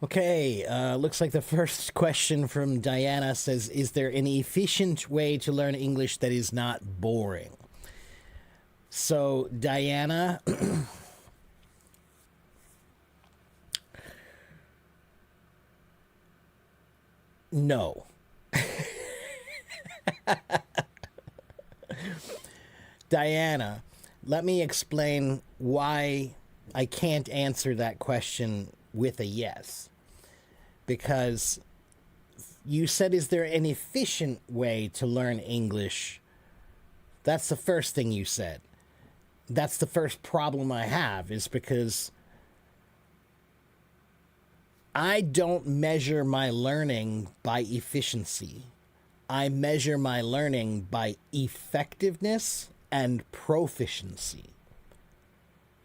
Okay, looks like the first question from Diana says, is there an efficient way to learn English that is not boring? So, Diana, no. Diana, let me explain why I can't answer that question with a yes. Because you said, is there an efficient way to learn English? That's the first thing you said. That's the first problem I have, is because I don't measure my learning by efficiency. I measure my learning by effectiveness and proficiency.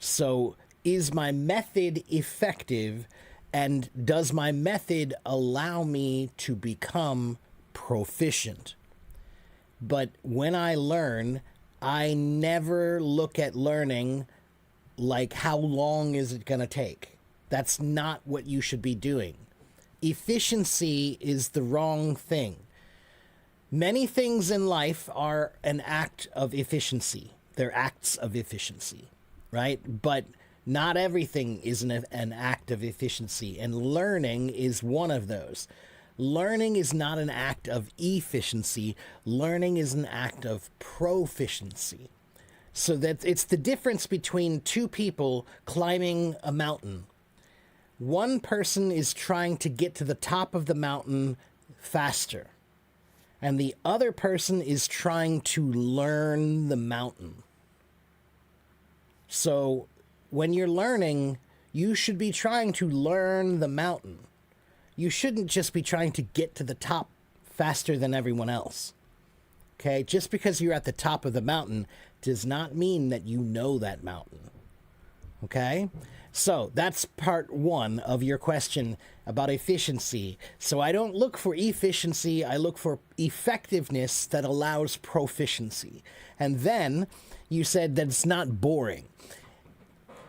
So, is my method effective, and does my method allow me to become proficient? But when I learn, I never look at learning like how long is it going to take. That's not what you should be doing. Efficiency is the wrong thing. Many things in life are an act of efficiency. They're acts of efficiency, right? But not everything is an act of efficiency, and learning is one of those. Learning is not an act of efficiency. Learning is an act of proficiency. So that it's the difference between two people climbing a mountain. One person is trying to get to the top of the mountain faster, and the other person is trying to learn the mountain. So when you're learning, you should be trying to learn the mountain. You shouldn't just be trying to get to the top faster than everyone else. Okay? Just because you're at the top of the mountain does not mean that you know that mountain. Okay? So that's part one of your question about efficiency. So I don't look for efficiency, I look for effectiveness that allows proficiency. And then you said that it's not boring.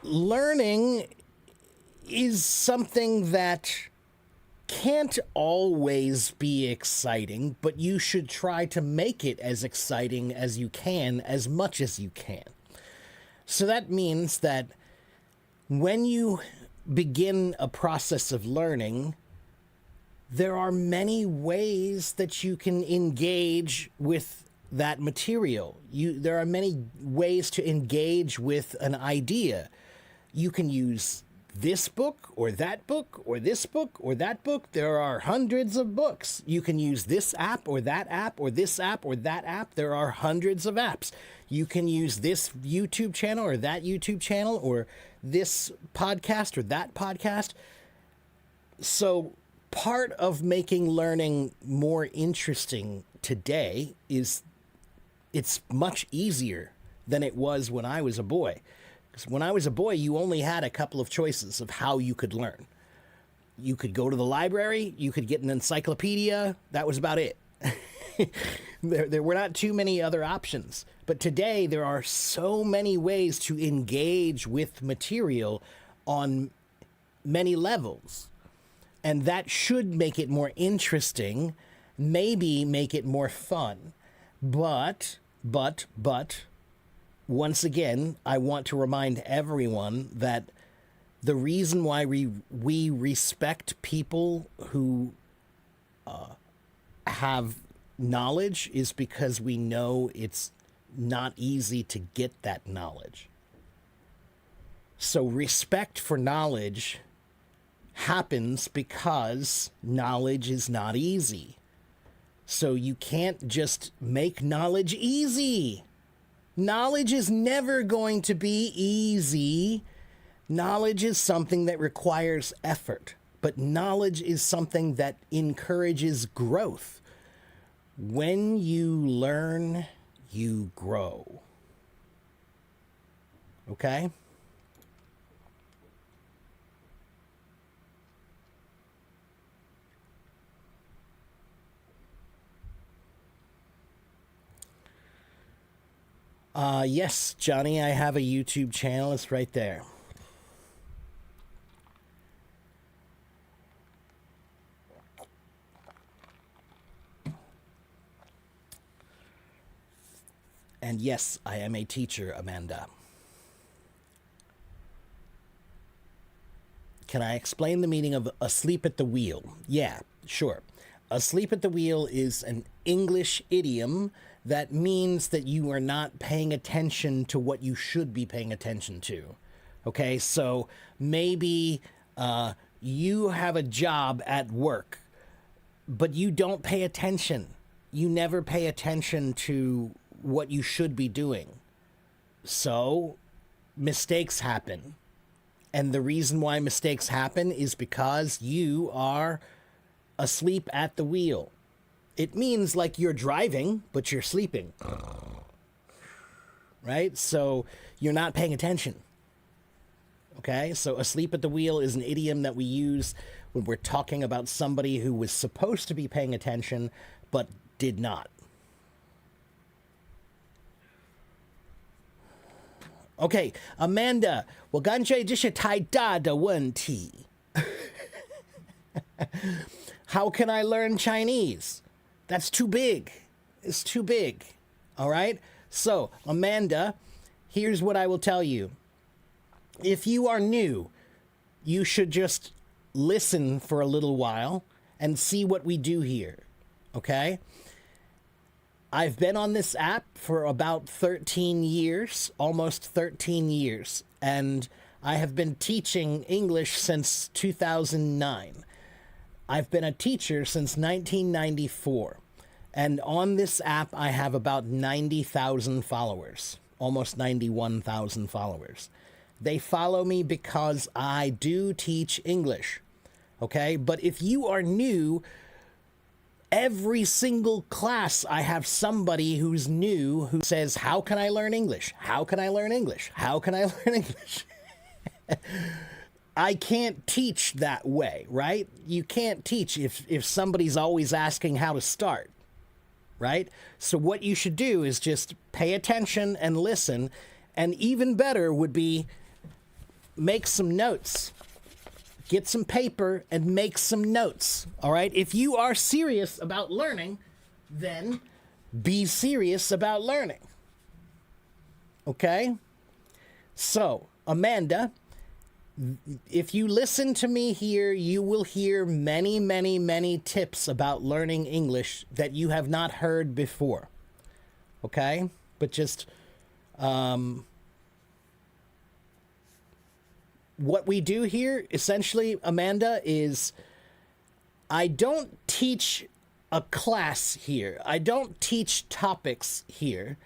Learning is something that can't always be exciting, but you should try to make it as exciting as you can, as much as you can. So that means that when you begin a process of learning, there are many ways that you can engage with that material. There are many ways to engage with an idea. You can use this book or that book or this book or that book. There are hundreds of books. You can use this app or that app or this app or that app. There are hundreds of apps. You can use this YouTube channel or that YouTube channel or this podcast or that podcast. So part of making learning more interesting today is it's much easier than it was when I was a boy. Because when I was a boy, you only had a couple of choices of how you could learn. You could go to the library, you could get an encyclopedia, that was about it. There were not too many other options. But today, there are so many ways to engage with material on many levels. And that should make it more interesting, maybe make it more fun. But, once again, I want to remind everyone that the reason why we respect people who have knowledge is because we know it's not easy to get that knowledge. So respect for knowledge happens because knowledge is not easy. So you can't just make knowledge easy. Knowledge is never going to be easy. Knowledge is something that requires effort, but knowledge is something that encourages growth. When you learn, you grow. Okay? Yes, Johnny, I have a YouTube channel. It's right there. And yes, I am a teacher, Amanda. Can I explain the meaning of asleep at the wheel? Yeah, sure. Asleep at the wheel is an English idiom that means that you are not paying attention to what you should be paying attention to. Okay, so maybe you have a job at work, but you don't pay attention. You never pay attention to what you should be doing. So mistakes happen. And the reason why mistakes happen is because you are asleep at the wheel. It means like you're driving, but you're sleeping. Right? So you're not paying attention. Okay? So asleep at the wheel is an idiom that we use when we're talking about somebody who was supposed to be paying attention, but did not. Okay, Amanda, 我感觉这是太大的问题. How can I learn Chinese? That's too big. It's too big. All right? So, Amanda, here's what I will tell you. If you are new, you should just listen for a little while and see what we do here. Okay? I've been on this app for about 13 years, almost 13 years, and I have been teaching English since 2009. I've been a teacher since 1994, and on this app I have about 90,000 followers, almost 91,000 followers. They follow me because I do teach English, okay? But if you are new, every single class, I have somebody who's new who says, how can I learn English? How can I learn English? How can I learn English? I can't teach that way, right? You can't teach if somebody's always asking how to start, right? So what you should do is just pay attention and listen. And even better would be make some notes. Get some paper and make some notes, all right? If you are serious about learning, then be serious about learning, okay? So, Amanda, if you listen to me here, you will hear many, many, many tips about learning English that you have not heard before, okay? But just... what we do here, essentially, Amanda, is I don't teach a class here. I don't teach topics here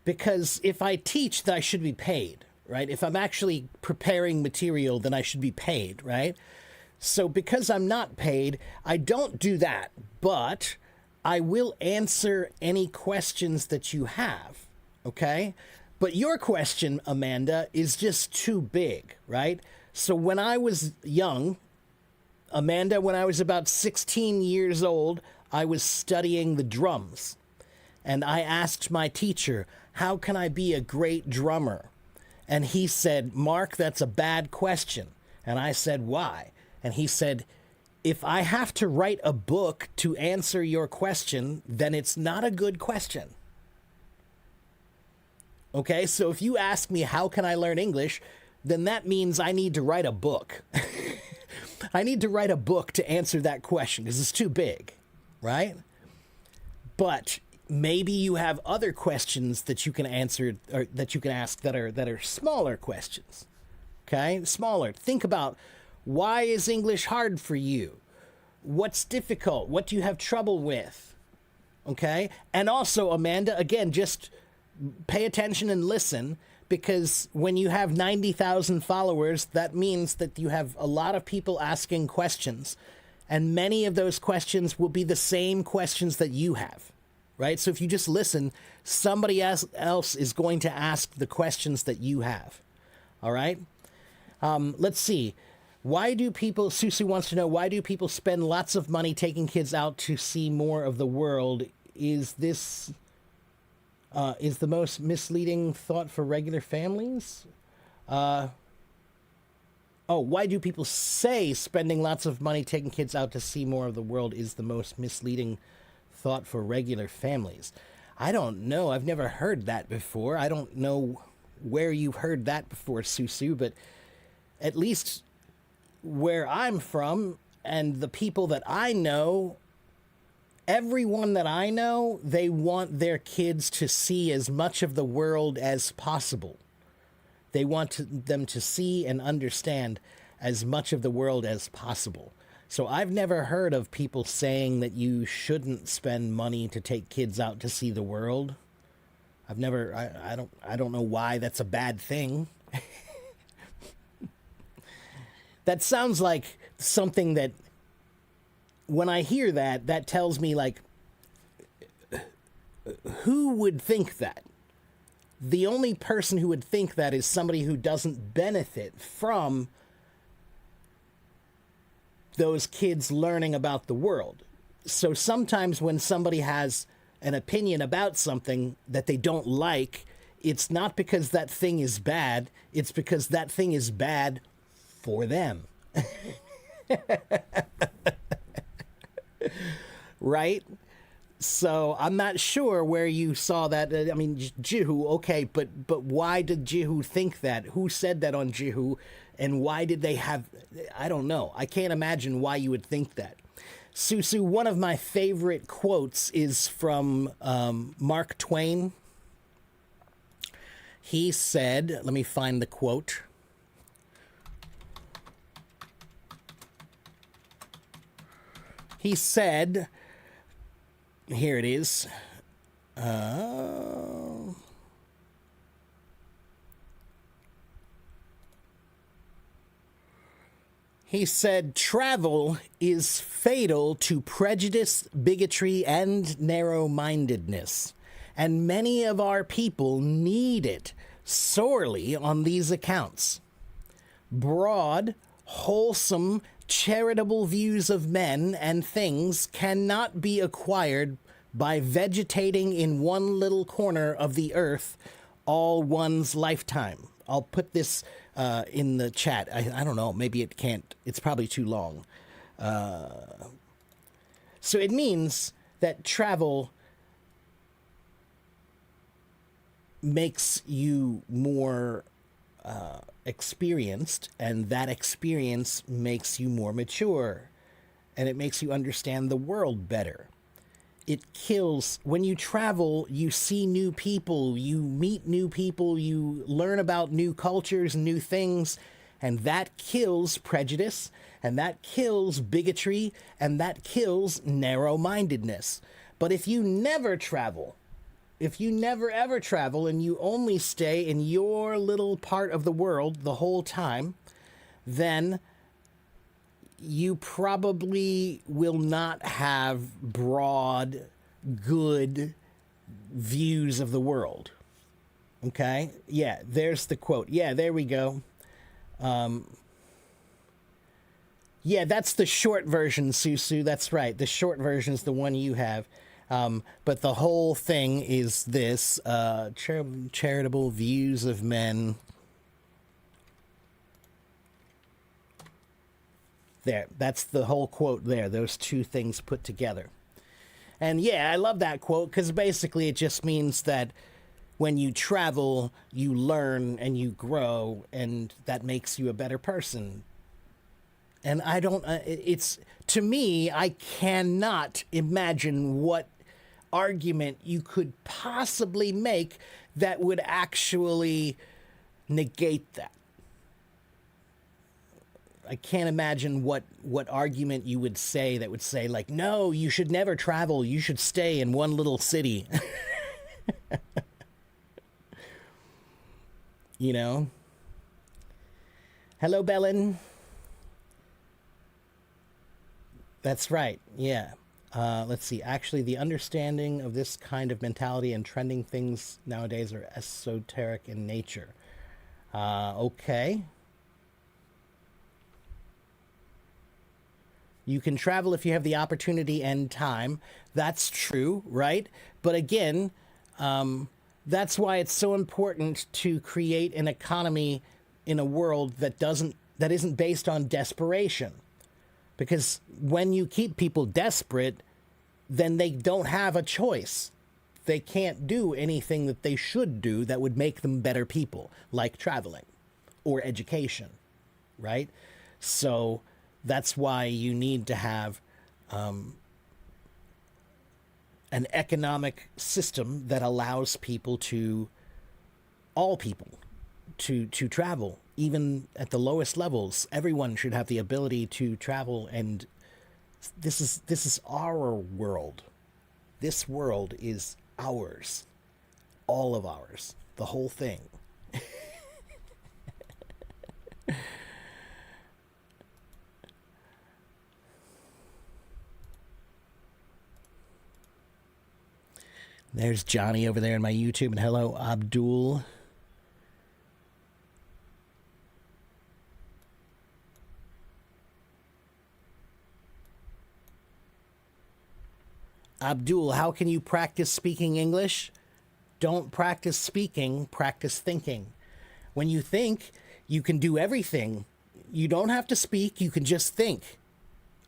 because if I teach, then I should be paid, right? If I'm actually preparing material, then I should be paid, right? So because I'm not paid, I don't do that, but I will answer any questions that you have, okay? But your question, Amanda, is just too big, right? So when I was young, Amanda, when I was about 16 years old, I was studying the drums. And I asked my teacher, how can I be a great drummer? And he said, Mark, that's a bad question. And I said, why? And he said, if I have to write a book to answer your question, then it's not a good question. Okay, so if you ask me, how can I learn English, then that means I need to write a book. I need to write a book to answer that question because it's too big, right? But maybe you have other questions that you can answer or that you can ask that are smaller questions. Okay, smaller. Think about, why is English hard for you? What's difficult? What do you have trouble with? Okay, and also, Amanda, again, just pay attention and listen, because when you have 90,000 followers, that means that you have a lot of people asking questions, and many of those questions will be the same questions that you have, right? So if you just listen, somebody else is going to ask the questions that you have, all right? Let's see. Why do people, Susu wants to know, why do people spend lots of money taking kids out to see more of the world? Is this... is the most misleading thought for regular families? Why do people say spending lots of money taking kids out to see more of the world is the most misleading thought for regular families? I don't know. I've never heard that before. I don't know where you've heard that before, Susu, but at least where I'm from and the people that I know, everyone that I know, they want their kids to see as much of the world as possible. They want them to see and understand as much of the world as possible. So I've never heard of people saying that you shouldn't spend money to take kids out to see the world. I don't know why that's a bad thing. That sounds like something that when I hear that, that tells me like, who would think that? The only person who would think that is somebody who doesn't benefit from those kids learning about the world. So sometimes when somebody has an opinion about something that they don't like, it's not because that thing is bad, it's because that thing is bad for them. Right? So I'm not sure where you saw that. I mean, Jihu, okay, but why did Jihu think that? Who said that on Jihu? And why did they have... I don't know. I can't imagine why you would think that. Susu, one of my favorite quotes is from Mark Twain. He said, let me find the quote. He said, here it is. He said, travel is fatal to prejudice, bigotry, and narrow-mindedness, and many of our people need it sorely on these accounts. Broad, wholesome, charitable views of men and things cannot be acquired by vegetating in one little corner of the earth all one's lifetime. I'll put this in the chat. I don't know. Maybe it can't. It's probably too long. So it means that travel makes you more experienced, and that experience makes you more mature, and it makes you understand the world better. It kills. When you travel, you see new people, you meet new people, you learn about new cultures and new things, and that kills prejudice, and that kills bigotry, and that kills narrow-mindedness. But if you never travel, if you never ever travel and you only stay in your little part of the world the whole time, then you probably will not have broad, good views of the world. Okay? Yeah, there's the quote. Yeah, there we go. Yeah, that's the short version, Susu. That's right. The short version is the one you have. But the whole thing is this, charitable views of men. There, that's the whole quote there, those two things put together. And yeah, I love that quote because basically it just means that when you travel, you learn and you grow, and that makes you a better person. And I don't, it's, to me, I cannot imagine what argument you could possibly make that would actually negate that. I can't imagine what argument you would say that would say, like, no, you should never travel. You should stay in one little city. You know? Hello, Belen. That's right. Yeah. Let's see. Actually, the understanding of this kind of mentality and trending things nowadays are esoteric in nature. Okay. You can travel if you have the opportunity and time. That's true, right? But again, that's why it's so important to create an economy in a world that isn't based on desperation. Because when you keep people desperate, then they don't have a choice. they can't do anything that they should do that would make them better people, like traveling or education, right? So that's why you need to have an economic system that allows people to, all people, to travel, even at the lowest levels. Everyone should have the ability to travel, and this is our world. This world is ours, all of ours, the whole thing. There's Johnny over there in my YouTube, and hello, Abdul. Abdul, how can you practice speaking English? Don't practice speaking, practice thinking. When you think, you can do everything. You don't have to speak, you can just think.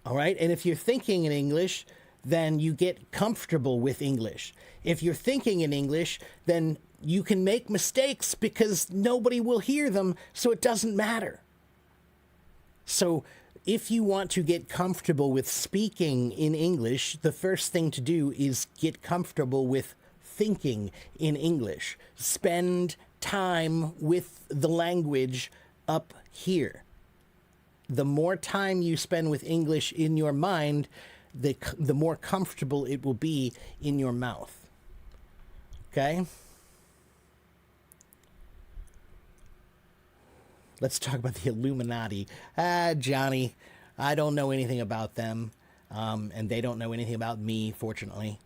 All right? And if you're thinking in English, then you get comfortable with English. If you're thinking in English, then you can make mistakes because nobody will hear them, so it doesn't matter. So if you want to get comfortable with speaking in English, the first thing to do is get comfortable with thinking in English. Spend time with the language up here. The more time you spend with English in your mind, the more comfortable it will be in your mouth. Okay? Let's talk about the Illuminati. Johnny, I don't know anything about them, and they don't know anything about me, fortunately.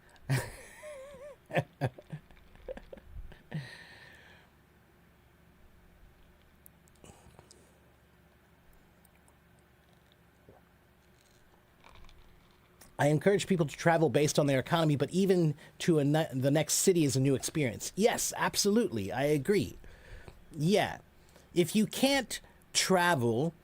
I encourage people to travel based on their economy, but even to the next city is a new experience. Yes, absolutely. I agree. Yeah. If you can't travel,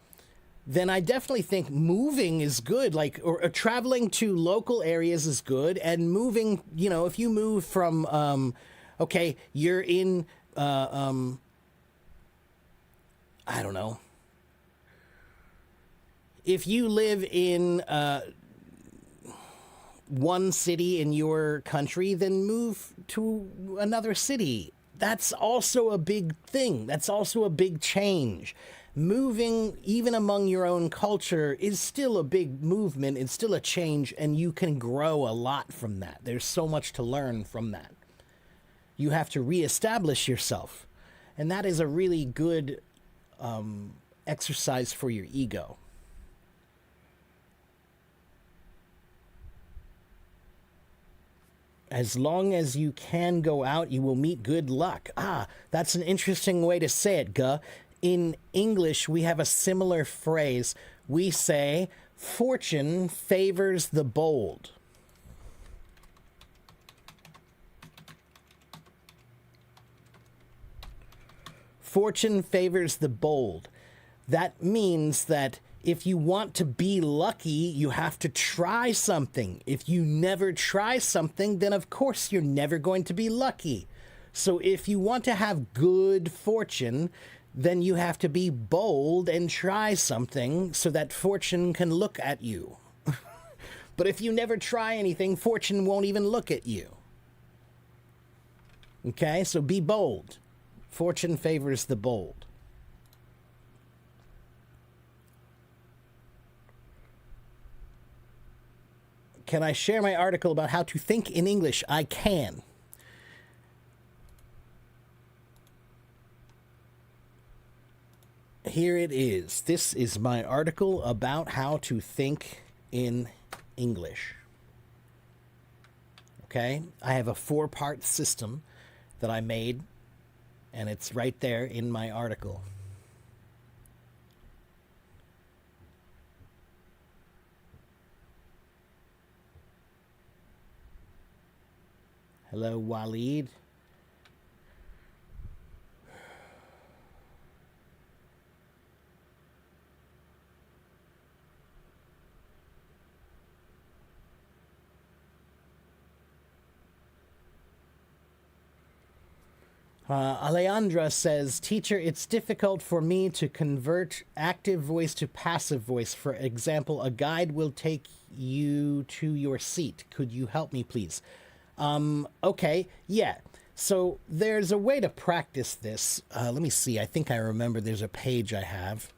then I definitely think moving is good. Like, or traveling to local areas is good. And moving, if you move from, okay, you're in, I don't know. If you live in, one city in your country, then move to another city. That's also a big thing. That's also a big change. Moving, even among your own culture, is still a big movement. It's still a change, and you can grow a lot from that. There's so much to learn from that. You have to reestablish yourself. And that is a really good exercise for your ego. As long as you can go out, you will meet good luck. That's an interesting way to say it, Guh. In English, we have a similar phrase. We say, fortune favors the bold. Fortune favors the bold. That means that if you want to be lucky, you have to try something. If you never try something, then of course you're never going to be lucky. So if you want to have good fortune, then you have to be bold and try something so that fortune can look at you. But if you never try anything, fortune won't even look at you. Okay, so be bold. Fortune favors the bold. Can I share my article about how to think in English? I can. Here it is. This is my article about how to think in English. Okay? I have a 4-part system that I made, and it's right there in my article. Hello, Waleed. Alejandra says, teacher, it's difficult for me to convert active voice to passive voice. For example, a guide will take you to your seat. Could you help me, please? Okay, yeah. So there's a way to practice this. Let me see. I think I remember there's a page I have.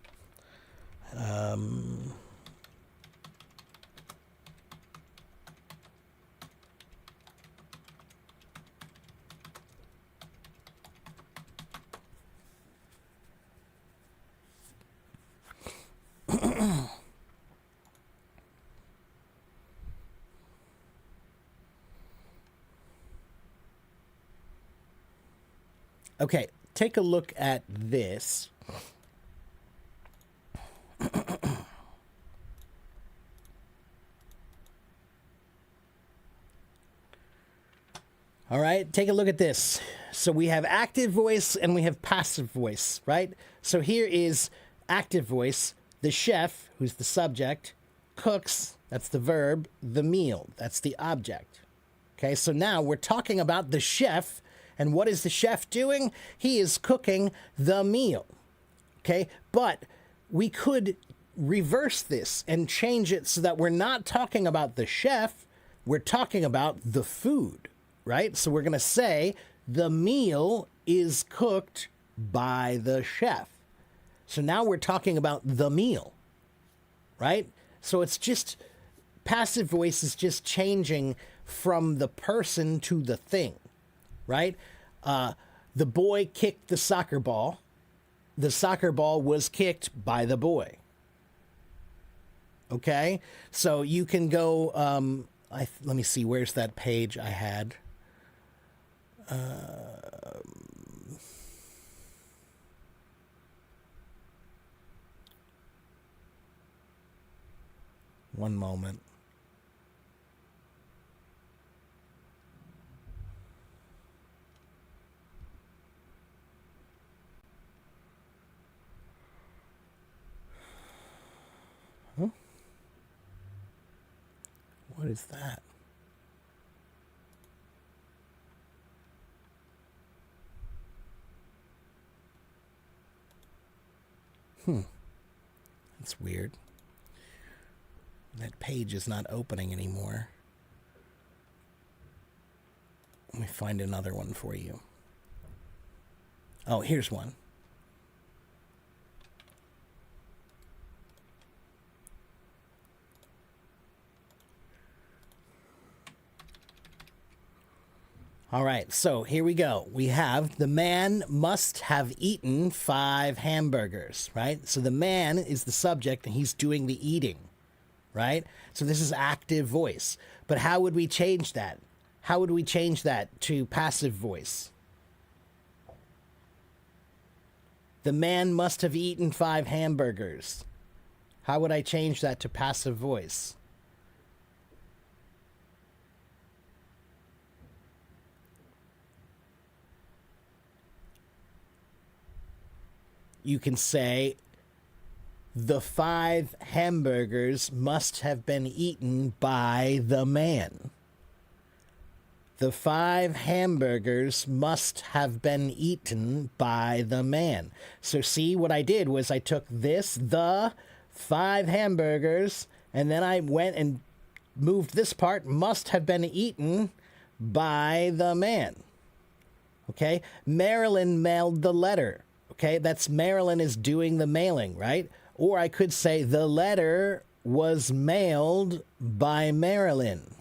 Okay, take a look at this. All right, take a look at this. So we have active voice and we have passive voice, right? So here is active voice. The chef, who's the subject, cooks, that's the verb, the meal, that's the object. Okay, so now we're talking about the chef, and what is the chef doing? He is cooking the meal. Okay, but we could reverse this and change it so that we're not talking about the chef, we're talking about the food, right? So we're going to say the meal is cooked by the chef. So now we're talking about the meal, right? So it's just, passive voice is just changing from the person to the thing, right? The boy kicked the soccer ball. The soccer ball was kicked by the boy. Okay? So you can go, let me see, where's that page I had? One moment. Huh? What is that? That's weird. That page is not opening anymore. Let me find another one for you. Oh, here's one. All right, so here we go. We have the man must have eaten 5 hamburgers, right? So the man is the subject and he's doing the eating, right? So this is active voice. But how would we change that? How would we change that to passive voice? The man must have eaten 5 hamburgers. How would I change that to passive voice? You can say, the 5 hamburgers must have been eaten by the man. The 5 hamburgers must have been eaten by the man. So see, what I did was I took this, the 5 hamburgers, and then I went and moved this part, must have been eaten by the man. Okay? Marilyn mailed the letter. Okay, that's Marilyn is doing the mailing, right? Or I could say the letter was mailed by Marilyn.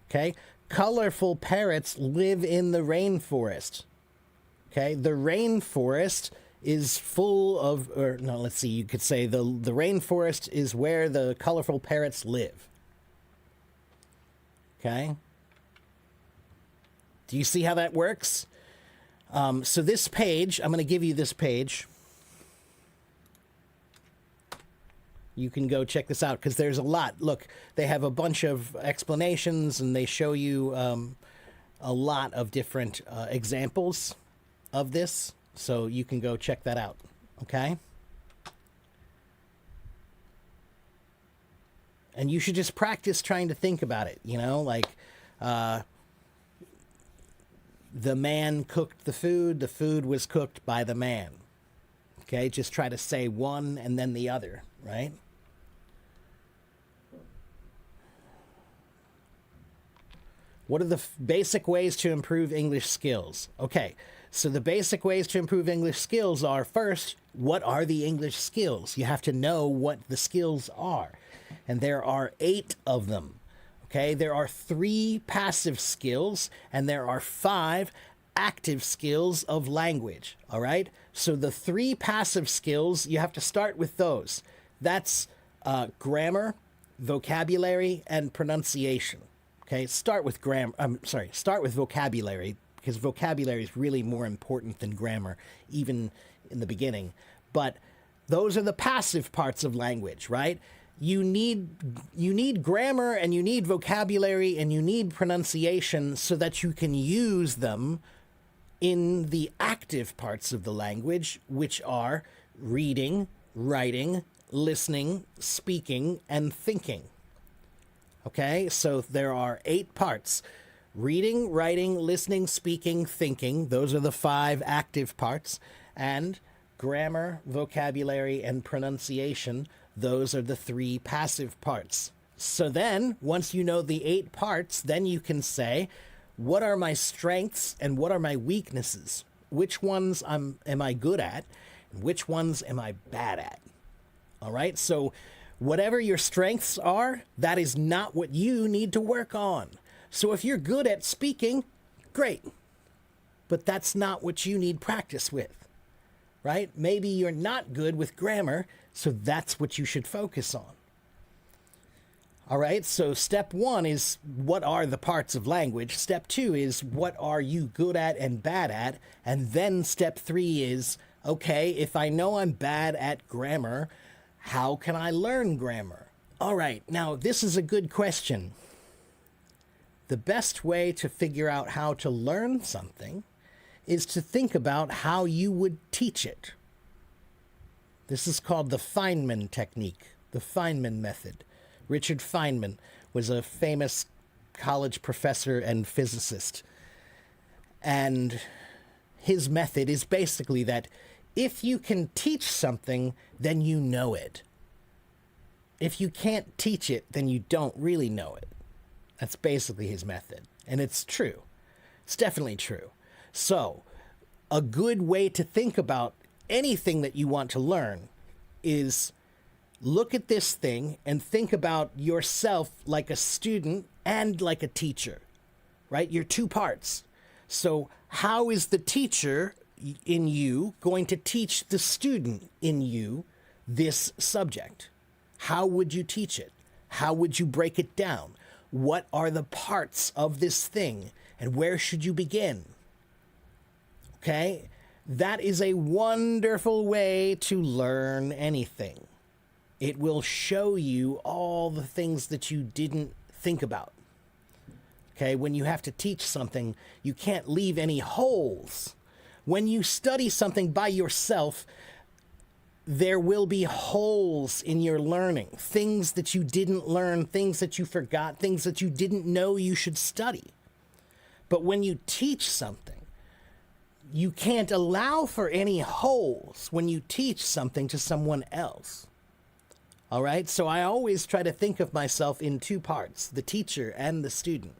Okay, colorful parrots live in the rainforest. Okay, the rainforest is full of, or no, let's see, you could say the rainforest is where the colorful parrots live. Okay, do you see how that works? So this page, I'm going to give you this page. You can go check this out because there's a lot. Look, they have a bunch of explanations and they show you a lot of different examples of this. So you can go check that out. Okay? And you should just practice trying to think about it, you know, like... The man cooked the food was cooked by the man. Okay, just try to say one and then the other, right? What are the basic ways to improve English skills? Okay, so the basic ways to improve English skills are, first, what are the English skills? You have to know what the skills are. And there are 8 of them. Okay, there are 3 passive skills and there are 5 active skills of language. All right, so the 3 passive skills, you have to start with those. That's grammar, vocabulary, and pronunciation. Okay, start with start with vocabulary, because vocabulary is really more important than grammar, even in the beginning. But those are the passive parts of language, right? You need grammar and you need vocabulary and you need pronunciation so that you can use them in the active parts of the language, which are reading, writing, listening, speaking, and thinking. Okay, so there are 8 parts. Reading, writing, listening, speaking, thinking. Those are the 5 active parts. And grammar, vocabulary, and pronunciation. Those are the 3 passive parts. So then, once you know the 8 parts, then you can say, what are my strengths and what are my weaknesses? Which ones am I good at? And which ones am I bad at? All right, so whatever your strengths are, that is not what you need to work on. So if you're good at speaking, great. But that's not what you need practice with, right? Maybe you're not good with grammar, so that's what you should focus on. All right, so step 1 is what are the parts of language. Step 2 is what are you good at and bad at. And then step 3 is, okay, if I know I'm bad at grammar, how can I learn grammar? All right, now this is a good question. The best way to figure out how to learn something is to think about how you would teach it. This is called the Feynman technique, the Feynman method. Richard Feynman was a famous college professor and physicist. And his method is basically that if you can teach something, then you know it. If you can't teach it, then you don't really know it. That's basically his method. And it's true. It's definitely true. So, a good way to think about anything that you want to learn is look at this thing and think about yourself like a student and like a teacher, right? You're 2 parts. So, how is the teacher in you going to teach the student in you this subject? How would you teach it? How would you break it down? What are the parts of this thing? And where should you begin? Okay? That is a wonderful way to learn anything. It will show you all the things that you didn't think about. Okay? When you have to teach something, you can't leave any holes. When you study something by yourself, there will be holes in your learning, things that you didn't learn, things that you forgot, things that you didn't know you should study. But when you teach something, you can't allow for any holes when you teach something to someone else. All right? So I always try to think of myself in 2 parts, the teacher and the student.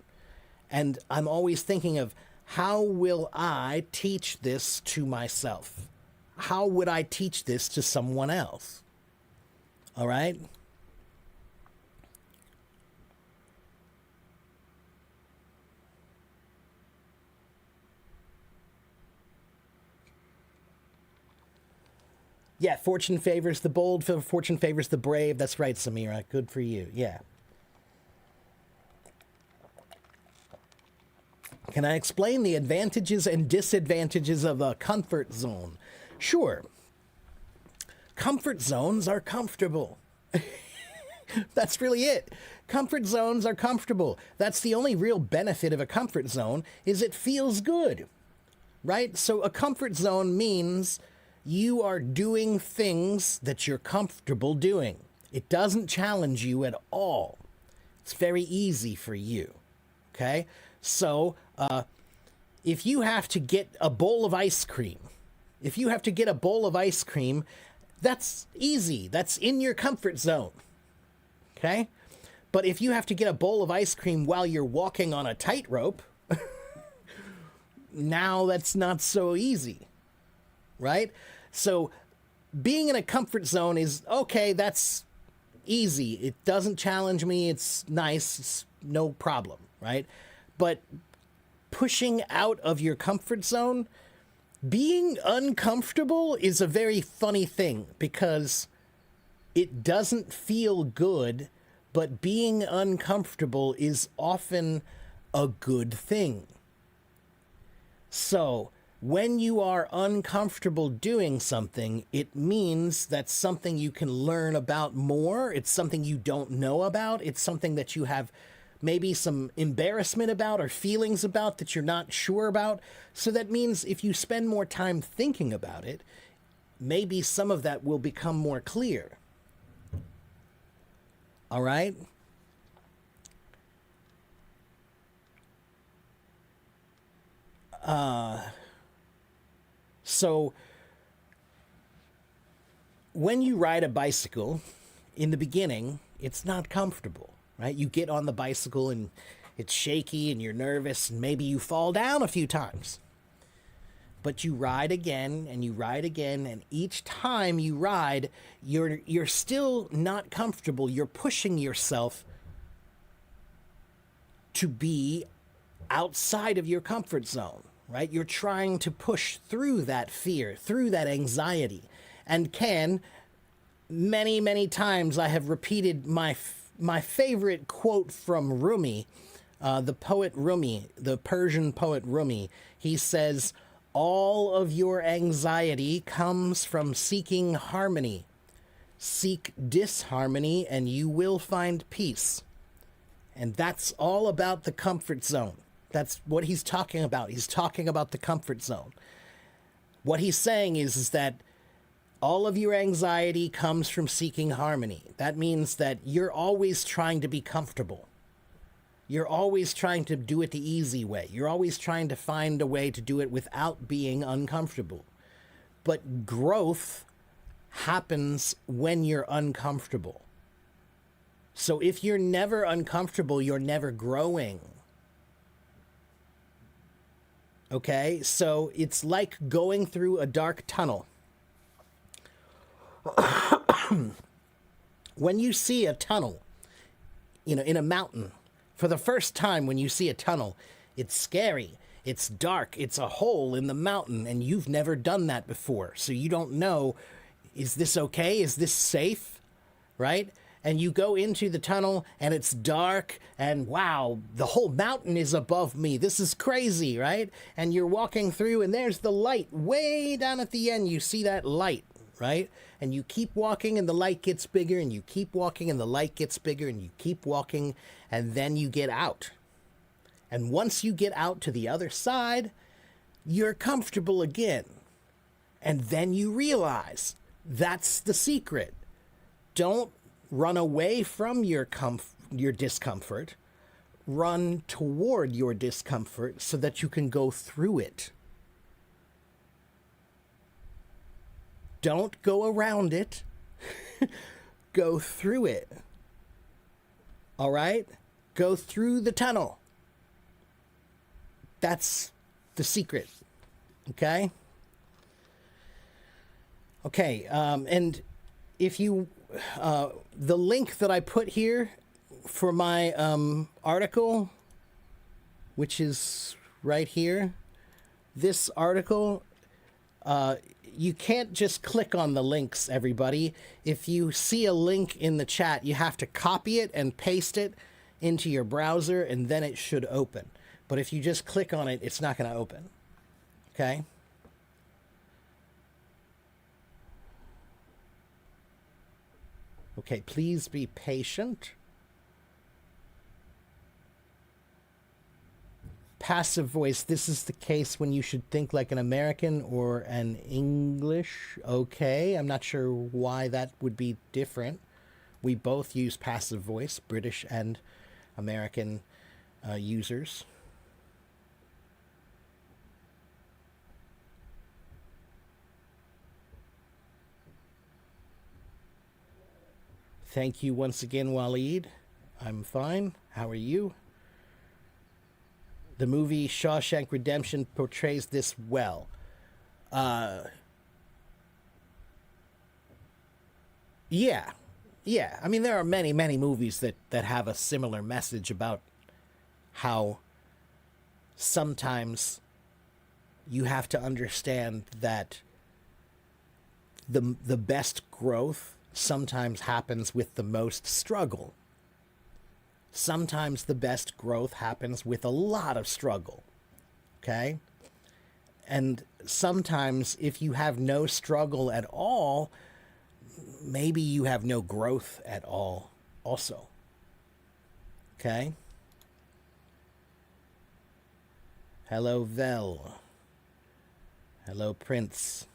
And I'm always thinking of, how will I teach this to myself? How would I teach this to someone else? All right? Yeah, fortune favors the bold, fortune favors the brave. That's right, Samira. Good for you. Yeah. Can I explain the advantages and disadvantages of a comfort zone? Sure. Comfort zones are comfortable. That's really it. Comfort zones are comfortable. That's the only real benefit of a comfort zone, is it feels good, right? So a comfort zone means you are doing things that you're comfortable doing. It doesn't challenge you at all. It's very easy for you, okay? So if you have to get a bowl of ice cream, if you have to get a bowl of ice cream, that's easy. That's in your comfort zone. Okay? But if you have to get a bowl of ice cream while you're walking on a tightrope, now that's not so easy. Right? So being in a comfort zone is okay, that's easy. It doesn't challenge me. It's nice. It's no problem, right? But pushing out of your comfort zone, being uncomfortable is a very funny thing because it doesn't feel good, but being uncomfortable is often a good thing. So, when you are uncomfortable doing something, it means that's something you can learn about more. It's something you don't know about. It's something that you have maybe some embarrassment about or feelings about that you're not sure about. So that means if you spend more time thinking about it, maybe some of that will become more clear. All right? So when you ride a bicycle, in the beginning, it's not comfortable, right? You get on the bicycle and it's shaky and you're nervous and maybe you fall down a few times. But you ride again and you ride again, and each time you ride, you're still not comfortable. You're pushing yourself to be outside of your comfort zone, right? You're trying to push through that fear, through that anxiety, and many, many times I have repeated my favorite quote from Rumi, the poet Rumi, the Persian poet Rumi. He says, "All of your anxiety comes from seeking harmony. Seek disharmony and you will find peace." And that's all about the comfort zone. That's what he's talking about. He's talking about the comfort zone. What he's saying is that all of your anxiety comes from seeking harmony. That means that you're always trying to be comfortable. You're always trying to do it the easy way. You're always trying to find a way to do it without being uncomfortable. But growth happens when you're uncomfortable. So if you're never uncomfortable, you're never growing. Okay? So it's like going through a dark tunnel. When you see a tunnel, in a mountain, for the first time when you see a tunnel, it's scary. It's dark. It's a hole in the mountain, and you've never done that before. So you don't know, is this okay? Is this safe? Right? And you go into the tunnel, and it's dark, and wow, the whole mountain is above me. This is crazy, right? And you're walking through, and there's the light. Way down at the end, you see that light, right? And you keep walking, and the light gets bigger, and you keep walking, and the light gets bigger, and you keep walking, and then you get out. And once you get out to the other side, you're comfortable again. And then you realize that's the secret. Don't run away from your discomfort. Run toward your discomfort so that you can go through it. Don't go around it. Go through it. All right? Go through the tunnel. That's the secret. Okay? Okay, and if you, the link that I put here for my article, which is right here, this article, you can't just click on the links, everybody. If you see a link in the chat, you have to copy it and paste it into your browser, and then it should open. But if you just click on it, it's not going to open. Okay? Okay, please be patient. Passive voice. This is the case when you should think like an American or an English. Okay, I'm not sure why that would be different. We both use passive voice, British and American users. Thank you once again, Waleed. I'm fine. How are you? The movie Shawshank Redemption portrays this well. Uh, yeah. Yeah. I mean, there are many, many movies that have a similar message about how sometimes you have to understand that the best growth sometimes happens with the most struggle. Sometimes the best growth happens with a lot of struggle. Okay? And sometimes if you have no struggle at all, maybe you have no growth at all also. Okay? Hello, Vel. Hello, Prince.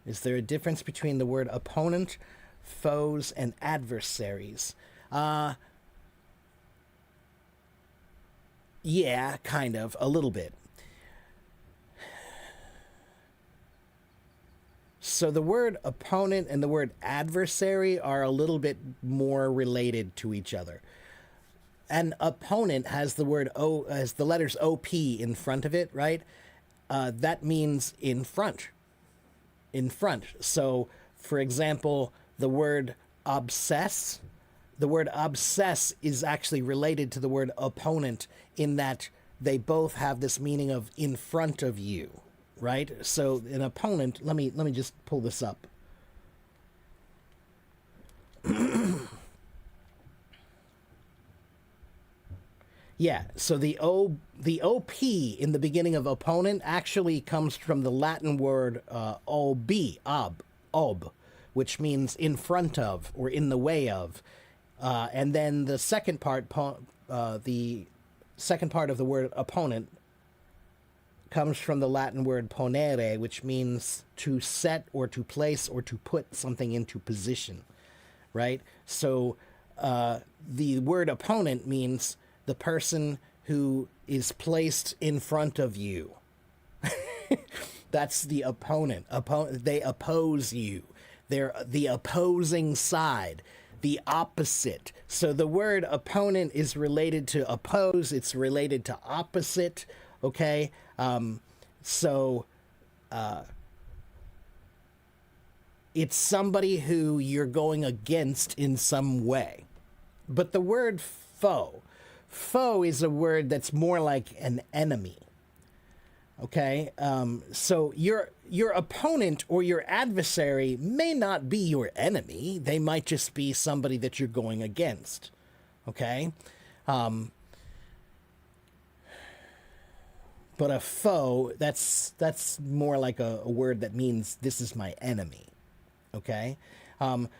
Is there a difference between the word opponent, foes, and adversaries? Yeah, kind of, a little bit. So the word opponent and the word adversary are a little bit more related to each other. An opponent has the word O, has the letters OP in front of it, right? That means in front. In front. So, for example, the word obsess is actually related to the word opponent in that they both have this meaning of in front of you, right? So an opponent, let me just pull this up. Yeah, so the OP in the beginning of opponent actually comes from the Latin word ob, which means in front of or in the way of. And then the second part of the word opponent comes from the Latin word ponere, which means to set or to place or to put something into position, right? So the word opponent means the person who is placed in front of you. That's the opponent. They oppose you. They're the opposing side, the opposite. So the word opponent is related to oppose. It's related to opposite. Okay. It's somebody who you're going against in some way. But the word foe is a word that's more like an enemy. Okay, so your opponent or your adversary may not be your enemy. They might just be somebody that you're going against. Okay, but a foe, that's more like a word that means this is my enemy. Okay.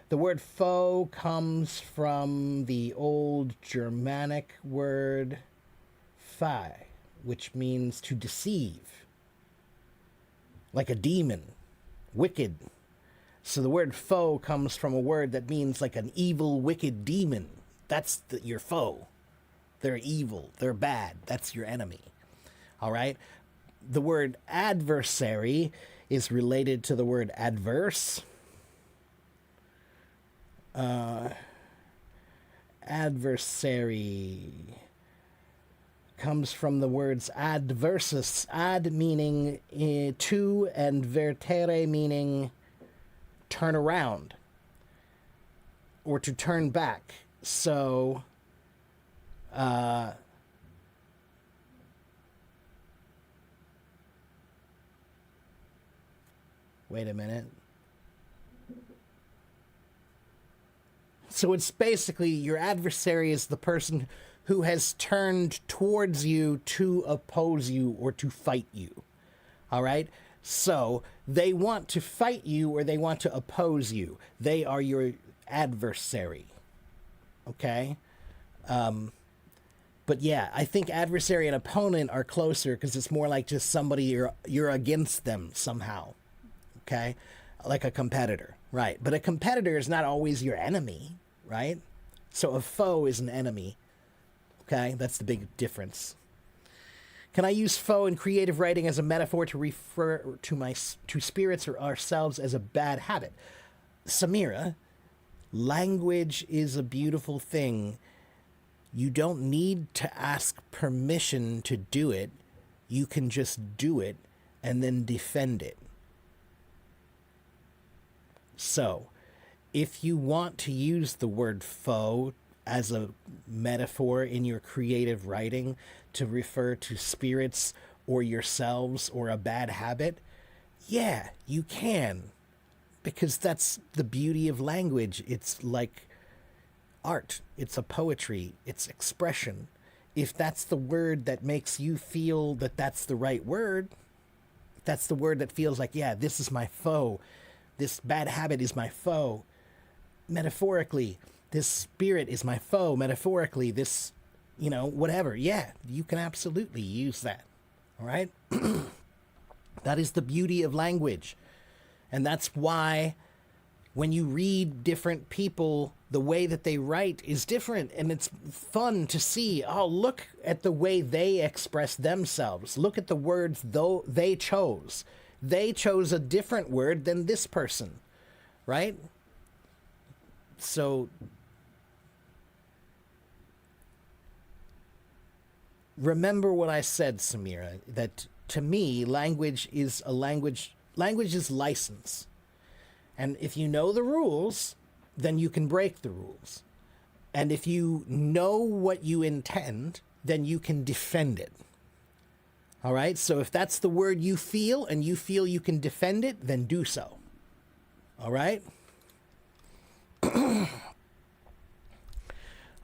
The word foe comes from the old Germanic word "phi," which means to deceive, like a demon, wicked. So the word foe comes from a word that means like an evil, wicked demon. That's your foe. They're evil. They're bad. That's your enemy. All right? The word adversary is related to the word adverse. Adversary comes from the words adversus, ad meaning to, and vertere meaning turn around or to turn back. So wait a minute. So it's basically your adversary is the person who has turned towards you to oppose you or to fight you. All right? So they want to fight you or they want to oppose you. They are your adversary. Okay? But yeah, I think adversary and opponent are closer because it's more like just somebody you're against them somehow. Okay? Like a competitor. Right. But a competitor is not always your enemy. Right? So a foe is an enemy. Okay? That's the big difference. Can I use foe in creative writing as a metaphor to refer to spirits or ourselves as a bad habit? Samira, language is a beautiful thing. You don't need to ask permission to do it. You can just do it and then defend it. So, if you want to use the word foe as a metaphor in your creative writing to refer to spirits or yourselves or a bad habit, yeah, you can. Because that's the beauty of language. It's like art, it's a poetry, it's expression. If that's the word that makes you feel that that's the right word, that's the word that feels like, yeah, this is my foe. This bad habit is my foe. Metaphorically, this spirit is my foe. Metaphorically, this, whatever. Yeah, you can absolutely use that. All right? That is the beauty of language. And that's why when you read different people, the way that they write is different. And it's fun to see, oh, look at the way they express themselves. Look at the words though they chose. They chose a different word than this person, right? So remember what I said, Samira, that to me, language is license. And if you know the rules, then you can break the rules. And if you know what you intend, then you can defend it. All right? So if that's the word you feel and you feel you can defend it, then do so. All right?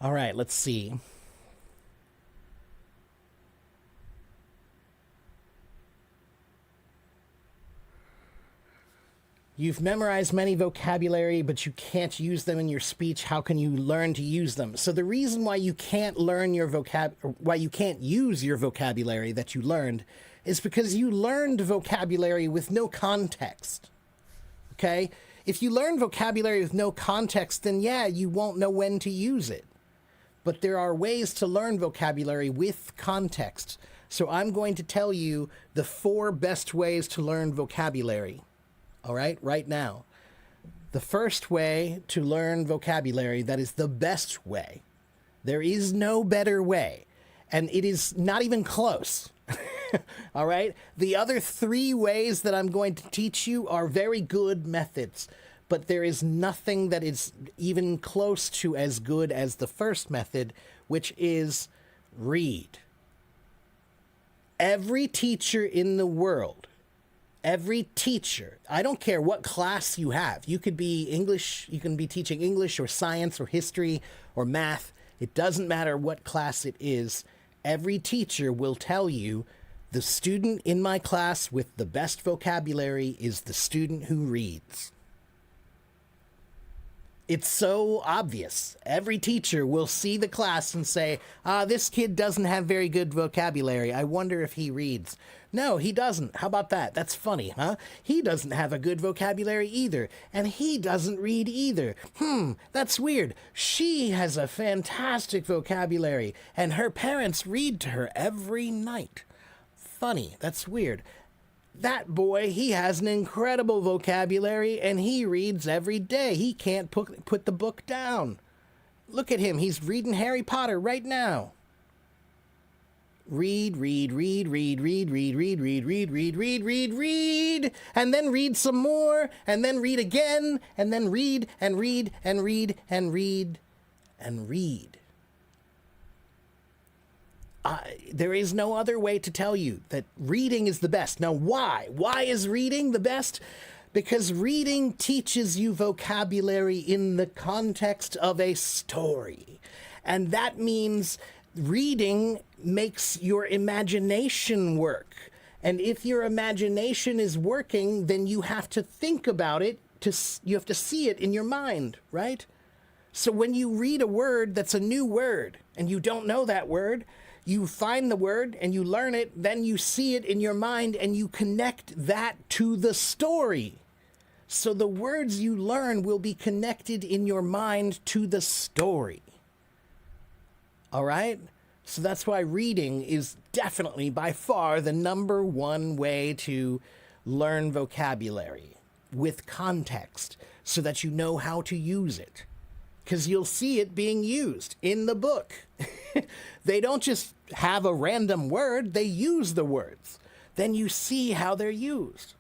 All right, let's see. You've memorized many vocabulary, but you can't use them in your speech. How can you learn to use them? So the reason why you can't learn why you can't use your vocabulary that you learned is because you learned vocabulary with no context. Okay? If you learn vocabulary with no context, then yeah, you won't know when to use it. But there are ways to learn vocabulary with context. So I'm going to tell you the 4 best ways to learn vocabulary. All right now. The first way to learn vocabulary, that is the best way. There is no better way. And it is not even close. All right? The other 3 ways that I'm going to teach you are very good methods. But there is nothing that is even close to as good as the first method, which is read. Every teacher in the world, every teacher, I don't care what class you have. You could be English, you can be teaching English or science or history or math. It doesn't matter what class it is. Every teacher will tell you the student in my class with the best vocabulary is the student who reads. It's so obvious. Every teacher will see the class and say, this kid doesn't have very good vocabulary. I wonder if he reads. No, he doesn't. How about that? That's funny, huh? He doesn't have a good vocabulary either. And he doesn't read either. That's weird. She has a fantastic vocabulary, and her parents read to her every night. Funny. That's weird. That boy, he has an incredible vocabulary, and he reads every day. He can't put the book down. Look at him. He's reading Harry Potter right now. Read, read, read, read, read, read, read, read, read, read, read, read, read, and then read some more, and then read again, and then read, and read, and read, and read, and read. There is no other way to tell you that reading is the best. Now, why? Why is reading the best? Because reading teaches you vocabulary in the context of a story. And that means reading makes your imagination work. And if your imagination is working, then you have to think about it. You have to see it in your mind, right? So when you read a word that's a new word and you don't know that word, you find the word and you learn it, then you see it in your mind and you connect that to the story. So the words you learn will be connected in your mind to the story. All right? So that's why reading is definitely by far the number 1 way to learn vocabulary with context. so that you know how to use it. Because you'll see it being used in the book. They don't just have a random word, they use the words. Then you see how they're used.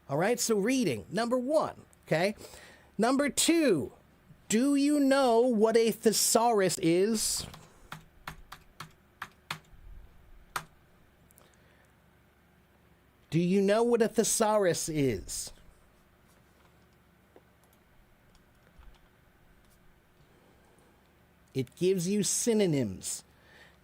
All right, so reading, number 1, okay? Number 2, do you know what a thesaurus is? Do you know what a thesaurus is? It gives you synonyms.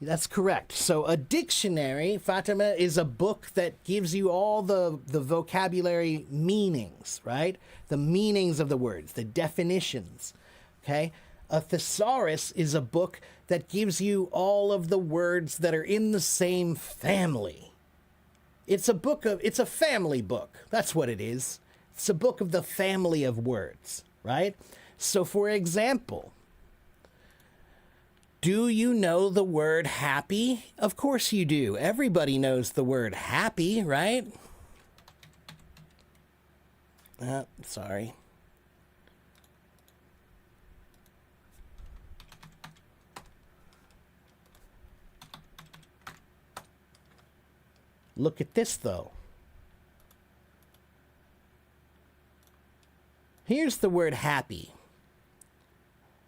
That's correct. So a dictionary, Fatima, is a book that gives you all the vocabulary meanings, right? The meanings of the words, the definitions, okay? A thesaurus is a book that gives you all of the words that are in the same family. It's a family book. That's what it is. It's a book of the family of words, right? So for example, do you know the word happy? Of course you do. Everybody knows the word happy, right? Sorry. Look at this, though. Here's the word happy,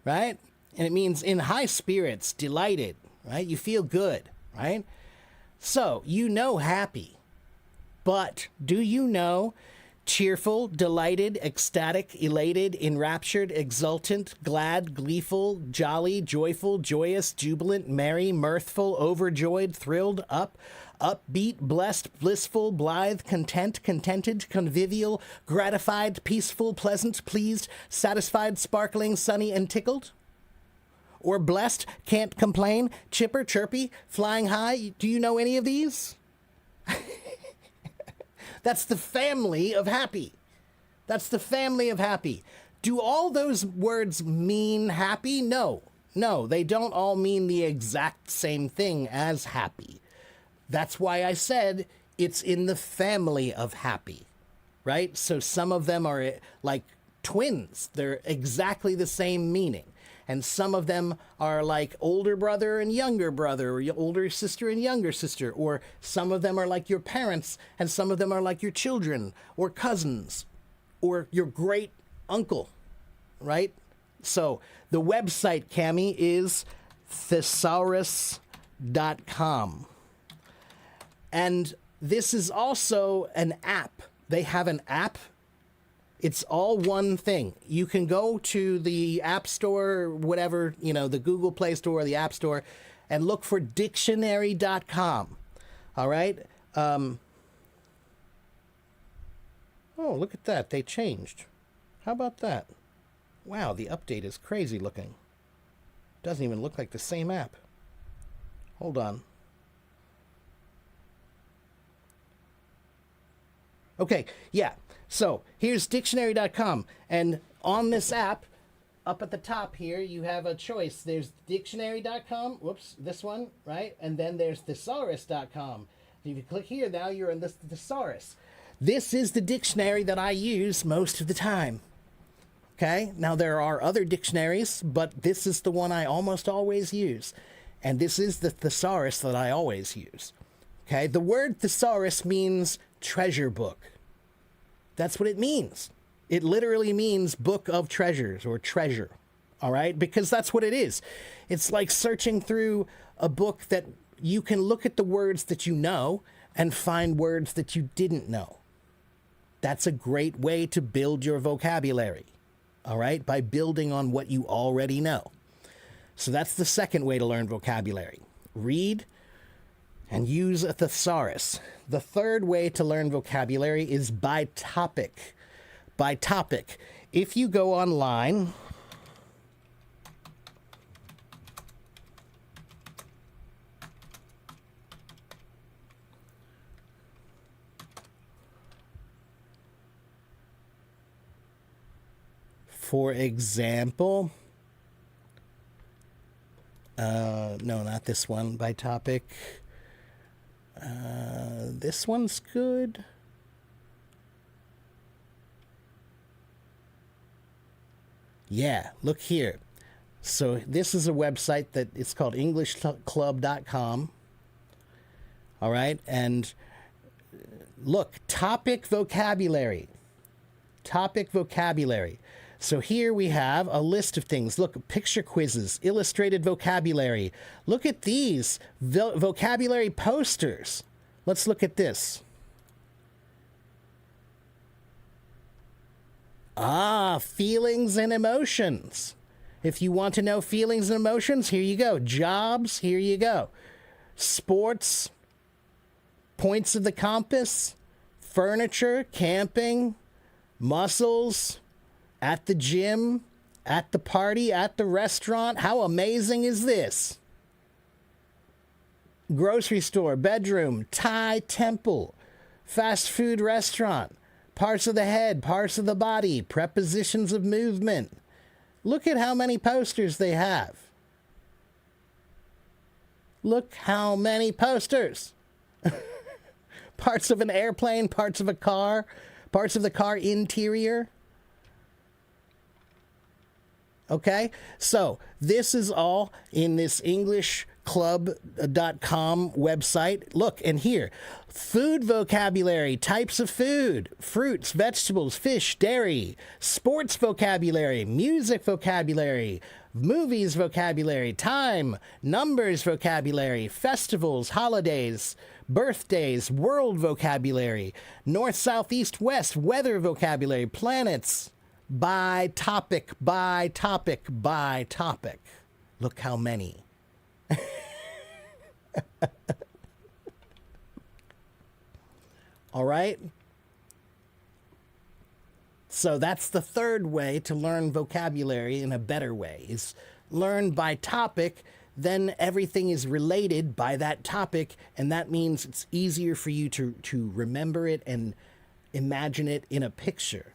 right? And it means in high spirits, delighted, right? You feel good, right? So, you know happy. But do you know cheerful, delighted, ecstatic, elated, enraptured, exultant, glad, gleeful, jolly, joyful, joyous, jubilant, merry, mirthful, overjoyed, thrilled, upbeat, blessed, blissful, blithe, content, contented, convivial, gratified, peaceful, pleasant, pleased, satisfied, sparkling, sunny, and tickled? Or blessed, can't complain, chipper, chirpy, flying high? Do you know any of these? That's the family of happy. That's the family of happy. Do all those words mean happy? No. No, they don't all mean the exact same thing as happy. That's why I said it's in the family of happy, right? So some of them are like twins. They're exactly the same meaning. And some of them are like older brother and younger brother, or older sister and younger sister, or some of them are like your parents, and some of them are like your children, or cousins, or your great uncle, right? So the website, Cami, is thesaurus.com. And this is also an app. They have an app. It's all one thing. You can go to the App Store, whatever, the Google Play Store or the App Store, and look for dictionary.com. All right? Oh, look at that. They changed. How about that? Wow, the update is crazy looking. Doesn't even look like the same app. Hold on. Okay, yeah. So here's dictionary.com. And on this app, up at the top here, you have a choice. There's dictionary.com. Whoops, this one, right? And then there's thesaurus.com. If you click here, now you're in the thesaurus. This is the dictionary that I use most of the time. Okay? Now, there are other dictionaries, but this is the one I almost always use. And this is the thesaurus that I always use. Okay? The word thesaurus means treasure book. That's what it means. It literally means book of treasures or treasure. All right? Because that's what it is. It's like searching through a book that you can look at the words that you know and find words that you didn't know. That's a great way to build your vocabulary. All right? By building on what you already know. So that's the second way to learn vocabulary. Read and use a thesaurus. The third way to learn vocabulary is by topic. By topic. If you go online, for example, no, not this one, by topic. This one's good. Yeah, look here. So this is a website that it's called EnglishClub.com. All right, and look, topic vocabulary. Topic vocabulary. So here we have a list of things. Look, picture quizzes, illustrated vocabulary. Look at these vocabulary posters. Let's look at this. Ah, feelings and emotions. If you want to know feelings and emotions, here you go. Jobs, here you go. Sports, points of the compass, furniture, camping, muscles, at the gym, at the party, at the restaurant. How amazing is this? Grocery store, bedroom, Thai temple, fast food restaurant, parts of the head, parts of the body, prepositions of movement. Look at how many posters they have. Look how many posters. Parts of an airplane, parts of a car, parts of the car interior. Okay, so this is all in this EnglishClub.com website. Look, and here, food vocabulary, types of food, fruits, vegetables, fish, dairy, sports vocabulary, music vocabulary, movies vocabulary, time, numbers vocabulary, festivals, holidays, birthdays, world vocabulary, north, south, east, west, weather vocabulary, planets, by topic, by topic, by topic. Look how many. All right? So that's the third way to learn vocabulary in a better way, is learn by topic, then everything is related by that topic, and that means it's easier for you to remember it and imagine it in a picture.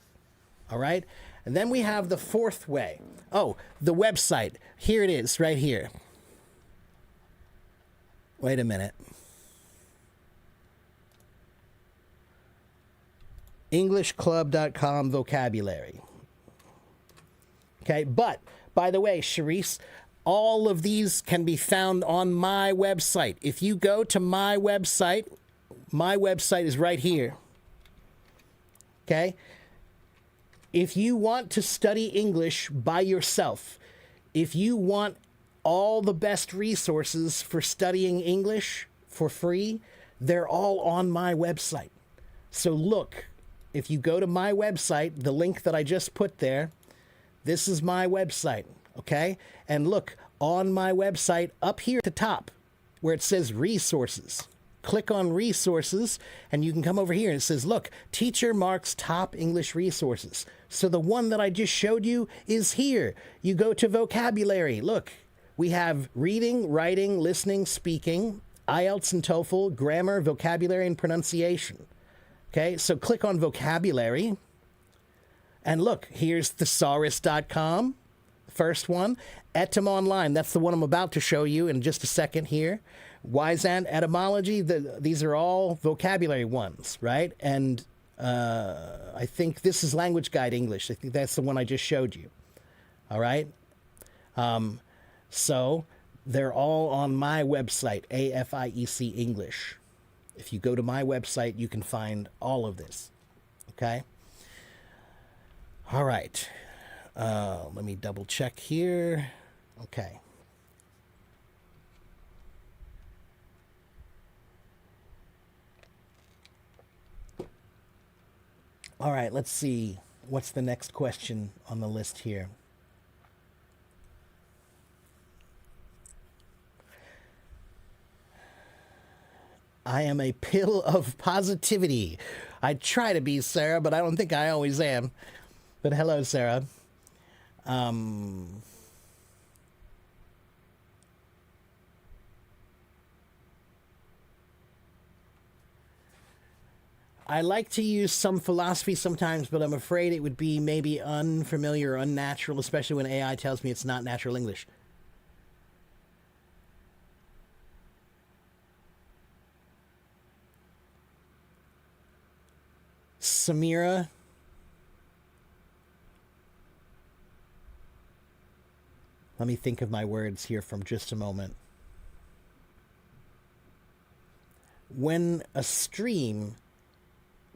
All right? And then we have the fourth way. Oh, the website. Here it is, right here. Wait a minute. EnglishClub.com vocabulary. Okay, but by the way, Charisse, all of these can be found on my website. If you go to my website is right here. Okay? If you want to study English by yourself, if you want all the best resources for studying English for free, they're all on my website. So look, if you go to my website, the link that I just put there, this is my website, okay? And look, on my website, up here at the top, where it says resources, click on resources, and you can come over here and it says, look, Teacher Mark's top English resources. So the one that I just showed you is here. You go to vocabulary. Look, we have reading, writing, listening, speaking, IELTS and TOEFL, grammar, vocabulary, and pronunciation. Okay, so click on vocabulary. And look, here's thesaurus.com, first one. Etym Online, that's the one I'm about to show you in just a second here. Wyzant Etymology, these are all vocabulary ones, right? And I think this is Language Guide English. I think that's the one I just showed you. All right? So they're all on my website, AFIEC English. If you go to my website, you can find all of this. Okay? All right. Let me double check here. Okay. All right, let's see. What's the next question on the list here? I am a pill of positivity. I try to be, Sarah, but I don't think I always am. But hello, Sarah. I like to use some philosophy sometimes, but I'm afraid it would be maybe unfamiliar or unnatural, especially when AI tells me it's not natural English. Samira. Let me think of my words here from just a moment. When a stream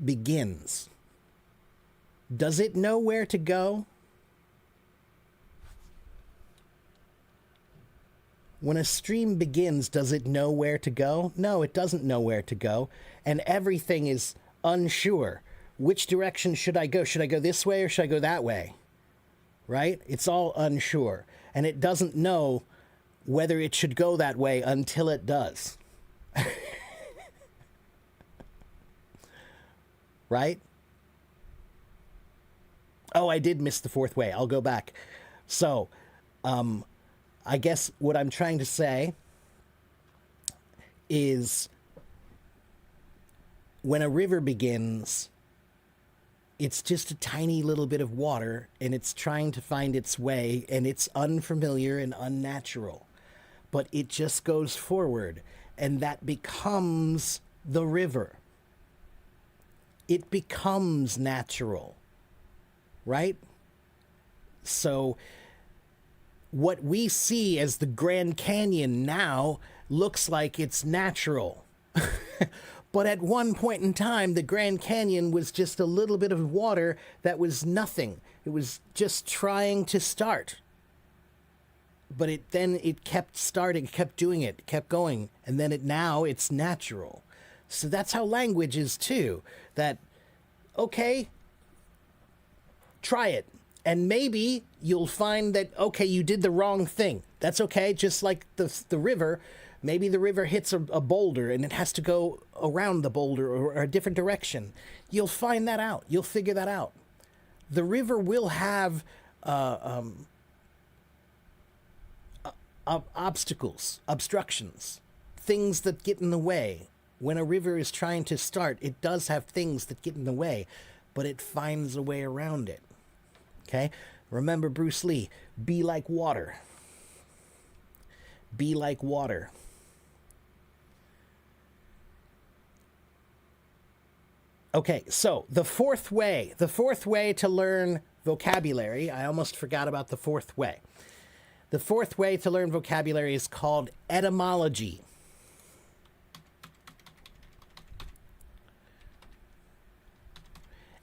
begins, does it know where to go? When a stream begins, does it know where to go? No, it doesn't know where to go. And everything is unsure. Which direction should I go? Should I go this way or should I go that way? Right? It's all unsure. And it doesn't know whether it should go that way until it does. Right? Oh, I did miss the fourth way. I'll go back. So, I guess what I'm trying to say is when a river begins, it's just a tiny little bit of water and it's trying to find its way and it's unfamiliar and unnatural. But it just goes forward and that becomes the river. It becomes natural, right? So what we see as the Grand Canyon now looks like it's natural. But at one point in time, the Grand Canyon was just a little bit of water that was nothing. It was just trying to start. But it kept starting, kept doing it, kept going. And then now it's natural. So that's how language is too. That, okay, try it. And maybe you'll find that, okay, you did the wrong thing. That's okay, just like the river. Maybe the river hits a boulder and it has to go around the boulder or a different direction. You'll find that out. You'll figure that out. The river will have obstacles, obstructions, things that get in the way. When a river is trying to start, it does have things that get in the way, but it finds a way around it. Okay? Remember Bruce Lee, be like water. Be like water. Okay, so the fourth way to learn vocabulary, I almost forgot about the fourth way. The fourth way to learn vocabulary is called etymology.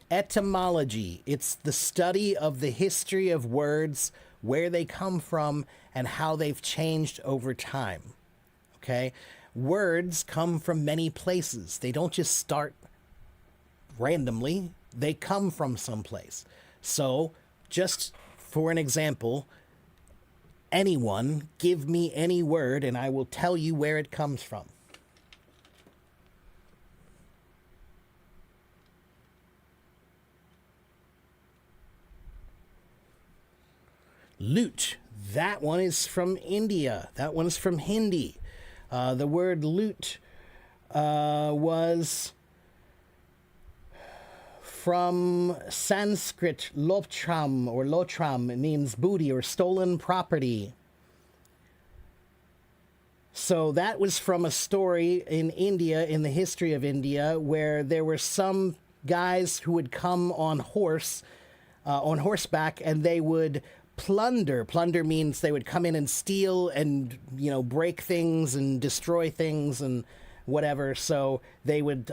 Etymology. It's the study of the history of words, where they come from, and how they've changed over time. Okay? Words come from many places. They don't just start randomly. They come from someplace. So, just for an example, anyone, give me any word and I will tell you where it comes from. Lute. That one is from India. That one's from Hindi. The word lute was from Sanskrit lotram or lotram. It means booty or stolen property. So that was from a story in India, in the history of India, where there were some guys who would come on horseback, and they would plunder. Plunder means they would come in and steal and, break things and destroy things and whatever. So they would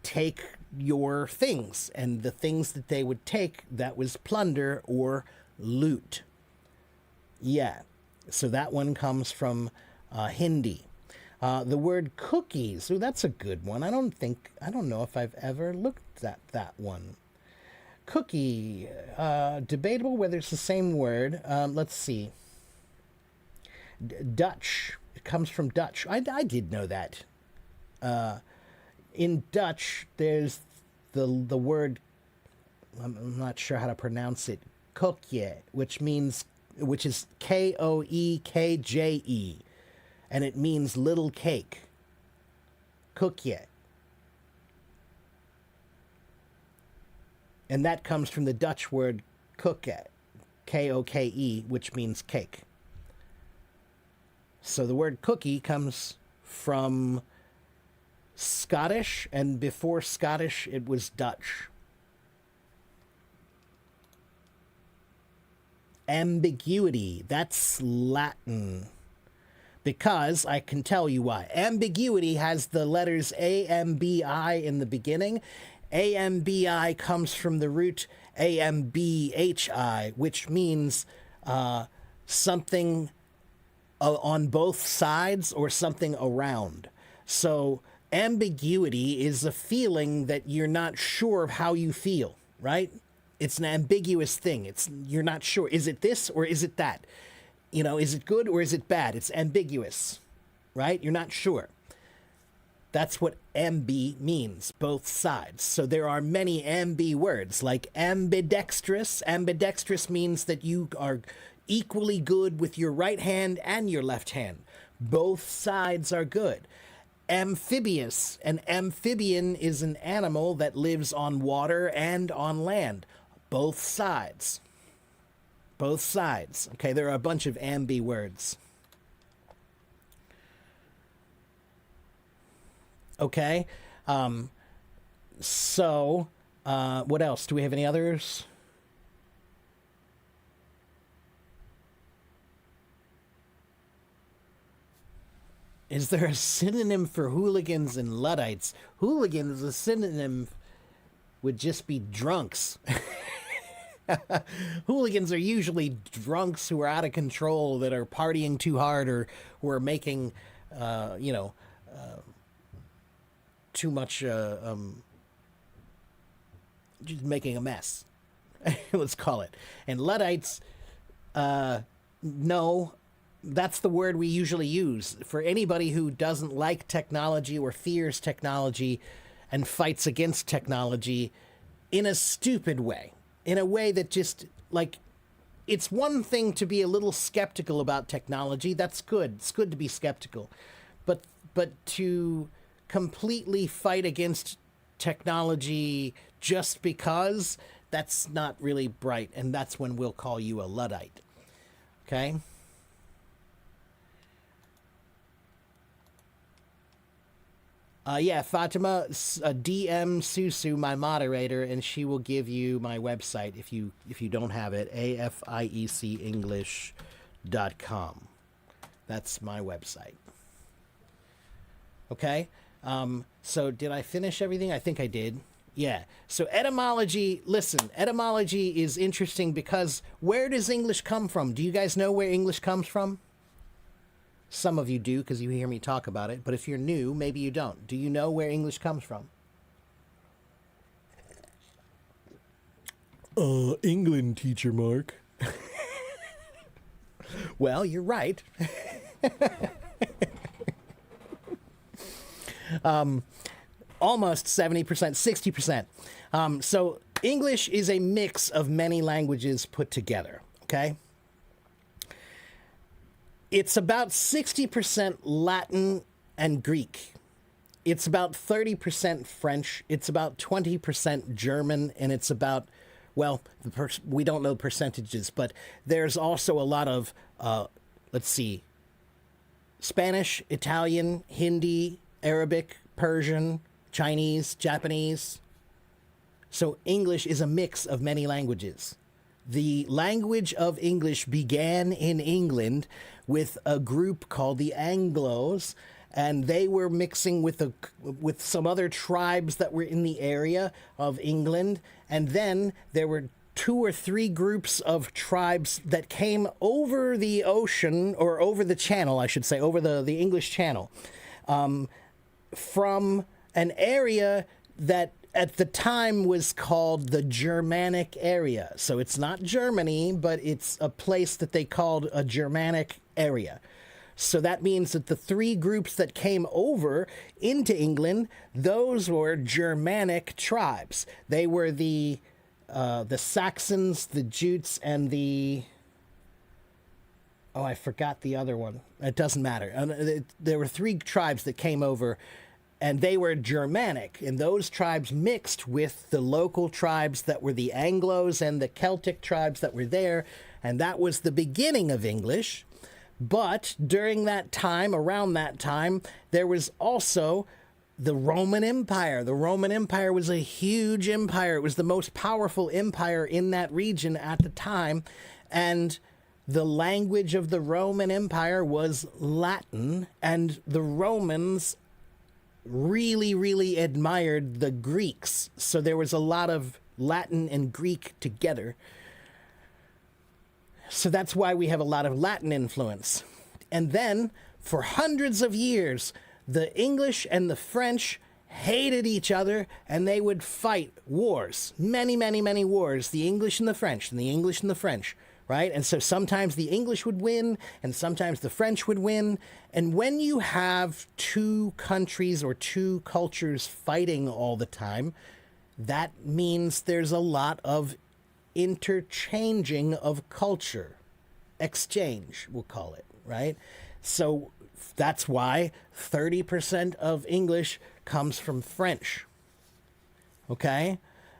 take your things, and the things that they would take, that was plunder or loot. Yeah. So that one comes from Hindi. The word cookies. Oh, that's a good one. I don't know if I've ever looked at that one. Cookie. Debatable whether it's the same word. Let's see. Dutch. It comes from Dutch. I did know that. In Dutch, there's the word, I'm not sure how to pronounce it, koekje, which is Koekje, and it means little cake. Koekje. And that comes from the Dutch word koeke, Koke, which means cake. So the word cookie comes from Scottish, and before Scottish, it was Dutch. Ambiguity. That's Latin. Because I can tell you why. Ambiguity has the letters A-M-B-I in the beginning. A-M-B-I comes from the root A-M-B-H-I, which means something on both sides or something around. So ambiguity is a feeling that you're not sure of how you feel, right? It's an ambiguous thing. You're not sure. Is it this or is it that? You know, is it good or is it bad? It's ambiguous, right? You're not sure. That's what ambi means, both sides. So there are many ambi words, like ambidextrous. Ambidextrous means that you are equally good with your right hand and your left hand. Both sides are good. Amphibious. An amphibian is an animal that lives on water and on land. Both sides. Both sides. Okay, there are a bunch of ambi words. Okay. What else? Do we have any others? Is there a synonym for hooligans and Luddites? Hooligans, a synonym would just be drunks. Hooligans are usually drunks who are out of control, that are partying too hard, or who are making, too much, just making a mess. Let's call it. And Luddites, no, that's the word we usually use for anybody who doesn't like technology or fears technology and fights against technology in a stupid way. In a way that just, like, it's one thing to be a little skeptical about technology. That's good. It's good to be skeptical. But to completely fight against technology just because, that's not really bright. And that's when we'll call you a Luddite. Okay? Fatima, DM Susu, my moderator, and she will give you my website if you don't have it, afiecenglish.com. That's my website. Okay? So did I finish everything? I think I did. Yeah. So etymology, listen, etymology is interesting because where does English come from? Do you guys know where English comes from? Some of you do because you hear me talk about it, but if you're new, maybe you don't. Do you know where English comes from? England, teacher Mark. Well, you're right. Almost 70%, 60%. So English is a mix of many languages put together, okay? It's about 60% Latin and Greek. It's about 30% French. It's about 20% German. And it's about, well, we don't know percentages, but there's also a lot of, Spanish, Italian, Hindi, Arabic, Persian, Chinese, Japanese. So English is a mix of many languages. The language of English began in England with a group called the Anglos, and they were mixing with some other tribes that were in the area of England. And then there were 2 or 3 groups of tribes that came over the ocean, or over the channel, I should say, over the English Channel, from an area that at the time was called the Germanic area. So it's not Germany, but it's a place that they called a Germanic area. So that means that the 3 groups that came over into England, those were Germanic tribes. They were the Saxons, the Jutes, and I forgot the other one. It doesn't matter. There were 3 tribes that came over, and they were Germanic, and those tribes mixed with the local tribes that were the Anglos and the Celtic tribes that were there, and that was the beginning of English. But during that time, around that time, there was also The Roman Empire. The Roman Empire was a huge empire. It was the most powerful empire in that region at the time. And the language of the Roman Empire was Latin. And the Romans really, really admired the Greeks. So there was a lot of Latin and Greek together. So that's why we have a lot of Latin influence. And then, for hundreds of years, the English and the French hated each other, and they would fight wars. Many, many, many wars. The English and the French, and the English and the French, right? And so sometimes the English would win, and sometimes the French would win. And when you have two countries or two cultures fighting all the time, that means there's a lot of interchanging of culture. Exchange, we'll call it, right? So that's why 30% of English comes from French. Okay?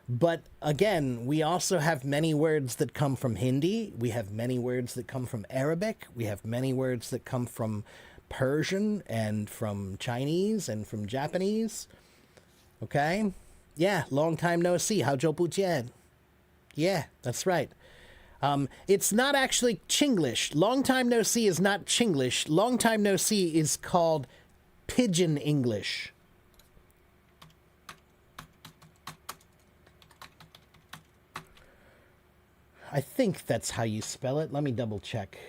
But again, we also have many words that come from Hindi. We have many words that come from Arabic. We have many words that come from Persian and from Chinese and from Japanese. Okay? Yeah, long time no see. 好久不见. Yeah, that's right. It's not actually Chinglish. Long time no see is not Chinglish. Long time no see is called Pidgin English. I think that's how you spell it. Let me double check.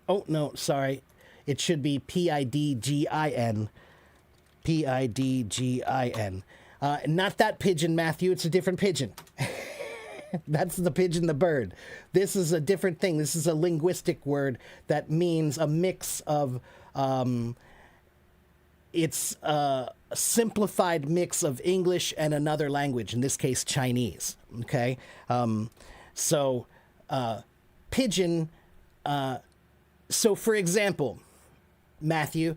Oh, no, sorry. It should be Pidgin. Pidgin. Not that pigeon, Matthew. It's a different pigeon. That's the pigeon, the bird. This is a different thing. This is a linguistic word that means a mix of... it's a simplified mix of English and another language, in this case, Chinese. Okay? Pigeon... So, for example, Matthew,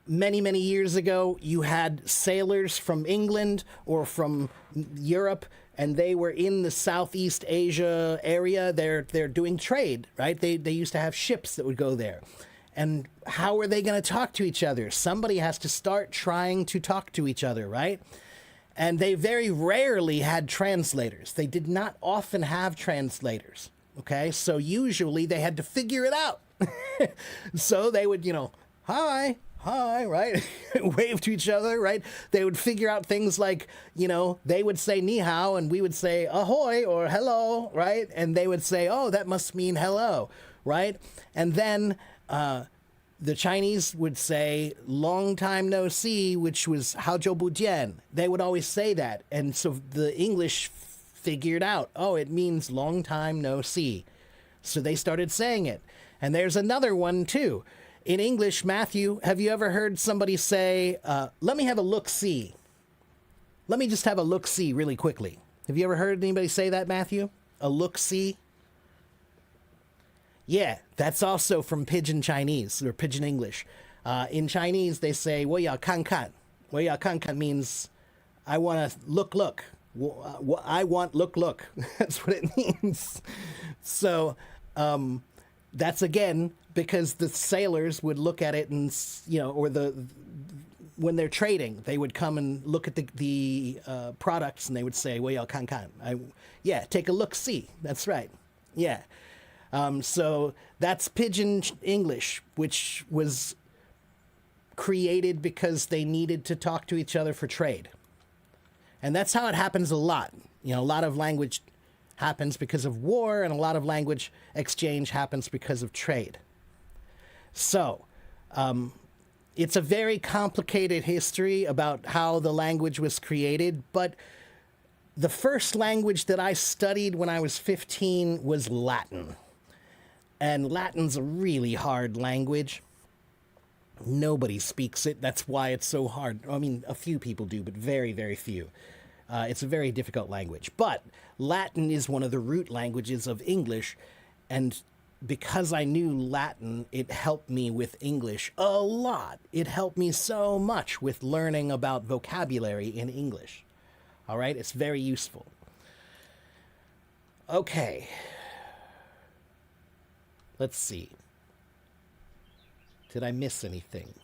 many, many years ago, you had sailors from England or from Europe, and they were in the Southeast Asia area. They're doing trade, right? They used to have ships that would go there. And how are they going to talk to each other? Somebody has to start trying to talk to each other, right? And they very rarely had translators. They did not often have translators. Okay, so usually they had to figure it out. So they would, hi, right? Wave to each other, right? They would figure out things like, they would say ni hao and we would say ahoy or hello, right? And they would say, oh, that must mean hello, right? And then the Chinese would say long time no see, which was hao jiu bu jian. They would always say that. And so the English figured out, oh, it means long time no see. So they started saying it. And there's another one too. In English, Matthew, have you ever heard somebody say, let me have a look-see? Let me just have a look-see really quickly. Have you ever heard anybody say that, Matthew? A look-see? Yeah, that's also from Pidgin Chinese or Pidgin English. In Chinese, they say, 我要看看. 我要看看 means, I want to look. I want look. That's what it means. So that's again because the sailors would look at it and or when they're trading, they would come and look at the products and they would say, 我要看看. Yeah, take a look, see. That's right. Yeah. So that's Pidgin English, which was created because they needed to talk to each other for trade. And that's how it happens a lot. A lot of language happens because of war, and a lot of language exchange happens because of trade. So, it's a very complicated history about how the language was created, but the first language that I studied when I was 15 was Latin. And Latin's a really hard language. Nobody speaks it. That's why it's so hard. I mean, a few people do, but very, very few. It's a very difficult language. But Latin is one of the root languages of English. And because I knew Latin, it helped me with English a lot. It helped me so much with learning about vocabulary in English. All right? It's very useful. Okay. Let's see. Did I miss anything?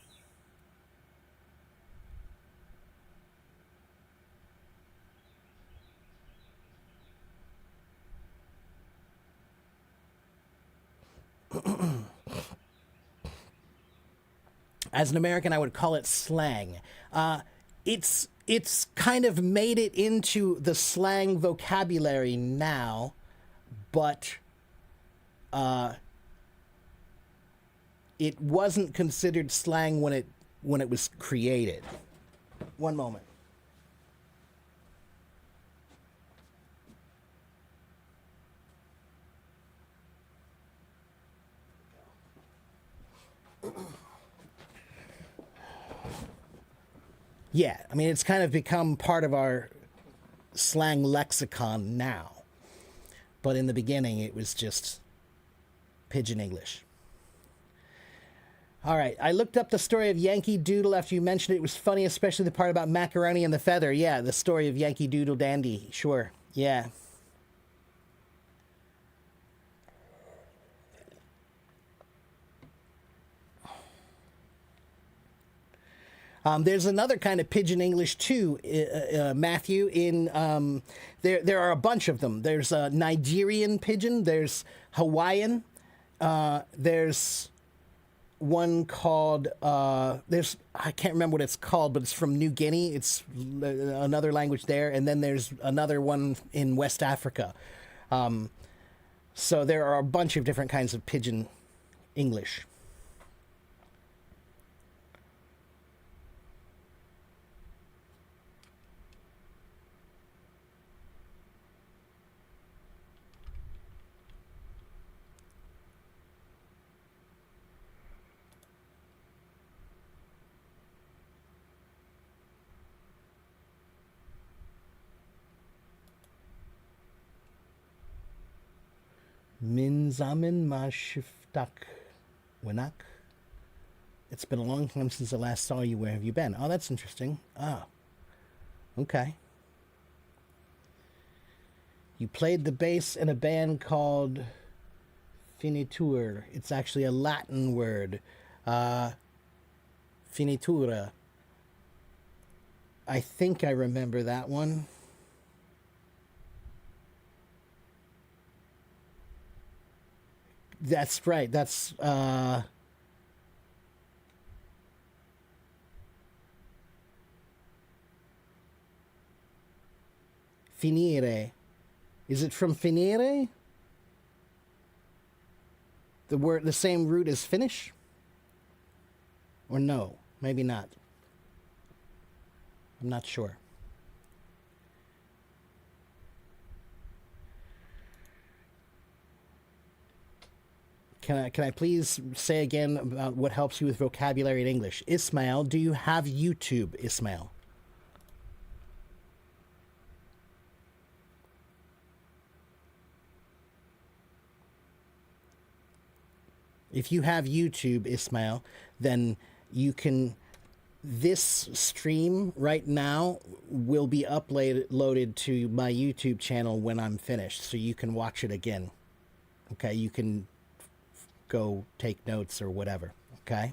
As an American, I would call it slang. It's kind of made it into the slang vocabulary now, but it wasn't considered slang when it was created. One moment. Yeah, I mean, it's kind of become part of our slang lexicon now. But in the beginning, it was just pidgin English. All right, I looked up the story of Yankee Doodle after you mentioned it. It was funny, especially the part about macaroni and the feather. Yeah, the story of Yankee Doodle Dandy. Sure, yeah. There's another kind of pidgin English too, Matthew. There are a bunch of them. There's Nigerian pidgin. There's Hawaiian. There's one called I can't remember what it's called, but it's from New Guinea. It's another language there, and then there's another one in West Africa. So there are a bunch of different kinds of pidgin English. Minzamin Mashiftak Winak. It's been a long time since I last saw you. Where have you been? Oh, that's interesting. Ah, okay. You played the bass in a band called Finitur. It's actually a Latin word. Finitura. I think I remember that one. That's right. That's finire. Is it from finire? The same root as finish? Or no? Maybe not. I'm not sure. Can I please say again about what helps you with vocabulary in English? Ismail, do you have YouTube, Ismail? If you have YouTube, Ismail, then you can. This stream right now will be uploaded to my YouTube channel when I'm finished, so you can watch it again. Okay, you can go take notes or whatever. Okay.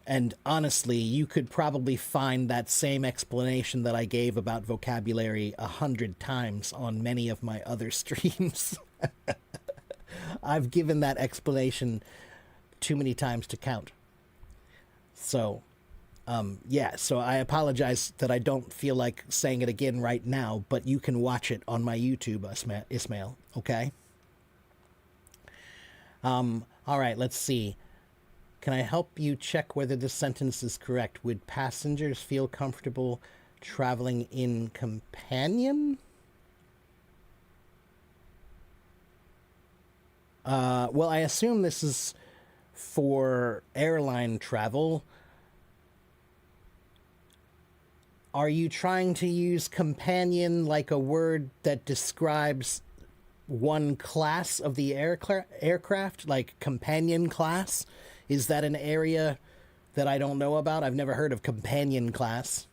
And honestly, you could probably find that same explanation that I gave about vocabulary 100 times on many of my other streams. I've given that explanation too many times to count. So, yeah, so I apologize that I don't feel like saying it again right now, but you can watch it on my YouTube, Ismail, okay? All right, let's see. Can I help you check whether this sentence is correct? Would passengers feel comfortable traveling in companion? Well, I assume this is for airline travel. Are you trying to use companion like a word that describes one class of the aircraft, like companion class? Is that an area that I don't know about. I've never heard of companion class.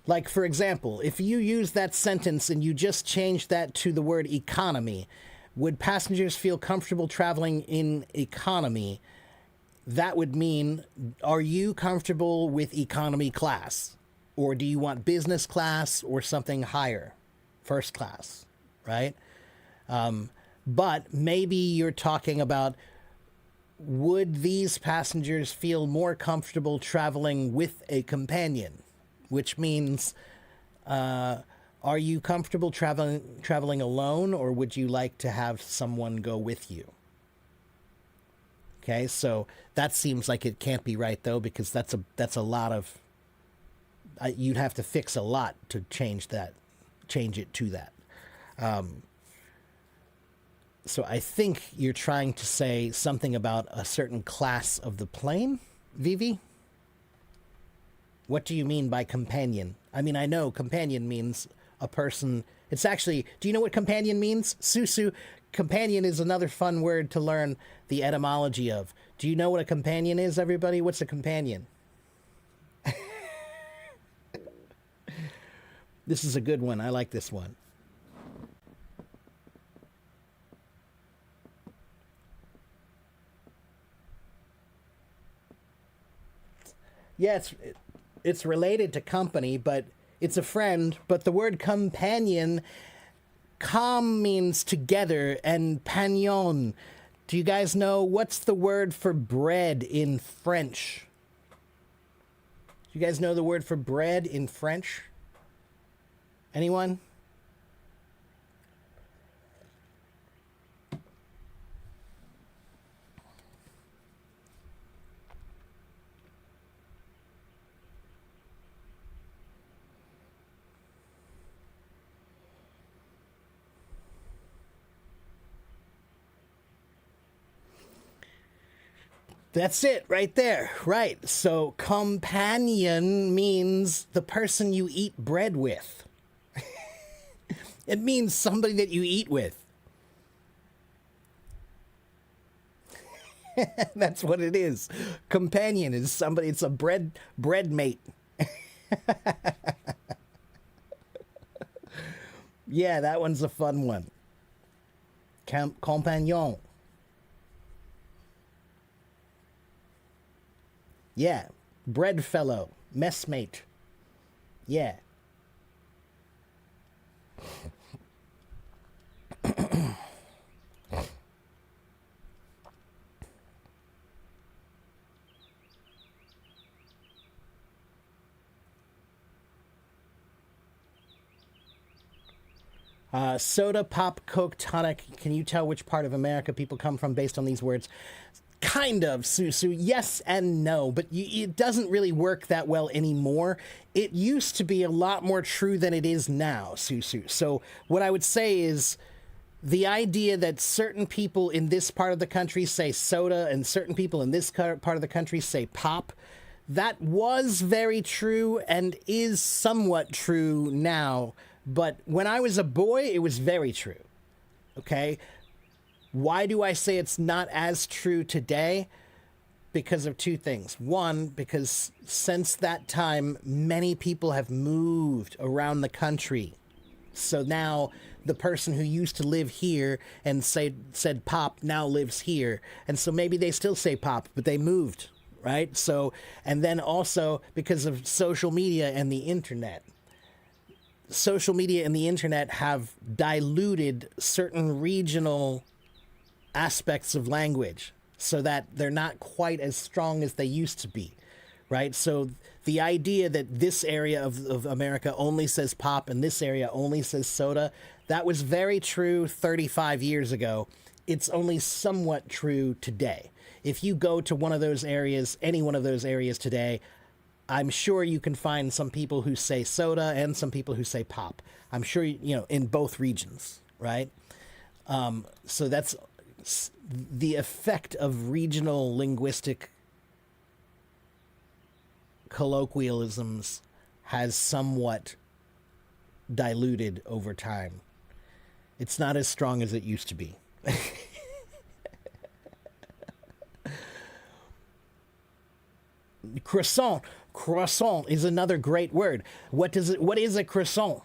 Like, for example, if you use that sentence and you just change that to the word economy, would passengers feel comfortable traveling in economy? That would mean, are you comfortable with economy class? Or do you want business class or something higher, first class, right? But maybe you're talking about, would these passengers feel more comfortable traveling with a companion? Which means, are you comfortable traveling alone, or would you like to have someone go with you? Okay, so that seems like it can't be right, though, because that's a lot of... you'd have to fix a lot to change it to that. So I think you're trying to say something about a certain class of the plane, Vivi? What do you mean by companion? I mean, I know companion means a person. It's actually, do you know what companion means? Susu, companion is another fun word to learn the etymology of. Do you know what a companion is, everybody? What's a companion? This is a good one. I like this one. Yeah, it's related to company, but it's a friend. But the word companion, com means together, and pagnon. Do you guys know what's the word for bread in French? Do you guys know the word for bread in French? Anyone? That's it right there. Right. So companion means the person you eat bread with. It means somebody that you eat with. That's what it is. Companion is somebody, it's a bread mate. Yeah, that one's a fun one. Compagnon. Yeah. Bread fellow. Messmate. Yeah. Soda, pop, Coke, tonic. Can you tell which part of America people come from based on these words? Kind of, Susu. Yes and no, but it doesn't really work that well anymore. It used to be a lot more true than it is now, Susu. So what I would say is the idea that certain people in this part of the country say soda and certain people in this part of the country say pop, that was very true and is somewhat true now. But when I was a boy, it was very true. Okay? Why do I say it's not as true today? Because of two things. One, because since that time, many people have moved around the country. So now the person who used to live here and said pop now lives here. And so maybe they still say pop, but they moved, right? So, and then also because of social media and the internet. Social media and the internet have diluted certain regional aspects of language so that they're not quite as strong as they used to be, right? So the idea that this area of America only says pop and this area only says soda, that was very true 35 years ago. It's only somewhat true today. If you go to one of those areas, any one of those areas today, I'm sure you can find some people who say soda and some people who say pop. I'm sure, in both regions, right? So that's the effect of regional linguistic colloquialisms has somewhat diluted over time. It's not as strong as it used to be. Croissant. Croissant is another great word. What is a croissant?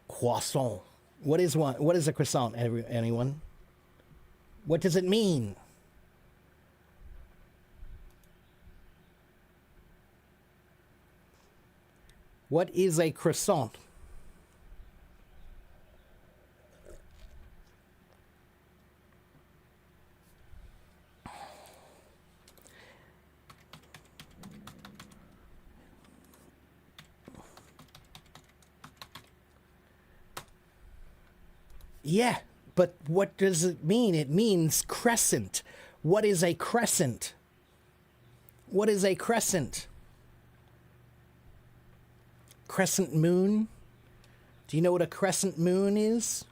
Croissant. What is one? What is a croissant? Anyone? What does it mean? What is a croissant? Yeah, but what does it mean? It means crescent. What is a crescent? What is a crescent? Crescent moon? Do you know what a crescent moon is?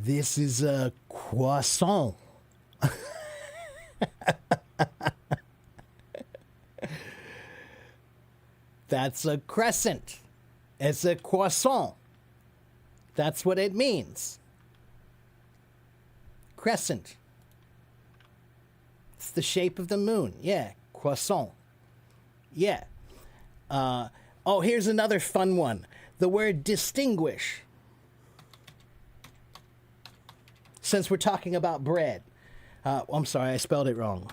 This is a croissant. That's a crescent. It's a croissant. That's what it means. Crescent. It's the shape of the moon. Yeah, croissant. Yeah. Oh, here's another fun one. The word distinguish. Since we're talking about bread. I'm sorry, I spelled it wrong.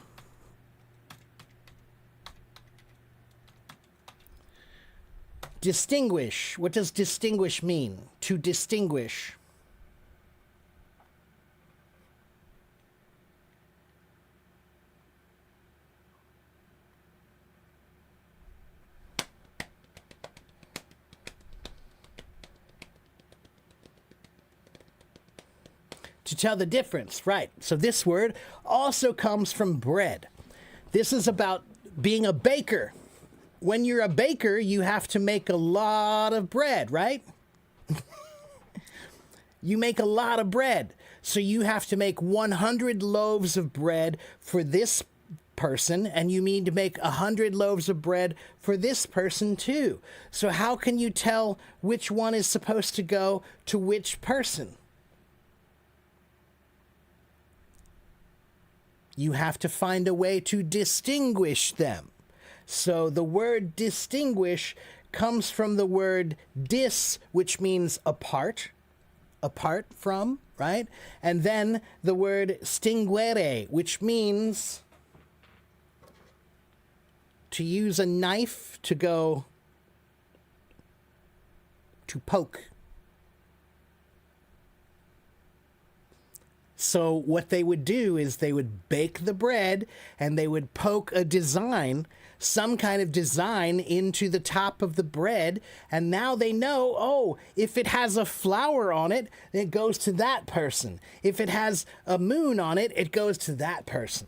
Distinguish. What does distinguish mean? To distinguish. To tell the difference, right. So this word also comes from bread. This is about being a baker. When you're a baker, you have to make a lot of bread, right? You make a lot of bread. So you have to make 100 loaves of bread for this person, and you need to make 100 loaves of bread for this person too. So how can you tell which one is supposed to go to which person? You have to find a way to distinguish them. So the word distinguish comes from the word dis, which means apart from, right? And then the word stinguere, which means to use a knife to go to poke. So what they would do is they would bake the bread and they would poke a design, some kind of design, into the top of the bread. And now they know, oh, if it has a flower on it, it goes to that person. If it has a moon on it, it goes to that person.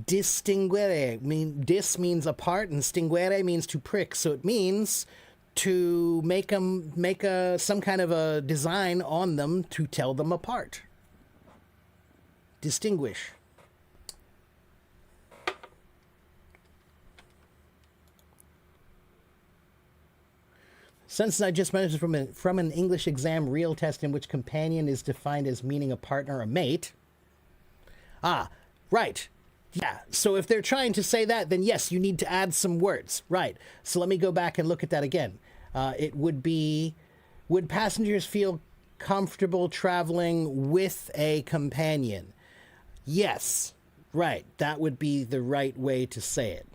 Distinguere. Dis means apart and stinguere means to prick. So it means to make some kind of a design on them to tell them apart. Distinguish. Since I just mentioned from an English exam real test in which companion is defined as meaning a partner or a mate. Ah, right. Yeah, so if they're trying to say that, then yes, you need to add some words. Right. So let me go back and look at that again. It would be, would passengers feel comfortable traveling with a companion? Yes. Right. That would be the right way to say it.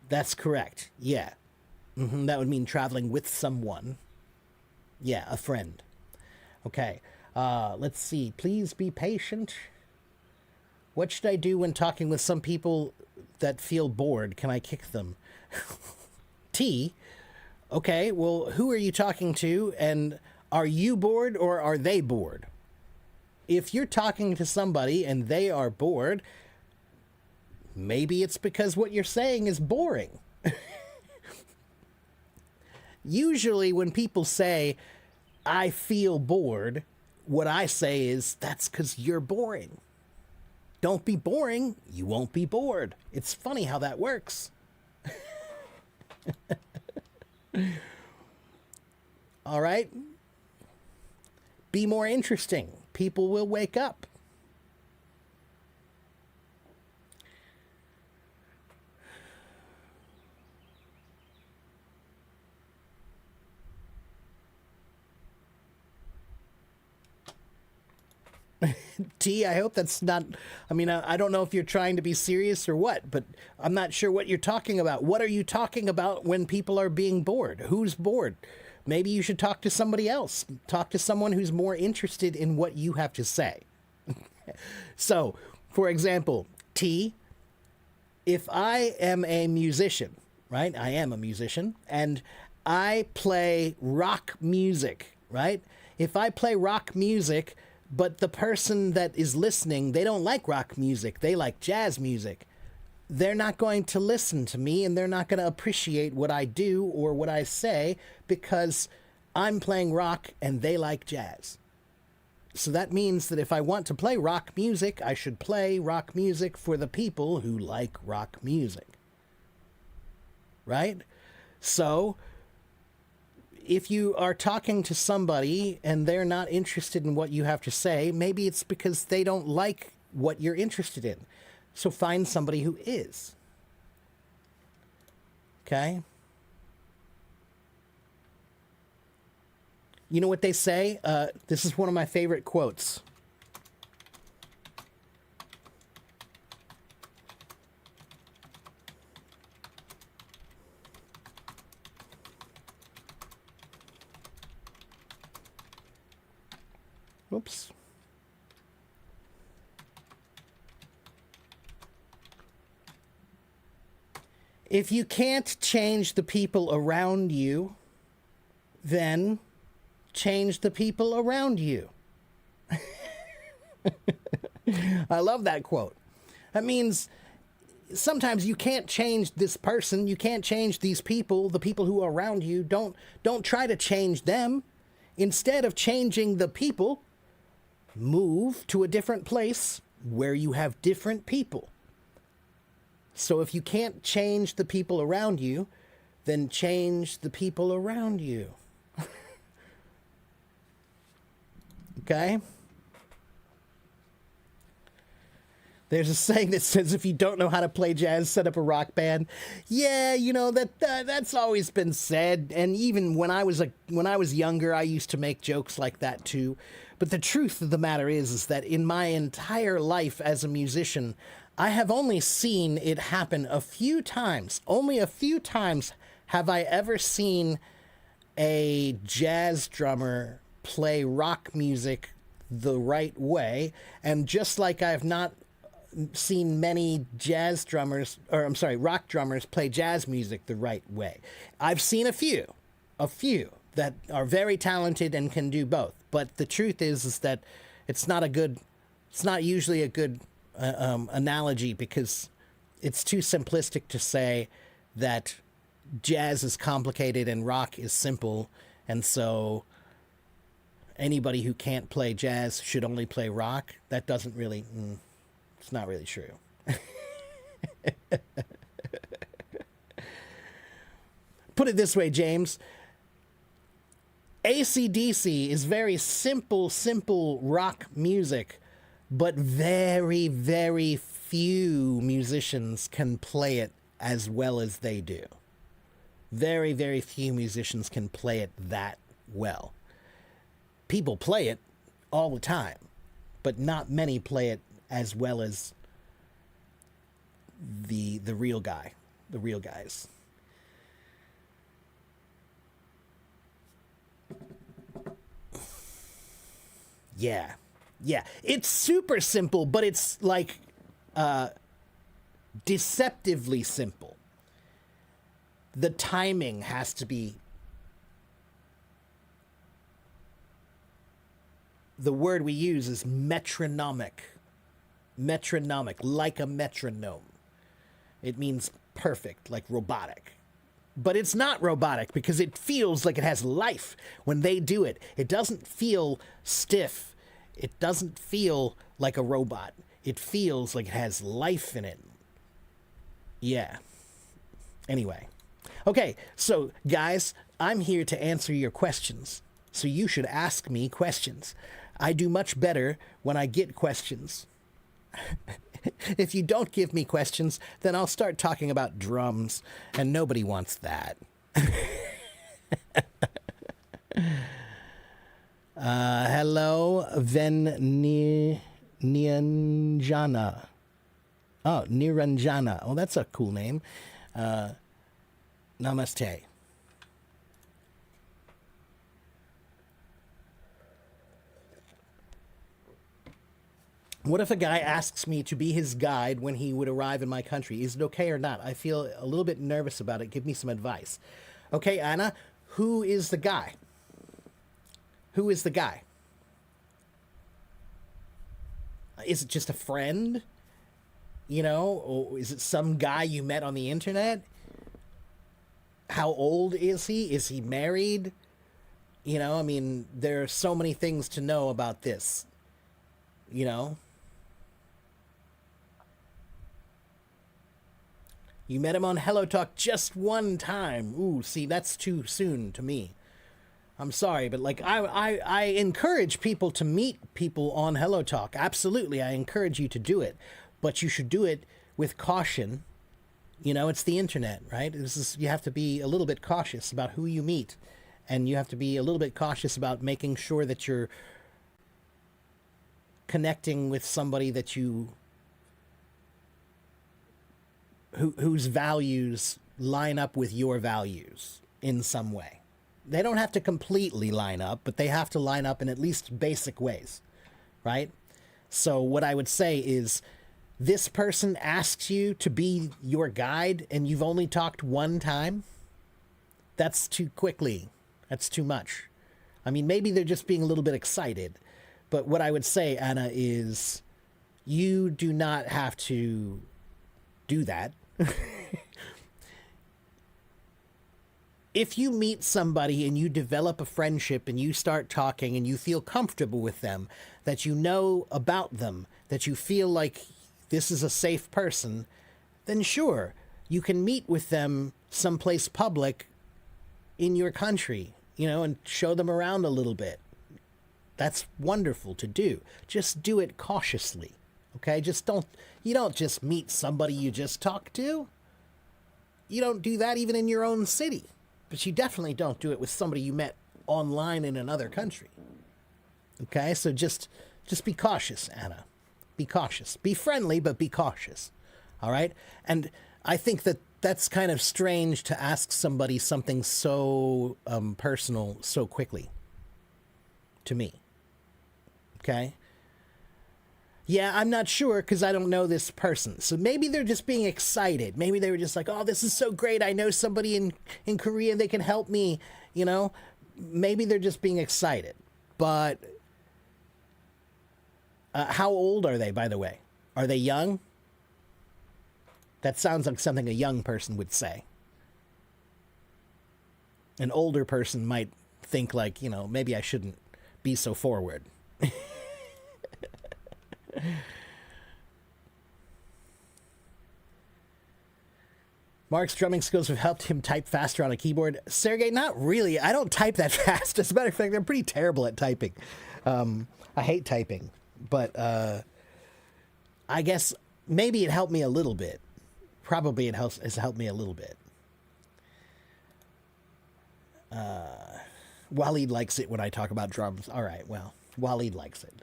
That's correct. Yeah. That would mean traveling with someone. Yeah, a friend. Okay. Let's see. Please be patient. What should I do when talking with some people that feel bored? Can I kick them? T. Okay, well, who are you talking to? And are you bored or are they bored? If you're talking to somebody and they are bored, maybe it's because what you're saying is boring. Usually when people say, I feel bored, what I say is, that's because you're boring. Don't be boring. You won't be bored. It's funny how that works. All right? Be more interesting. People will wake up. T, I hope that's not, I mean, I don't know if you're trying to be serious or what, but I'm not sure what you're talking about. What are you talking about when people are being bored? Who's bored? Maybe you should talk to somebody else. Talk to someone who's more interested in what you have to say. So, for example, T, if I am a musician, right? I am a musician, and I play rock music, right? If I play rock music, but the person that is listening, they don't like rock music, they like jazz music, they're not going to listen to me and they're not going to appreciate what I do or what I say because I'm playing rock and they like jazz. So that means that if I want to play rock music, I should play rock music for the people who like rock music. Right? So if you are talking to somebody and they're not interested in what you have to say, maybe it's because they don't like what you're interested in. So find somebody who is. Okay? You know what they say? This is one of my favorite quotes. Oops. If you can't change the people around you, then change the people around you. I love that quote. That means sometimes you can't change this person, you can't change these people, the people who are around you. Don't try to change them. Instead of changing the people, move to a different place where you have different people. So if you can't change the people around you, then change the people around you. Okay? There's a saying that says if you don't know how to play jazz, set up a rock band. Yeah, you know that's always been said, and even when I was younger, I used to make jokes like that too. But the truth of the matter is that in my entire life as a musician, I have only seen it happen a few times. Only a few times have I ever seen a jazz drummer play rock music the right way, and just like I have not seen many rock drummers play jazz music the right way. I've seen a few that are very talented and can do both. But the truth is that it's not usually a good analogy, because it's too simplistic to say that jazz is complicated and rock is simple, and so anybody who can't play jazz should only play rock. That doesn't really, it's not really true. Put it this way, James. AC/DC is very simple rock music, but very, very few musicians can play it as well as they do. Very, very few musicians can play it that well. People play it all the time, but not many play it as well as the real guys. Yeah. It's super simple, but it's like deceptively simple. The timing has to be, the word we use is metronomic. Metronomic, like a metronome. It means perfect, like robotic. But it's not robotic because it feels like it has life when they do it. It doesn't feel stiff. It doesn't feel like a robot. It feels like it has life in it. Yeah. Anyway. Okay, so guys, I'm here to answer your questions. So you should ask me questions. I do much better when I get questions. If you don't give me questions, then I'll start talking about drums, and nobody wants that. Hello, Niranjana. Oh, Niranjana. Oh, that's a cool name. Namaste. What if a guy asks me to be his guide when he would arrive in my country? Is it okay or not? I feel a little bit nervous about it. Give me some advice. Okay, Anna, who is the guy? Who is the guy? Is it just a friend? You know, or is it some guy you met on the internet? How old is he? Is he married? You know, I mean, there are so many things to know about this. You know? You met him on Hello Talk just one time. Ooh, see, that's too soon to me. I'm sorry, but like I encourage people to meet people on Hello Talk. Absolutely, I encourage you to do it. But you should do it with caution. You know, it's the internet, right? You have to be a little bit cautious about who you meet. And you have to be a little bit cautious about making sure that you're connecting with somebody that whose values line up with your values in some way. They don't have to completely line up, but they have to line up in at least basic ways, right? So what I would say is, this person asks you to be your guide and you've only talked one time. That's too quickly. That's too much. I mean, maybe they're just being a little bit excited. But what I would say, Anna, is you do not have to do that. If you meet somebody and you develop a friendship and you start talking and you feel comfortable with them, that you know about them, that you feel like this is a safe person, then sure, you can meet with them someplace public in your country, you know, and show them around a little bit. That's wonderful to do. Just do it cautiously, okay? You don't just meet somebody you just talked to. You don't do that even in your own city. But you definitely don't do it with somebody you met online in another country. Okay, so just be cautious, Anna. Be cautious. Be friendly, but be cautious. All right? And I think that's kind of strange to ask somebody something so personal so quickly. To me. Okay? Yeah, I'm not sure because I don't know this person. So maybe they're just being excited. Maybe they were just like, oh, this is so great. I know somebody in Korea. They can help me, you know? Maybe they're just being excited. But how old are they, by the way? Are they young? That sounds like something a young person would say. An older person might think like, you know, maybe I shouldn't be so forward. Mark's drumming skills have helped him type faster on a keyboard. Sergey, not really. I don't type that fast. As a matter of fact, I'm pretty terrible at typing. I hate typing. But I guess maybe it helped me a little bit. Probably has helped me a little bit. Waleed likes it when I talk about drums. All right, well, Waleed likes it.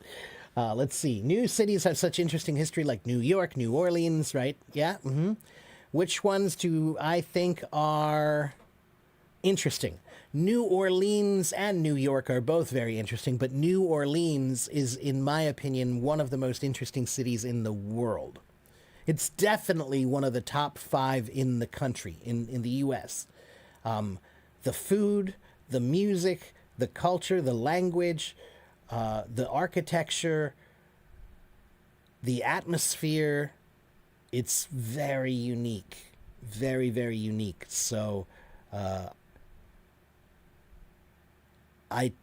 Let's see. New cities have such interesting history like New York, New Orleans, right? Yeah. Mm-hmm. Which ones do I think are interesting? New Orleans and New York are both very interesting, but New Orleans is, in my opinion, one of the most interesting cities in the world. It's definitely one of the top 5 in the country, in the U.S. The food, the music, the culture, the language, the architecture, the atmosphere, it's very unique. Very, very unique. So I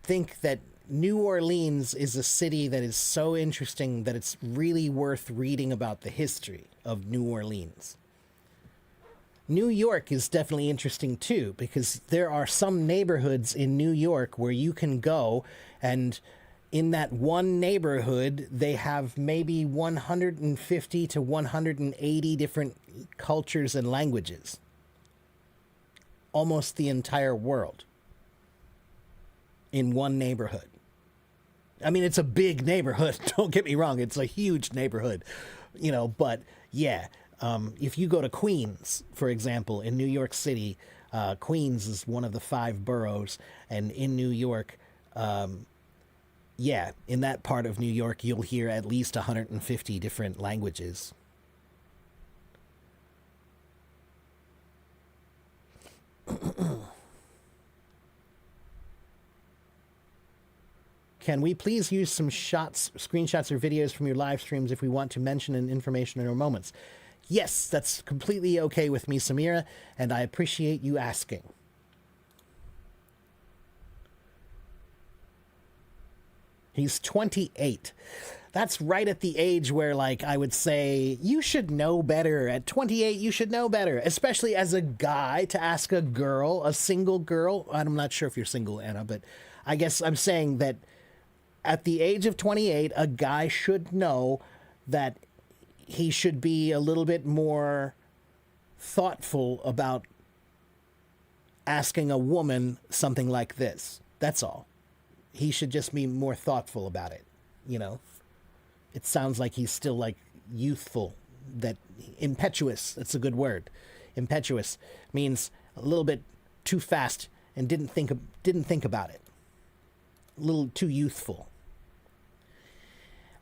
think that New Orleans is a city that is so interesting that it's really worth reading about the history of New Orleans. New York is definitely interesting too, because there are some neighborhoods in New York where you can go, and in that one neighborhood, they have maybe 150 to 180 different cultures and languages. Almost the entire world in one neighborhood. I mean, it's a big neighborhood. Don't get me wrong. It's a huge neighborhood, but yeah. If you go to Queens, for example, in New York City, Queens is one of the 5 boroughs, and in New York, in that part of New York, you'll hear at least 150 different languages. Can we please use some screenshots or videos from your live streams if we want to mention an information in our moments? Yes, that's completely okay with me, Samira, and I appreciate you asking. He's 28. That's right at the age where, I would say, you should know better. At 28, you should know better, especially as a guy, to ask a girl, a single girl. I'm not sure if you're single, Anna, but I guess I'm saying that at the age of 28, a guy should know that he should be a little bit more thoughtful about asking a woman something like this. That's all. He should just be more thoughtful about it, It sounds like he's still, youthful, that impetuous. That's a good word. Impetuous means a little bit too fast and didn't think about it. A little too youthful.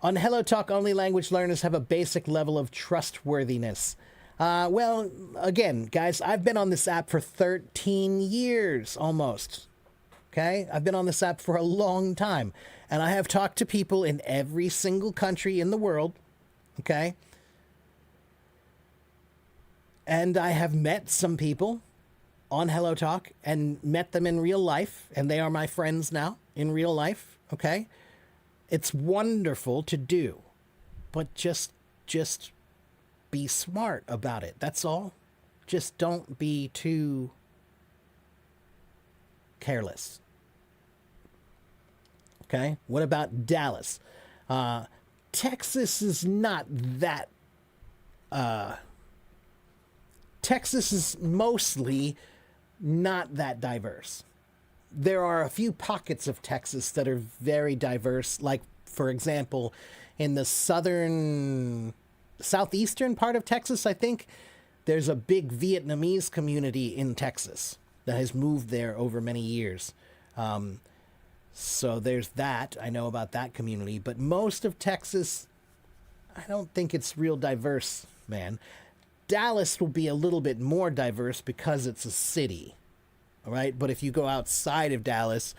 On Hello Talk, only language learners have a basic level of trustworthiness. Well, again, guys, I've been on this app for 13 years almost. Okay? I've been on this app for a long time. And I have talked to people in every single country in the world. Okay? And I have met some people on Hello Talk and met them in real life. And they are my friends now in real life. Okay? It's wonderful to do, but just be smart about it. That's all. Just don't be too careless. Okay? What about Dallas? Texas is not that... Texas is mostly not that diverse. There are a few pockets of Texas that are very diverse. Like, for example, in the southeastern part of Texas, I think, there's a big Vietnamese community in Texas that has moved there over many years. So there's that. I know about that community. But most of Texas, I don't think it's real diverse, man. Dallas will be a little bit more diverse because it's a city. All right, but if you go outside of Dallas,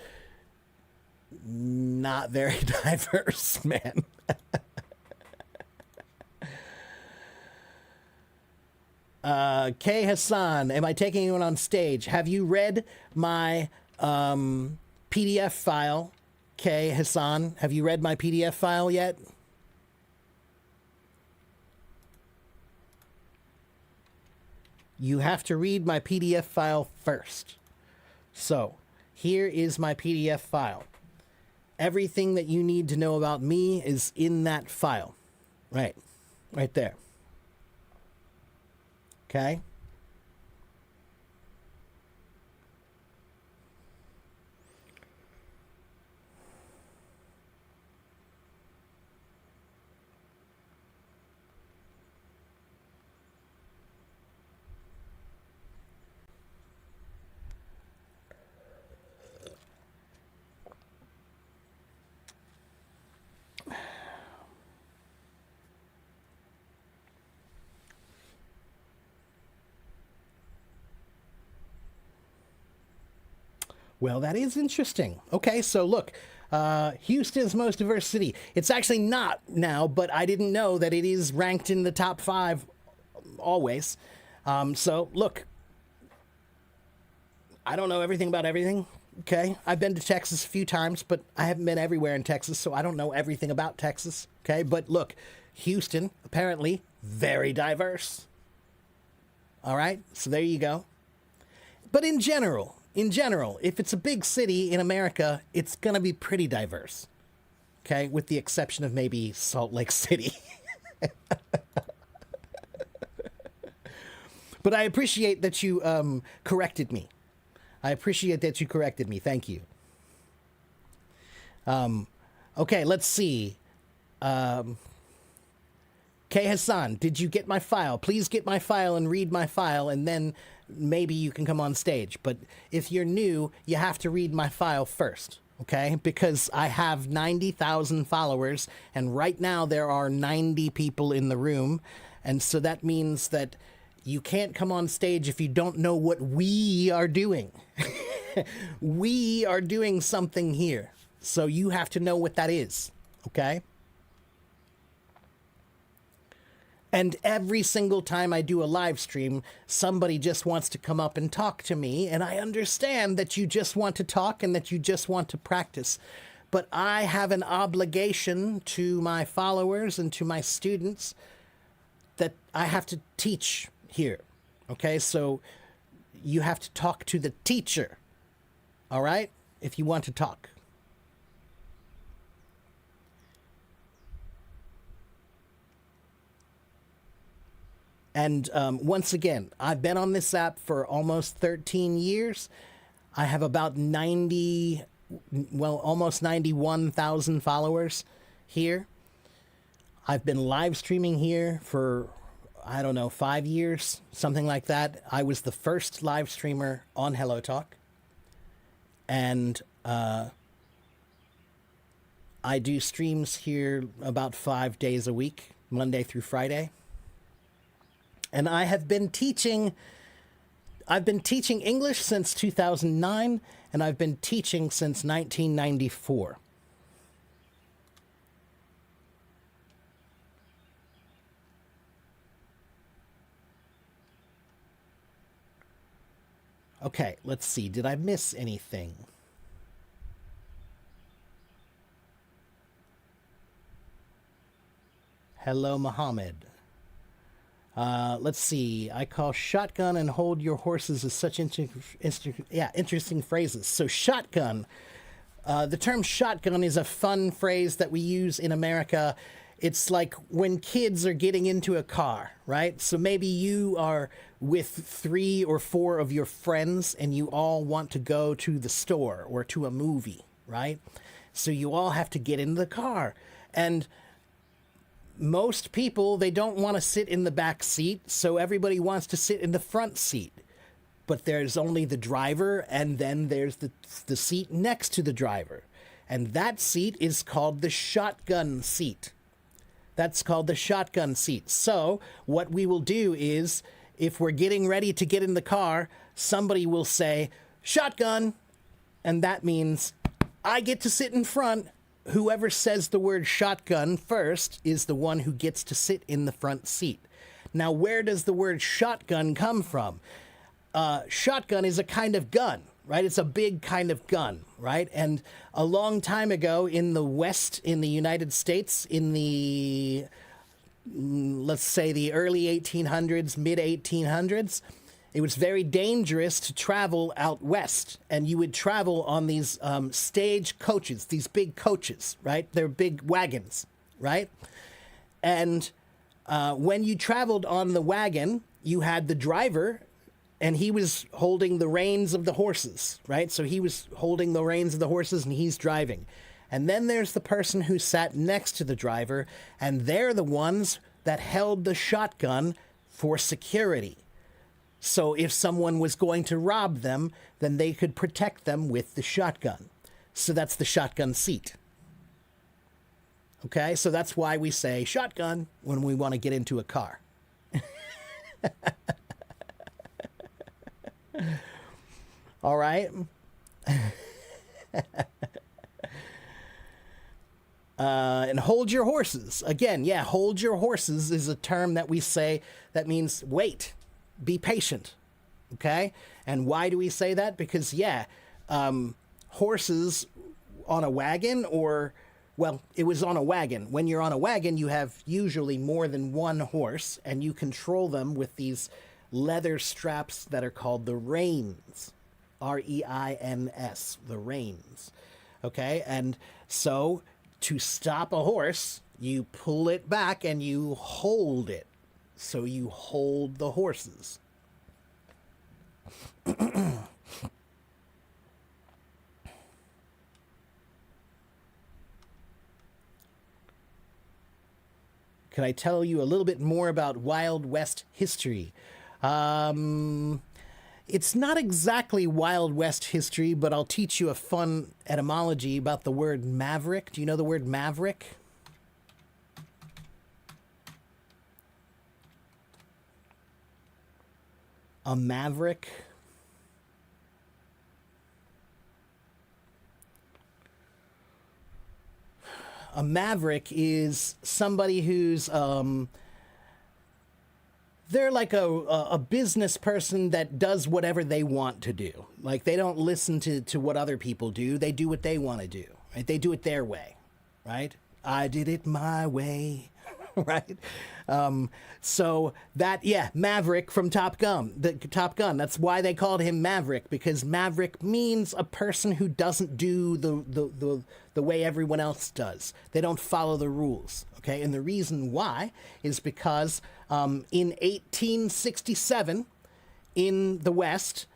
not very diverse, man. Kay Hassan, am I taking anyone on stage? Have you read my PDF file? Kay Hassan, have you read my PDF file yet? You have to read my PDF file first. So, here is my PDF file. Everything that you need to know about me is in that file. Right there. Okay? Well, that is interesting. Okay, so look, Houston's most diverse city. It's actually not now, but I didn't know that it is ranked in the top 5 always. So look, I don't know everything about everything. Okay, I've been to Texas a few times, but I haven't been everywhere in Texas, so I don't know everything about Texas. Okay, but look, Houston, apparently, very diverse. All right, so there you go. But in general, if it's a big city in America, it's going to be pretty diverse. Okay, with the exception of maybe Salt Lake City. But I appreciate that you corrected me. I appreciate that you corrected me. Thank you. Okay, let's see. K. Hassan, did you get my file? Please get my file and read my file, and then maybe you can come on stage. But if you're new, you have to read my file first, okay? Because I have 90,000 followers, and right now there are 90 people in the room. And so that means that you can't come on stage if you don't know what we are doing. We are doing something here. So you have to know what that is, okay? And every single time I do a live stream, somebody just wants to come up and talk to me. And I understand that you just want to talk and that you just want to practice. But I have an obligation to my followers and to my students that I have to teach here. Okay, so you have to talk to the teacher. All right, if you want to talk. And once again, I've been on this app for almost 13 years. I have about almost 91,000 followers here. I've been live streaming here for, I don't know, 5 years, something like that. I was the first live streamer on Hello Talk. And I do streams here about 5 days a week, Monday through Friday. And I've been teaching English since 2009, and I've been teaching since 1994. Okay, let's see. Did I miss anything? Hello, Mohammed. Let's see. I call shotgun and hold your horses as such interesting phrases. So shotgun, the term shotgun is a fun phrase that we use in America. It's like when kids are getting into a car, right? So maybe you are with 3 or 4 of your friends and you all want to go to the store or to a movie, right? So you all have to get in the car. And most people, they don't want to sit in the back seat, so everybody wants to sit in the front seat. But there's only the driver, and then there's the seat next to the driver. And that seat is called the shotgun seat. That's called the shotgun seat. So what we will do is, if we're getting ready to get in the car, somebody will say, shotgun, and that means I get to sit in front. Whoever says the word shotgun first is the one who gets to sit in the front seat. Now, where does the word shotgun come from? Shotgun is a kind of gun, right? It's a big kind of gun, right? And a long time ago in the West, in the United States, in the, let's say, the early 1800s, mid 1800s, it was very dangerous to travel out west, and you would travel on these stage coaches, these big coaches, right? They're big wagons, right? And when you traveled on the wagon, you had the driver, and he was holding the reins of the horses, right? So he was holding the reins of the horses, and he's driving. And then there's the person who sat next to the driver, and they're the ones that held the shotgun for security. So if someone was going to rob them, then they could protect them with the shotgun. So that's the shotgun seat. Okay, so that's why we say shotgun when we want to get into a car. All right. And hold your horses. Again, yeah, hold your horses is a term that we say that means wait. Be patient, okay? And why do we say that? Because, horses on a wagon, or, well, it was on a wagon. When you're on a wagon, you have usually more than one horse, and you control them with these leather straps that are called the reins. reins, the reins. Okay, and so to stop a horse, you pull it back and you hold it. So you hold the horses. Can I tell you a little bit more about Wild West history? It's not exactly Wild West history, but I'll teach you a fun etymology about the word maverick. Do you know the word maverick? A maverick. A maverick is somebody who's they're like a business person that does whatever they want to do. Like, they don't listen to what other people do. They do what they want to do. Right? They do it their way. Right? I did it my way. Right? So that, yeah, Maverick from Top Gun. Top Gun. That's why they called him Maverick, because Maverick means a person who doesn't do the way everyone else does. They don't follow the rules. Okay, and the reason why is because in 1867 in the West,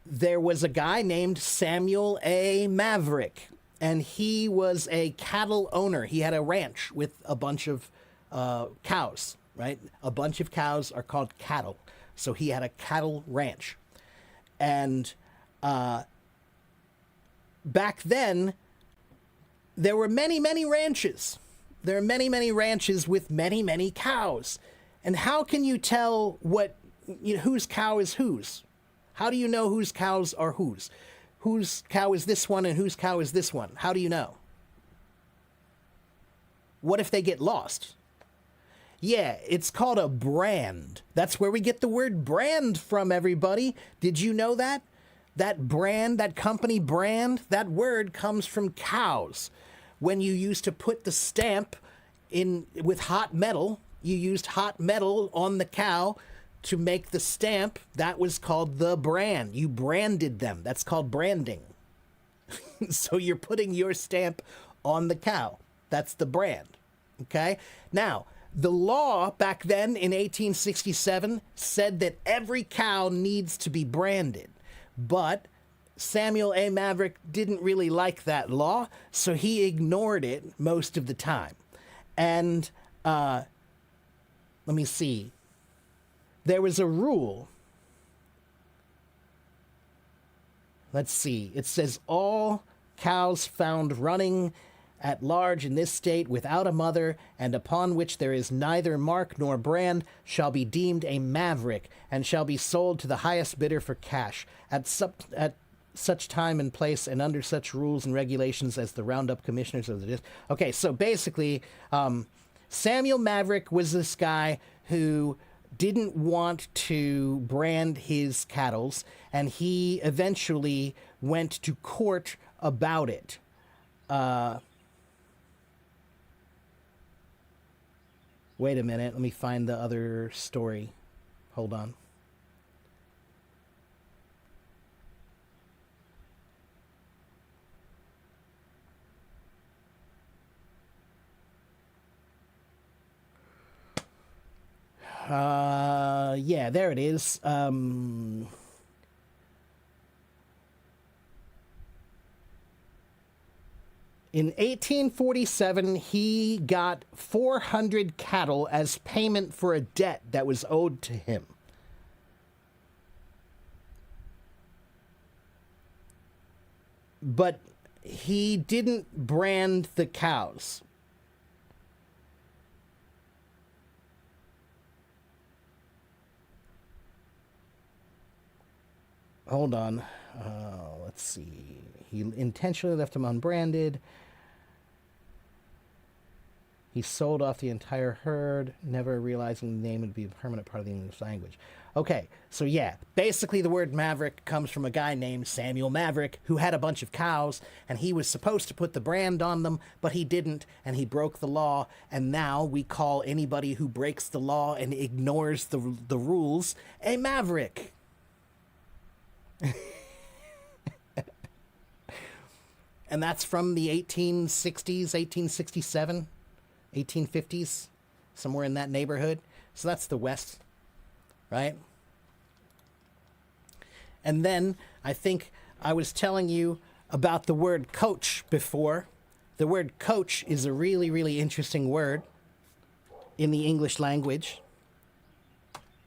there was a guy named Samuel A. Maverick. And he was a cattle owner. He had a ranch with a bunch of cows, right? A bunch of cows are called cattle. So he had a cattle ranch. And back then, there were many, many ranches. There are many, many ranches with many, many cows. And how can you tell whose cow is whose? How do you know whose cows are whose? Whose cow is this one and whose cow is this one? How do you know? What if they get lost? Yeah, it's called a brand. That's where we get the word brand from, everybody. Did you know that? That brand, that company brand, that word comes from cows. When you used to put the stamp in with hot metal, you used hot metal on the cow to make the stamp. That was called the brand. You branded them. That's called branding. So you're putting your stamp on the cow. That's the brand. Okay? Now, the law back then in 1867 said that every cow needs to be branded. But Samuel A. Maverick didn't really like that law, so he ignored it most of the time. And let me see. There was a rule. Let's see. It says all cows found running at large in this state without a mother, and upon which there is neither mark nor brand, shall be deemed a maverick, and shall be sold to the highest bidder for cash, at such time and place, and under such rules and regulations as the roundup commissioners of the... Okay, so basically, Samuel Maverick was this guy who didn't want to brand his cattle, and he eventually went to court about it. Wait a minute, let me find the other story. Hold on. Yeah, there it is. In 1847, he got 400 cattle as payment for a debt that was owed to him. But he didn't brand the cows. Hold on. Let's see. He intentionally left them unbranded. He sold off the entire herd, never realizing the name would be a permanent part of the English language. Okay, so yeah, basically the word maverick comes from a guy named Samuel Maverick who had a bunch of cows and he was supposed to put the brand on them, but he didn't and he broke the law. And now we call anybody who breaks the law and ignores the rules a maverick. And that's from the 1860s, 1867, 1850s, somewhere in that neighborhood. So that's the West, right? And then I think I was telling you about the word coach before. The word coach is a really, really interesting word in the English language.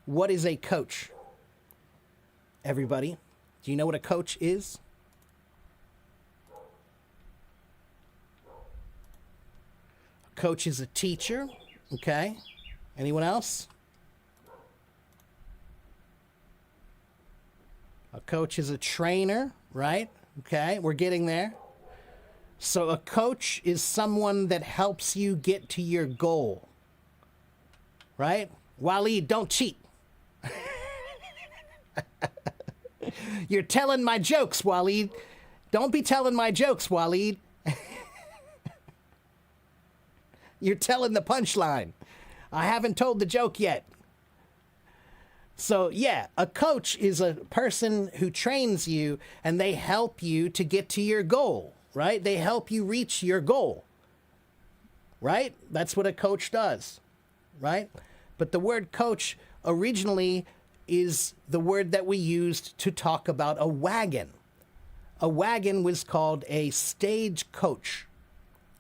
What is a coach? Everybody, do you know what a coach is? A coach is a teacher, okay? Anyone else? A coach is a trainer, right? Okay, we're getting there. So a coach is someone that helps you get to your goal, right? Waleed, don't cheat. You're telling my jokes, Waleed. Don't be telling my jokes, Waleed. You're telling the punchline. I haven't told the joke yet. So yeah, a coach is a person who trains you and they help you to get to your goal, right? They help you reach your goal, right? That's what a coach does, right? But the word coach originally is the word that we used to talk about a wagon. A wagon was called a stagecoach.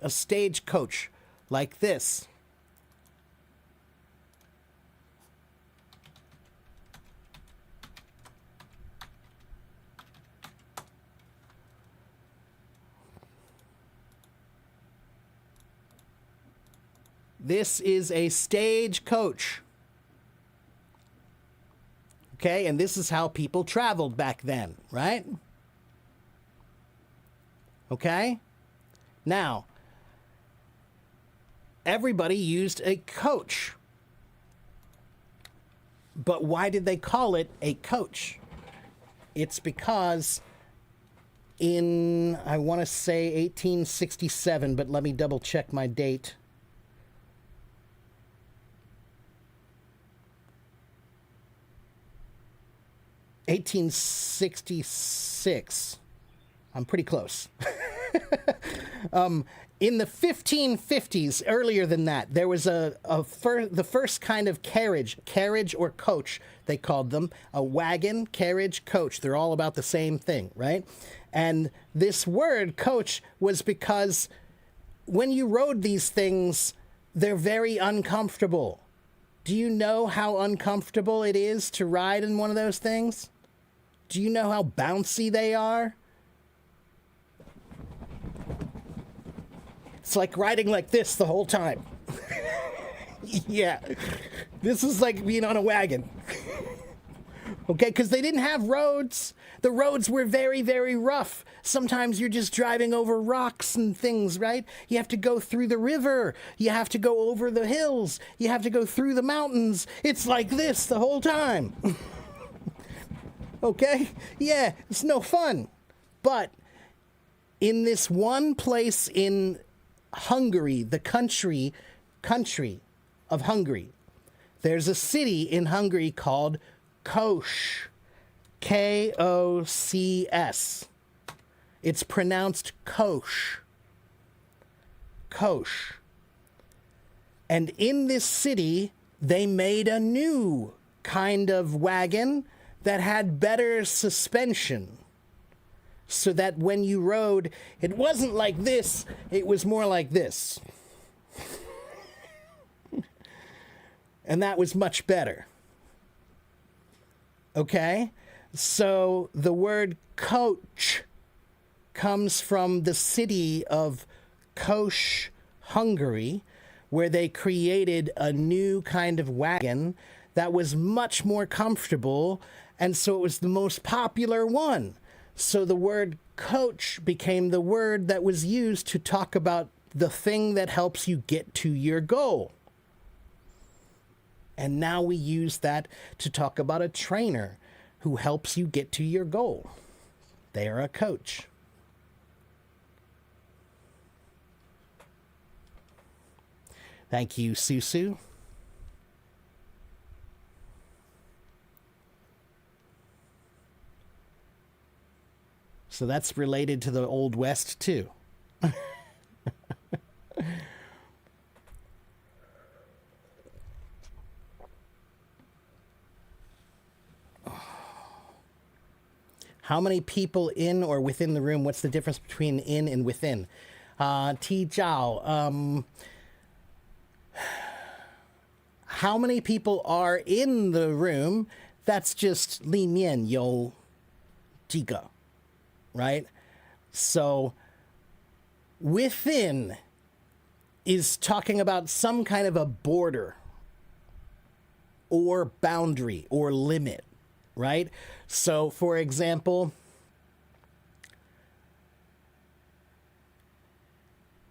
A stagecoach, like this. This is a stagecoach. Okay, and this is how people traveled back then, right? Okay? Now, everybody used a coach. But why did they call it a coach? It's because in, I want to say 1867, but let me double check my date. 1866. I'm pretty close. In the 1550s, earlier than that, there was the first kind of carriage or coach, they called them. A wagon, carriage, coach. They're all about the same thing, right? And this word, coach, was because when you rode these things, they're very uncomfortable. Do you know how uncomfortable it is to ride in one of those things? Do you know how bouncy they are? It's like riding like this the whole time. Yeah. This is like being on a wagon. Okay, because they didn't have roads. The roads were very, very rough. Sometimes you're just driving over rocks and things, right? You have to go through the river. You have to go over the hills. You have to go through the mountains. It's like this the whole time. Okay? Yeah, it's no fun. But in this one place in Hungary, the country of Hungary, there's a city in Hungary called Kos. K-O-C-S. It's pronounced Kos. Kos. And in this city, they made a new kind of wagon that had better suspension. So that when you rode, it wasn't like this, it was more like this. And that was much better. Okay? So the word coach comes from the city of Kos, Hungary, where they created a new kind of wagon that was much more comfortable, and so it was the most popular one. So the word coach became the word that was used to talk about the thing that helps you get to your goal. And now we use that to talk about a trainer who helps you get to your goal. They are a coach. Thank you, Susu. So that's related to the Old West, too. How many people in or within the room? What's the difference between in and within? Ti Jiao. How many people are in the room? That's just Li Mian You Jiga, right? So within is talking about some kind of a border or boundary or limit, right? So, for example,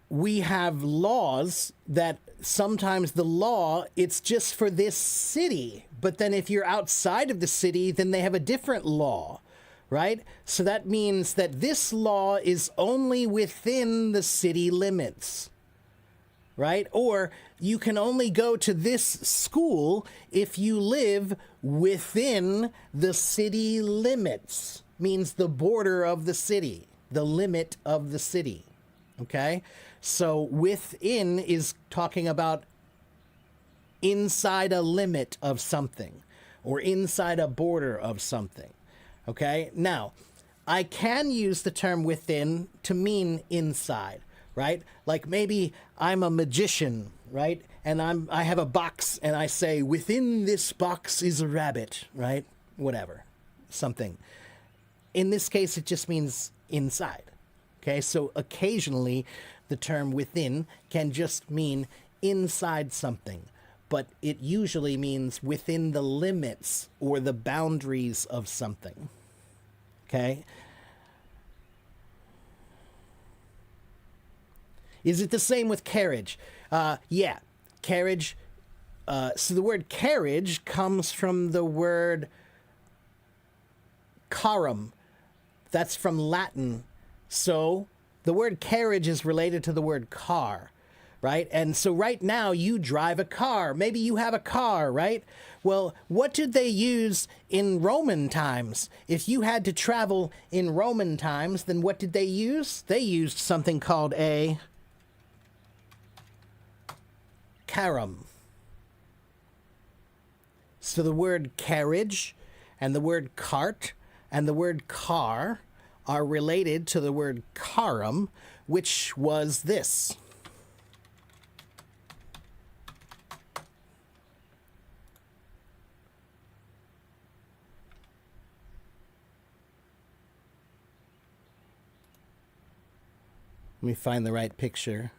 we have laws that sometimes the law, it's just for this city. But then if you're outside of the city, then they have a different law, right? So that means that this law is only within the city limits, right? Or you can only go to this school if you live within the city limits, means the border of the city, the limit of the city, okay? So within is talking about inside a limit of something or inside a border of something, okay? Now, I can use the term within to mean inside, right? Like maybe I'm a magician, right? And I have a box and I say, within this box is a rabbit, right? Whatever, something. In this case, it just means inside. Okay, so occasionally the term within can just mean inside something, but it usually means within the limits or the boundaries of something. Okay? Is it the same with carriage? Yeah, carriage. So the word carriage comes from the word carum. That's from Latin. So the word carriage is related to the word car, right? And so right now you drive a car. Maybe you have a car, right? Well, what did they use in Roman times? If you had to travel in Roman times, then what did they use? They used something called a carum. So the word carriage and the word cart and the word car are related to the word carum, which was this. Let me find the right picture.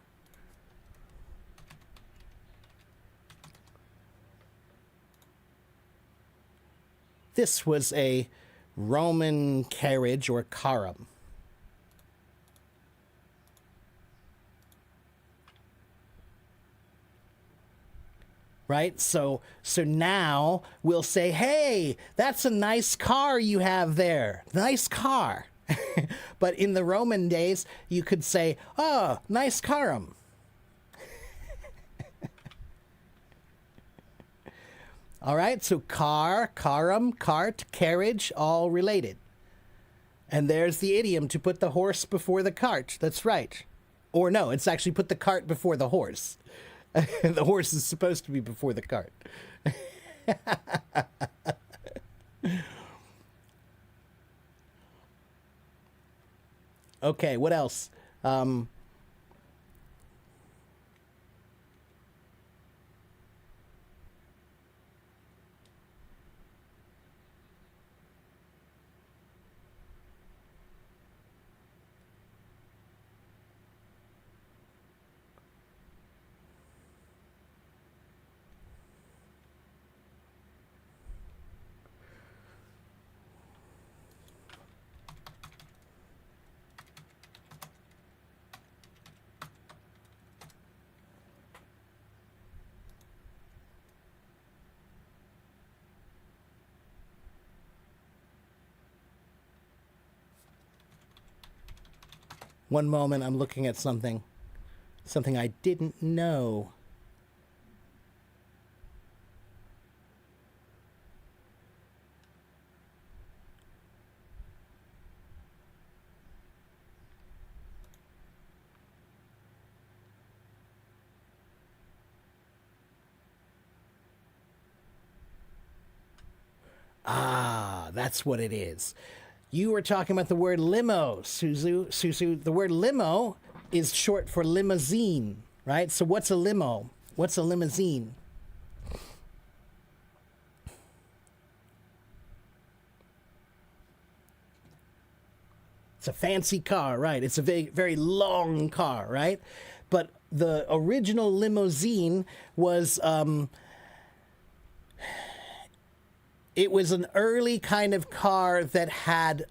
This was a Roman carriage or carum. Right? So now we'll say, hey, that's a nice car you have there. Nice car. But in the Roman days, you could say, oh, nice carum. All right, so car, carum, cart, carriage, all related. And there's the idiom to put the horse before the cart. That's right. Or no, it's actually put the cart before the horse. The horse is supposed to be before the cart. Okay, what else? One moment, I'm looking at something I didn't know. Ah, that's what it is. You were talking about the word limo, Suzu. The word limo is short for limousine, right? So what's a limo? What's a limousine? It's a fancy car, right? It's a very, very long car, right? But the original limousine was it was an early kind of car that had,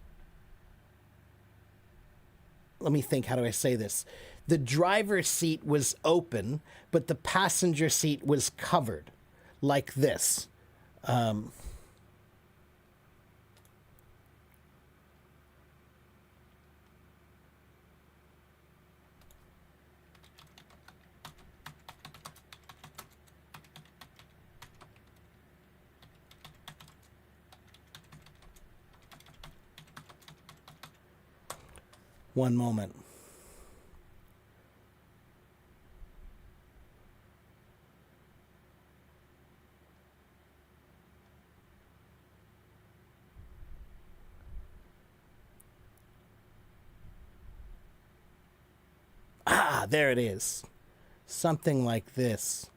let me think, how do I say this? The driver's seat was open, but the passenger seat was covered like this. One moment. Ah, there it is. Something like this.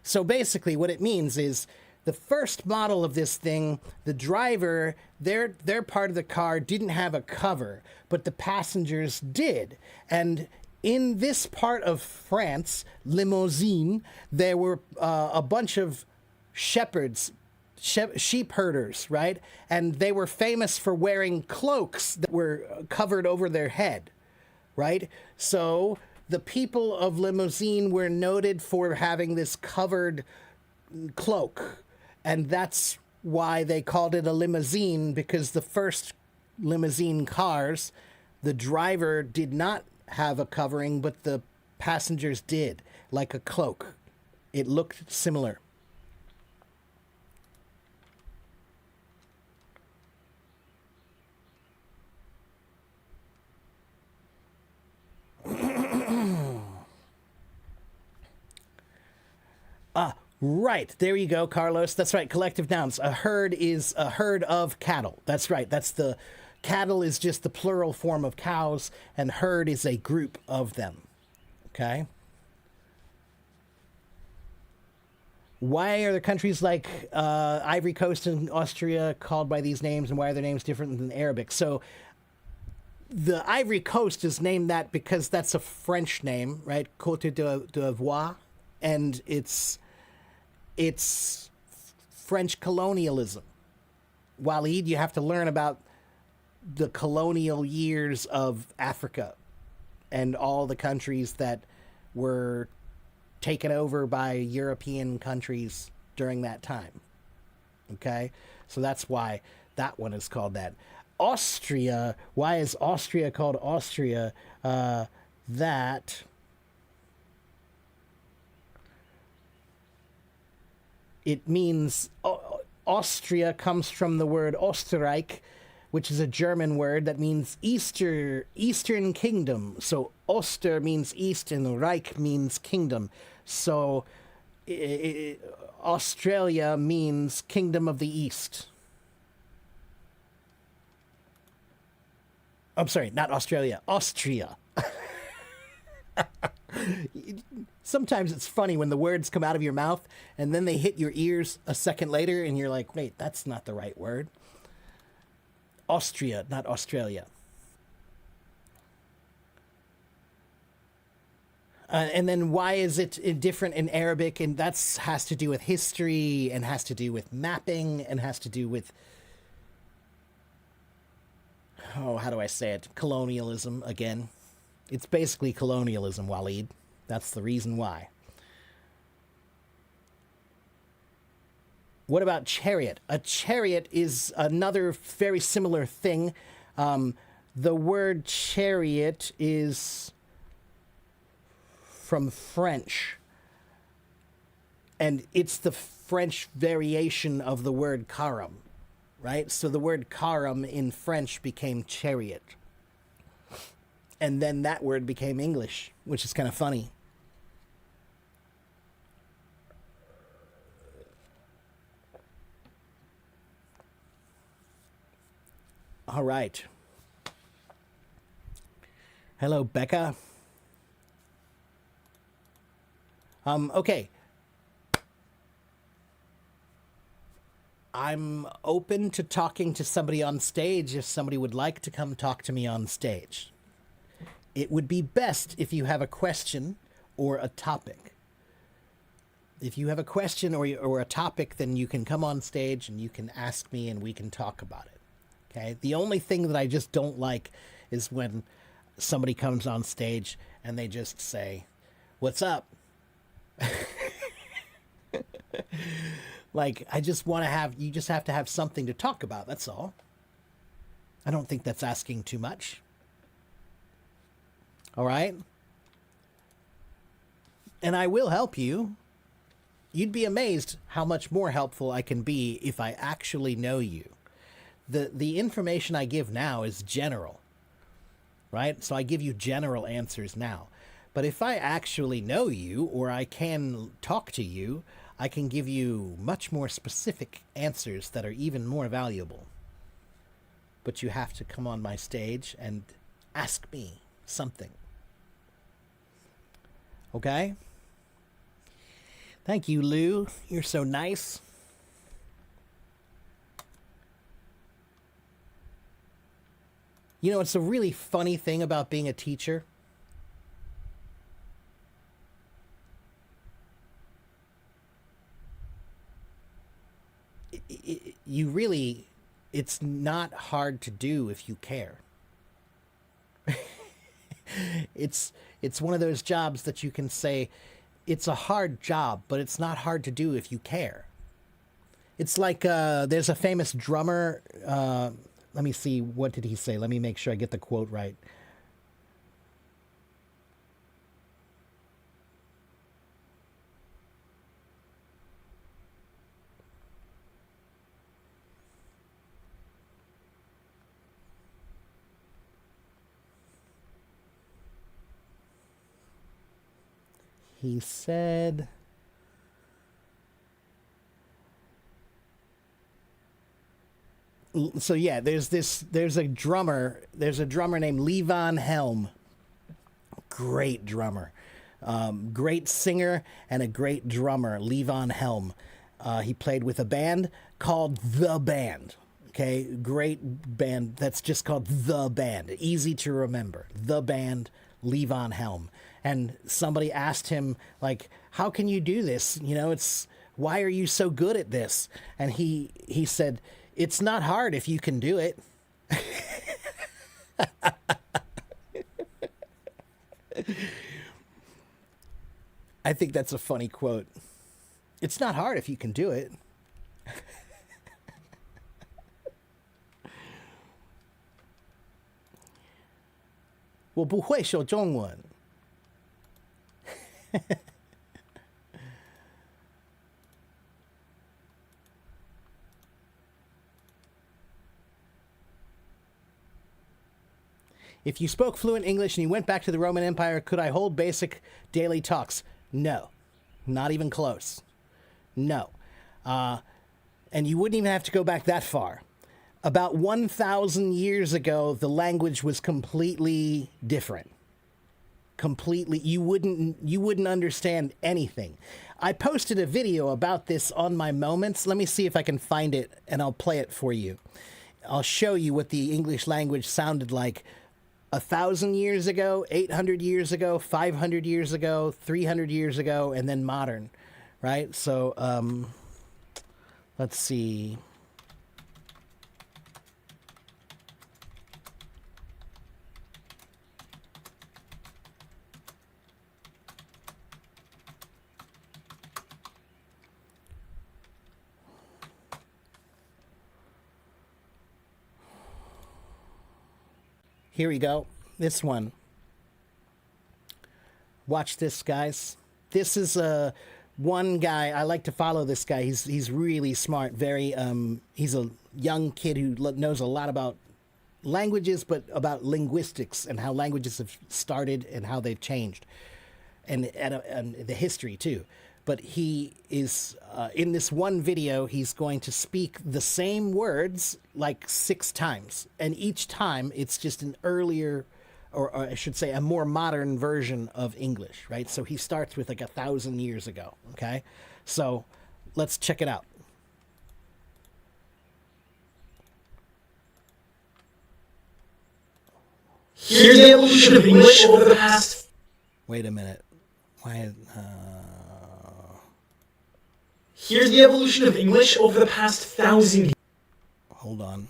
So basically, what it means is the first model of this thing, the driver, their part of the car didn't have a cover, but the passengers did. And in this part of France, Limousine, there were a bunch of shepherds, sheep herders, right? And they were famous for wearing cloaks that were covered over their head, right? So the people of Limousine were noted for having this covered cloak. And that's why they called it a limousine, because the first limousine cars, the driver did not have a covering, but the passengers did, like a cloak. It looked similar. Right, there you go, Carlos. That's right, collective nouns. A herd is a herd of cattle. That's right. That's the cattle is just the plural form of cows, and herd is a group of them. Okay? Why are the countries like Ivory Coast and Austria called by these names, and why are their names different than Arabic? So the Ivory Coast is named that because that's a French name, right? Côte d'Ivoire, and it's French colonialism. Waleed, you have to learn about the colonial years of Africa and all the countries that were taken over by European countries during that time. Okay? So that's why that one is called that. Austria, why is Austria called Austria? That it means Austria comes from the word Österreich, which is a German word that means Eastern Kingdom. So Oster means east and Reich means kingdom. So Australia means kingdom of the east. I'm sorry, not Australia, Austria. Sometimes it's funny when the words come out of your mouth and then they hit your ears a second later and you're like, wait, that's not the right word. Austria, not Australia. And then why is it different in Arabic? And that's has to do with history and has to do with mapping and has to do with, oh, how do I say it? Colonialism again. It's basically colonialism, Waleed. That's the reason why. What about chariot? A chariot is another very similar thing. The word chariot is from French, and it's the French variation of the word carum, right? So the word carum in French became chariot. And then that word became English, which is kind of funny. All right. Hello, Becca. Okay. I'm open to talking to somebody on stage if somebody would like to come talk to me on stage. It would be best if you have a question or a topic. If you have a question or a topic, then you can come on stage and you can ask me and we can talk about it. Okay? The only thing that I just don't like is when somebody comes on stage and they just say, "What's up?" Like, I just want to you just have to have something to talk about, that's all. I don't think that's asking too much. All right? And I will help you. You'd be amazed how much more helpful I can be if I actually know you. The information I give now is general, right? So I give you general answers now. But if I actually know you, or I can talk to you, I can give you much more specific answers that are even more valuable. But you have to come on my stage and ask me something. Okay? Thank you, Lou. You're so nice. You know, it's a really funny thing about being a teacher. You really, it's not hard to do if you care. It's one of those jobs that you can say, it's a hard job, but it's not hard to do if you care. It's like there's a famous drummer. Let me see, what did he say? Let me make sure I get the quote right. He said, so yeah, there's a drummer named Levon Helm. Great drummer. Great singer and a great drummer, Levon Helm. He played with a band called The Band. Okay, great band that's just called The Band. Easy to remember. The Band, Levon Helm. And somebody asked him, like, how can you do this? You know, why are you so good at this? And he said, it's not hard if you can do it. I think that's a funny quote. It's not hard if you can do it. 我不会说中文。If you spoke fluent English and you went back to the Roman Empire, could I hold basic daily talks? No. Not even close. No. And you wouldn't even have to go back that far. About 1,000 years ago, the language was completely different. Completely, you wouldn't understand anything. I posted a video about this on my Moments. Let me see if I can find it, and I'll play it for you. I'll show you what the English language sounded like 1,000 years ago, 800 years ago, 500 years ago, 300 years ago, and then modern, right? So, let's see. Here we go. This one. Watch this, guys. This is one guy. I like to follow this guy. He's really smart. Very he's a young kid who knows a lot about languages, but about linguistics and how languages have started and how they've changed, and the history too. But he is in this one video. He's going to speak the same words like 6 times, and each time it's just an earlier, or I should say, a more modern version of English, right? So he starts with like 1,000 years ago. Okay, so let's check it out. Here's the evolution of English over the past. Wait a minute. Why? Here's the evolution of English over the past 1,000 years. Hold on.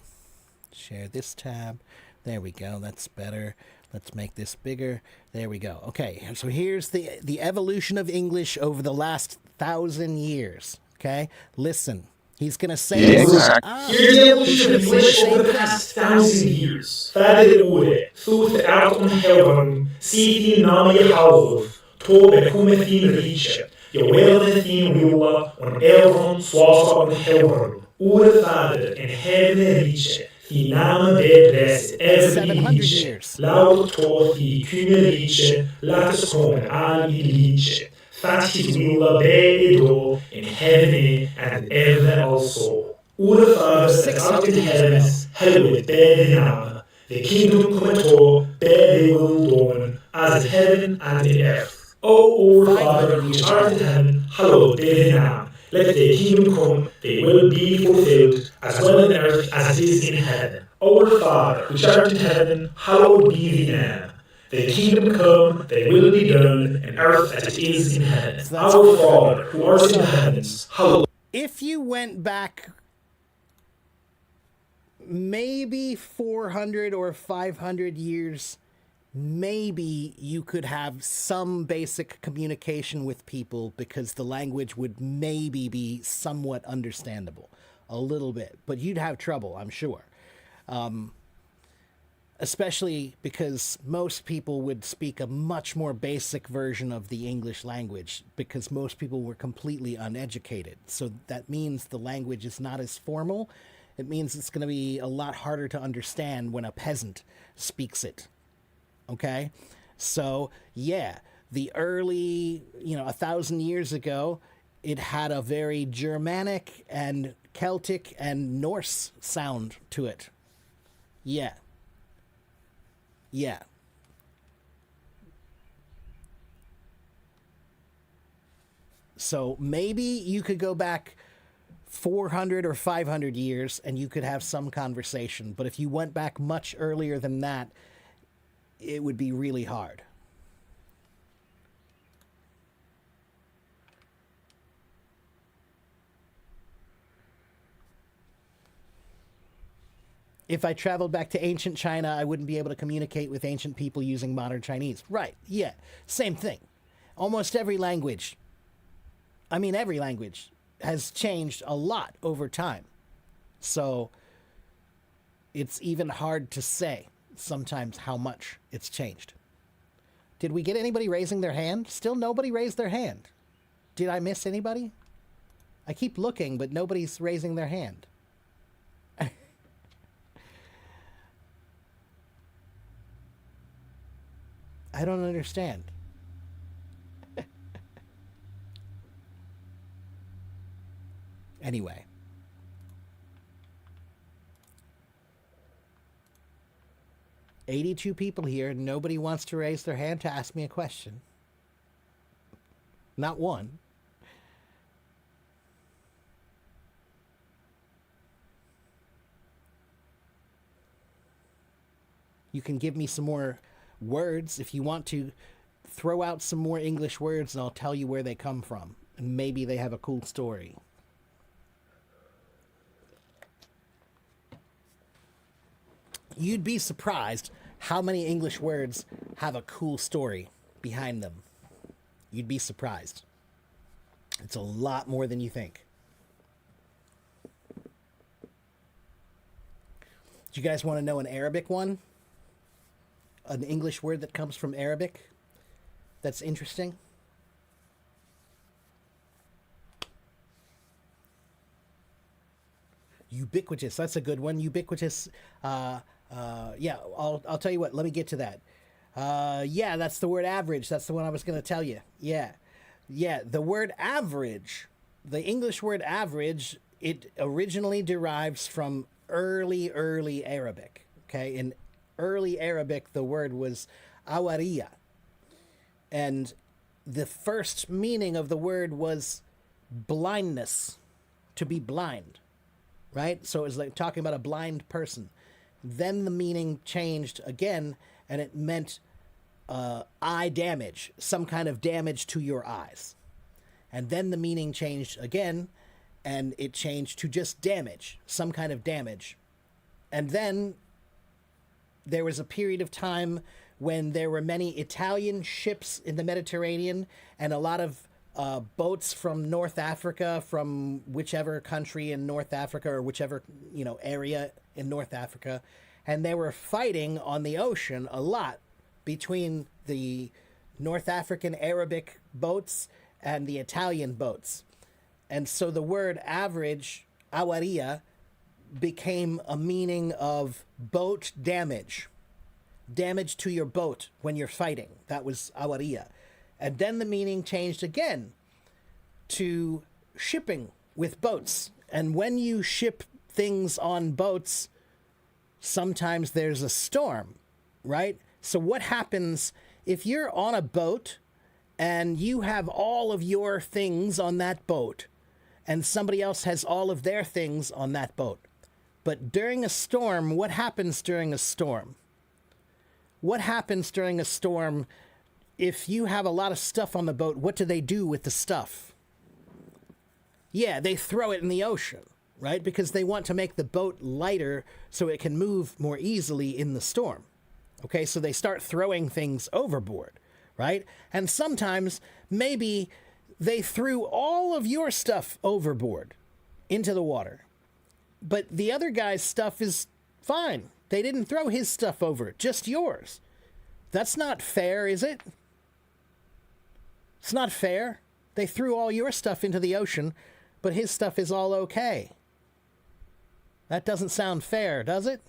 Share this tab. There we go. That's better. Let's make this bigger. There we go. Okay, so here's the evolution of English over the last 1,000 years. Okay, listen. He's gonna say this. Here's the evolution of English over the past 1,000 years. Färdig ordet, thot är om heaven, see din namn i halvor, tobe kommer din rike. Jag välde din vilja, och även svasa om heaven. Ordet färdig, en heaven rike. Din namn bedres, även rike. Laut tåt i kunge rike, lates kommer all i rike. That his will be idol in heaven and ever also. Ordet Fader that art in heaven, hallowed be thy name. The kingdom come to, be thy will done, as in heaven and in earth. O our Father which art in heaven, hallowed be thy name. Let thy kingdom come, thy will be fulfilled, as well in earth as it is in heaven. Our Father which art in heaven, hallowed be thy name. Thy kingdom come, thy will be done, in earth as it is in heaven. Our Father, who art in the heavens, hallowed. If you went back maybe 400 or 500 years, maybe you could have some basic communication with people because the language would maybe be somewhat understandable. A little bit. But you'd have trouble, I'm sure. Especially because most people would speak a much more basic version of the English language because most people were completely uneducated. So that means the language is not as formal. It means it's going to be a lot harder to understand when a peasant speaks it. Okay? So, yeah, the early, 1,000 years ago, it had a very Germanic and Celtic and Norse sound to it. Yeah. Yeah. So maybe you could go back 400 or 500 years and you could have some conversation. But if you went back much earlier than that, it would be really hard. If I traveled back to ancient China, I wouldn't be able to communicate with ancient people using modern Chinese. Right, yeah, same thing. Almost every language, every language has changed a lot over time. So it's even hard to say sometimes how much it's changed. Did we get anybody raising their hand? Still nobody raised their hand. Did I miss anybody? I keep looking, but nobody's raising their hand. I don't understand. Anyway. "82 people here. Nobody wants to raise their hand to ask me a question. Not one. You can give me some more words if you want to. Throw out some more English words and I'll tell you where they come from. And maybe they have a cool story. You'd be surprised how many English words have a cool story behind them. You'd be surprised. It's a lot more than you think. Do you guys want to know an Arabic one? an English word that comes from Arabic that's interesting? Ubiquitous. That's a good one. Ubiquitous. Yeah, I'll tell you what. Let me get to that. Yeah, that's the word average. That's the one I was going to tell you. Yeah. Yeah, the word average, the English word average, it originally derives from early Arabic. Okay, in early Arabic, the word was awariya. And the first meaning of the word was blindness, to be blind, right? So it was like talking about a blind person. Then the meaning changed again, and it meant eye damage, some kind of damage to your eyes. And then the meaning changed again, and it changed to just damage, some kind of damage. And then there was a period of time when there were many Italian ships in the Mediterranean and a lot of boats from North Africa, from whichever country in North Africa or whichever area in North Africa, and they were fighting on the ocean a lot between the North African Arabic boats and the Italian boats. And so the word average, awariya, became a meaning of boat damage, damage to your boat when you're fighting. That was awariya. And then the meaning changed again to shipping with boats. And when you ship things on boats, sometimes there's a storm, right? So what happens if you're on a boat and you have all of your things on that boat and somebody else has all of their things on that boat? But during a storm, what happens during a storm? What happens during a storm if you have a lot of stuff on the boat? What do they do with the stuff? Yeah, they throw it in the ocean, right? Because they want to make the boat lighter so it can move more easily in the storm. Okay, so they start throwing things overboard, right? And sometimes maybe they threw all of your stuff overboard into the water. But the other guy's stuff is fine. They didn't throw his stuff over, just yours. That's not fair, is it? It's not fair. They threw all your stuff into the ocean, but his stuff is all okay. That doesn't sound fair, does it?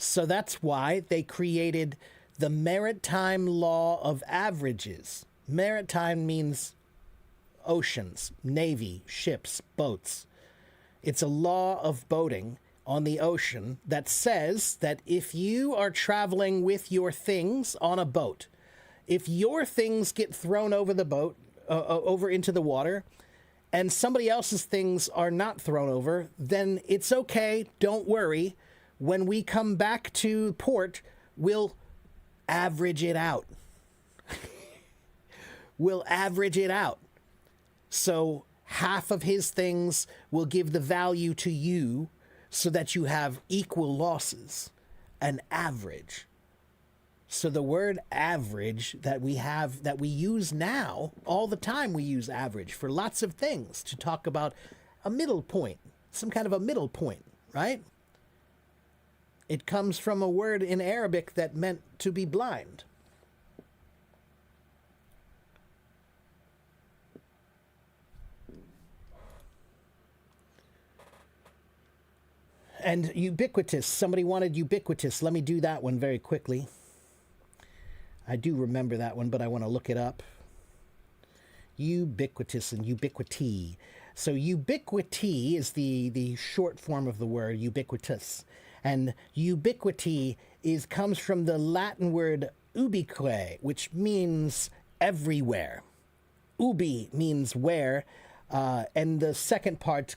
So that's why they created the maritime law of averages. Maritime means oceans, navy, ships, boats. It's a law of boating on the ocean that says that if you are traveling with your things on a boat, if your things get thrown over the boat, over into the water, and somebody else's things are not thrown over, then it's okay. Don't worry. When we come back to port, we'll average it out. We'll average it out. So half of his things will give the value to you so that you have equal losses, an average. So the word average that we use now, all the time we use average for lots of things to talk about a middle point, some kind of a middle point, right? It comes from a word in Arabic that meant to be blind. And ubiquitous. Somebody wanted ubiquitous. Let me do that one very quickly. I do remember that one, but I want to look it up. Ubiquitous and ubiquity. So ubiquity is the short form of the word ubiquitous. And ubiquity comes from the Latin word ubique, which means everywhere. Ubi means where, and the second part,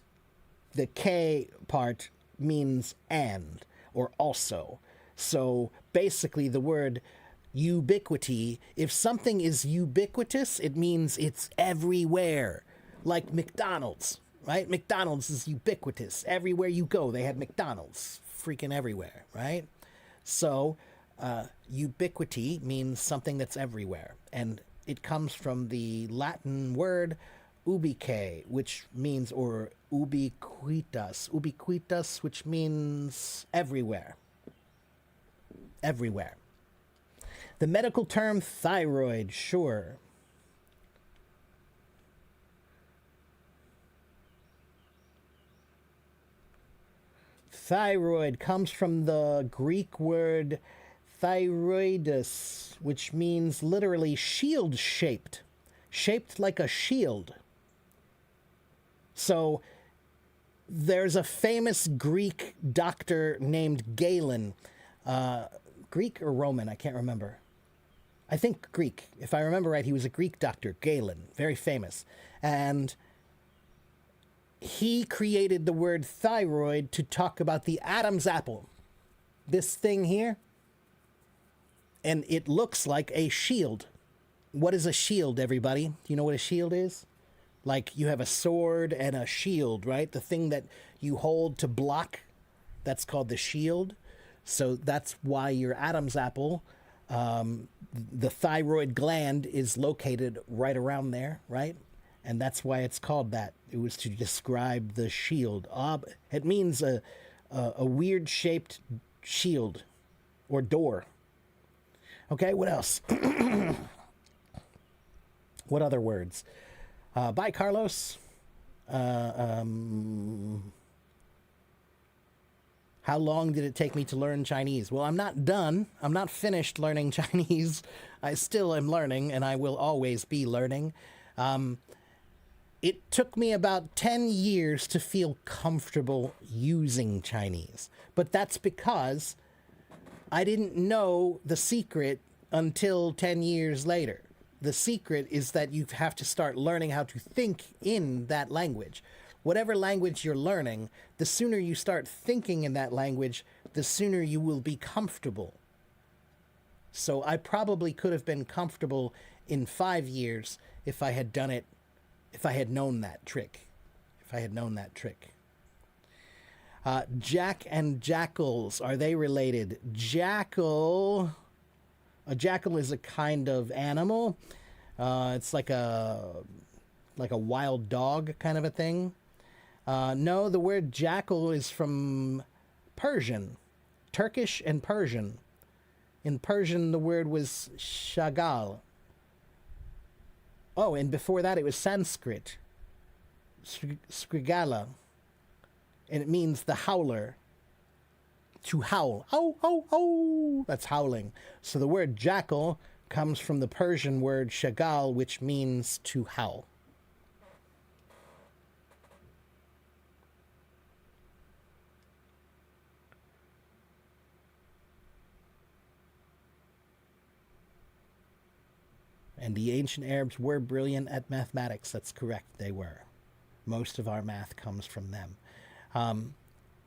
the K part, means and or also. So basically the word ubiquity, if something is ubiquitous, it means it's everywhere. Like McDonald's, right? McDonald's is ubiquitous. Everywhere you go, they have McDonald's. Freaking everywhere, right? So ubiquity means something that's everywhere. And it comes from the Latin word ubique, which means, or ubiquitas, which means everywhere. Everywhere. The medical term thyroid, sure. Thyroid comes from the Greek word thyroides, which means literally shield shaped, shaped like a shield. So there's a famous Greek doctor named Galen, Greek or Roman, I can't remember. I think Greek. If I remember right, he was a Greek doctor, Galen, very famous. And he created the word thyroid to talk about the Adam's apple. This thing here. And it looks like a shield. What is a shield, everybody? Do you know what a shield is? Like you have a sword and a shield, right? The thing that you hold to block, that's called the shield. So that's why your Adam's apple, the thyroid gland is located right around there, right? And that's why it's called that. It was to describe the shield. It means a weird shaped shield or door. Okay, what else? What other words? Bye, Carlos. How long did it take me to learn Chinese? Well, I'm not done. I'm not finished learning Chinese. I still am learning, and I will always be learning. It took me about 10 years to feel comfortable using Chinese. But that's because I didn't know the secret until 10 years later. The secret is that you have to start learning how to think in that language. Whatever language you're learning, the sooner you start thinking in that language, the sooner you will be comfortable. So I probably could have been comfortable in 5 years if I had done it, if I had known that trick. If I had known that trick. Jack and jackals, are they related? A jackal is a kind of animal. It's like a wild dog kind of a thing. No, the word jackal is from Persian, Turkish and Persian. In Persian, the word was shagal. Oh, and before that, it was Sanskrit, srigala. And it means the howler. To howl. Oh, oh, oh. That's howling. So the word jackal comes from the Persian word shagal, which means to howl. And the ancient Arabs were brilliant at mathematics. That's correct. They were. Most of our math comes from them.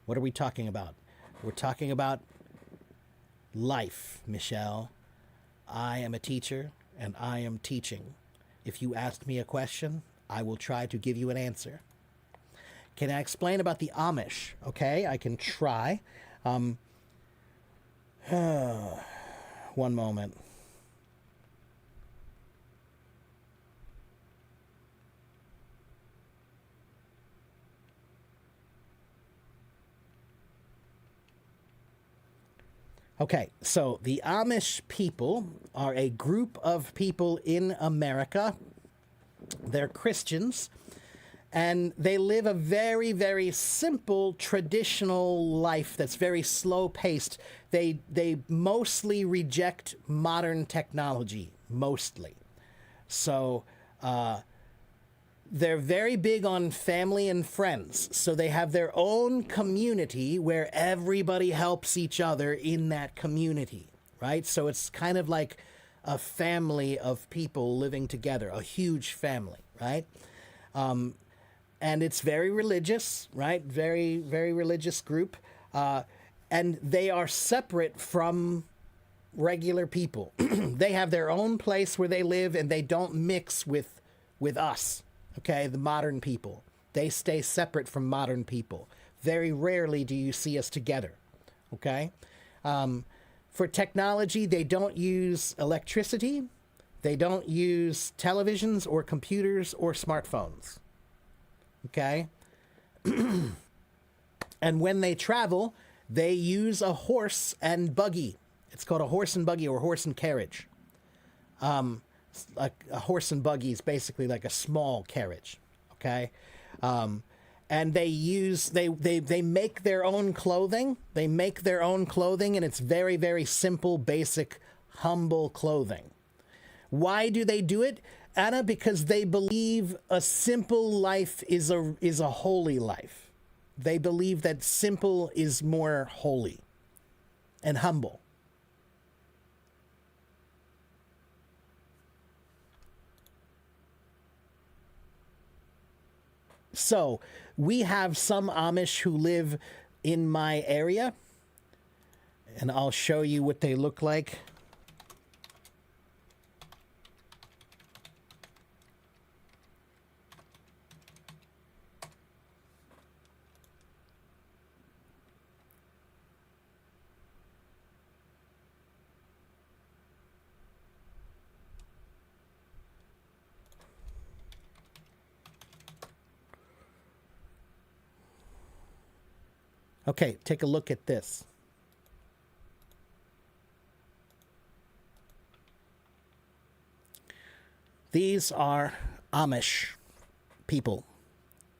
What are we talking about? We're talking about life, Michelle. I am a teacher, and I am teaching. If you ask me a question, I will try to give you an answer. Can I explain about the Amish? Okay, I can try. One moment. Okay, so the Amish people are a group of people in America. They're Christians, and they live a very, very simple, traditional life that's very slow-paced. They mostly reject modern technology, mostly. So, they're very big on family and friends. So they have their own community where everybody helps each other in that community, right? So it's kind of like a family of people living together, a huge family, right? And it's very religious, right? Very, very religious group. And they are separate from regular people. They have their own place where they live, and they don't mix with us. Okay, the modern people. They stay separate from modern people. Very rarely do you see us together. Okay? For technology, they don't use electricity. They don't use televisions or computers or smartphones. Okay? And when they travel, they use a horse and buggy. It's called a horse and buggy or horse and carriage. A horse and buggy is basically like a small carriage. Okay. And they make their own clothing. They make their own clothing, and it's very, very simple, basic, humble clothing. Why do they do it, Anna? Because they believe a simple life is a holy life. They believe that simple is more holy and humble. So we have some Amish who live in my area, and I'll show you what they look like. Okay, take a look at this. These are Amish people.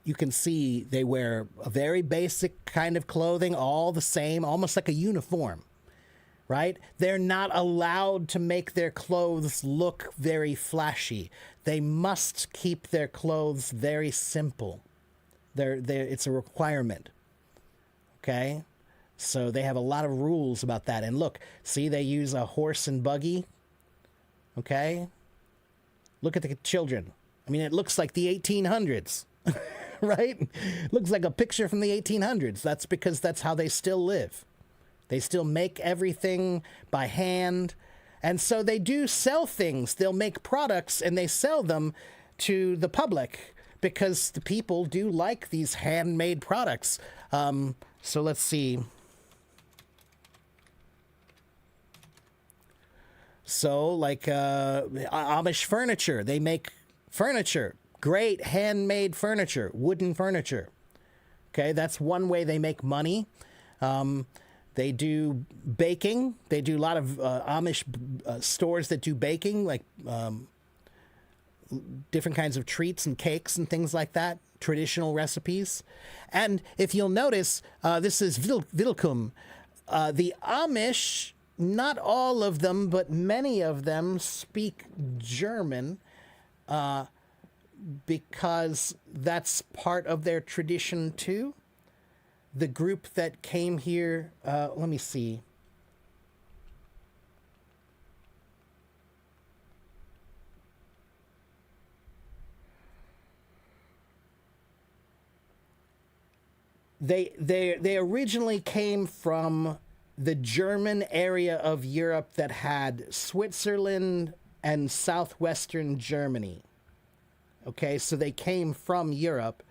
You can see they wear a very basic kind of clothing, all the same, almost like a uniform, right? They're not allowed to make their clothes look very flashy. They must keep their clothes very simple. It's a requirement. Okay, so they have a lot of rules about that. And look, see, they use a horse and buggy. Okay, look at the children. I mean, it looks like the 1800s, right? Looks like a picture from the 1800s. That's because that's how they still live. They still make everything by hand. And so they do sell things. They'll make products and they sell them to the public because the people do like these handmade products. So let's see. So like Amish furniture, they make furniture, great handmade furniture, wooden furniture. Okay, that's one way they make money. They do baking. They do a lot of Amish stores that do baking, like different kinds of treats and cakes and things like that, traditional recipes. And if you'll notice, this is Vilkum. The Amish, not all of them, but many of them speak German because that's part of their tradition too. The group that came here, let me see. They originally came from the German area of Europe that had Switzerland and southwestern Germany. Okay, so they came from Europe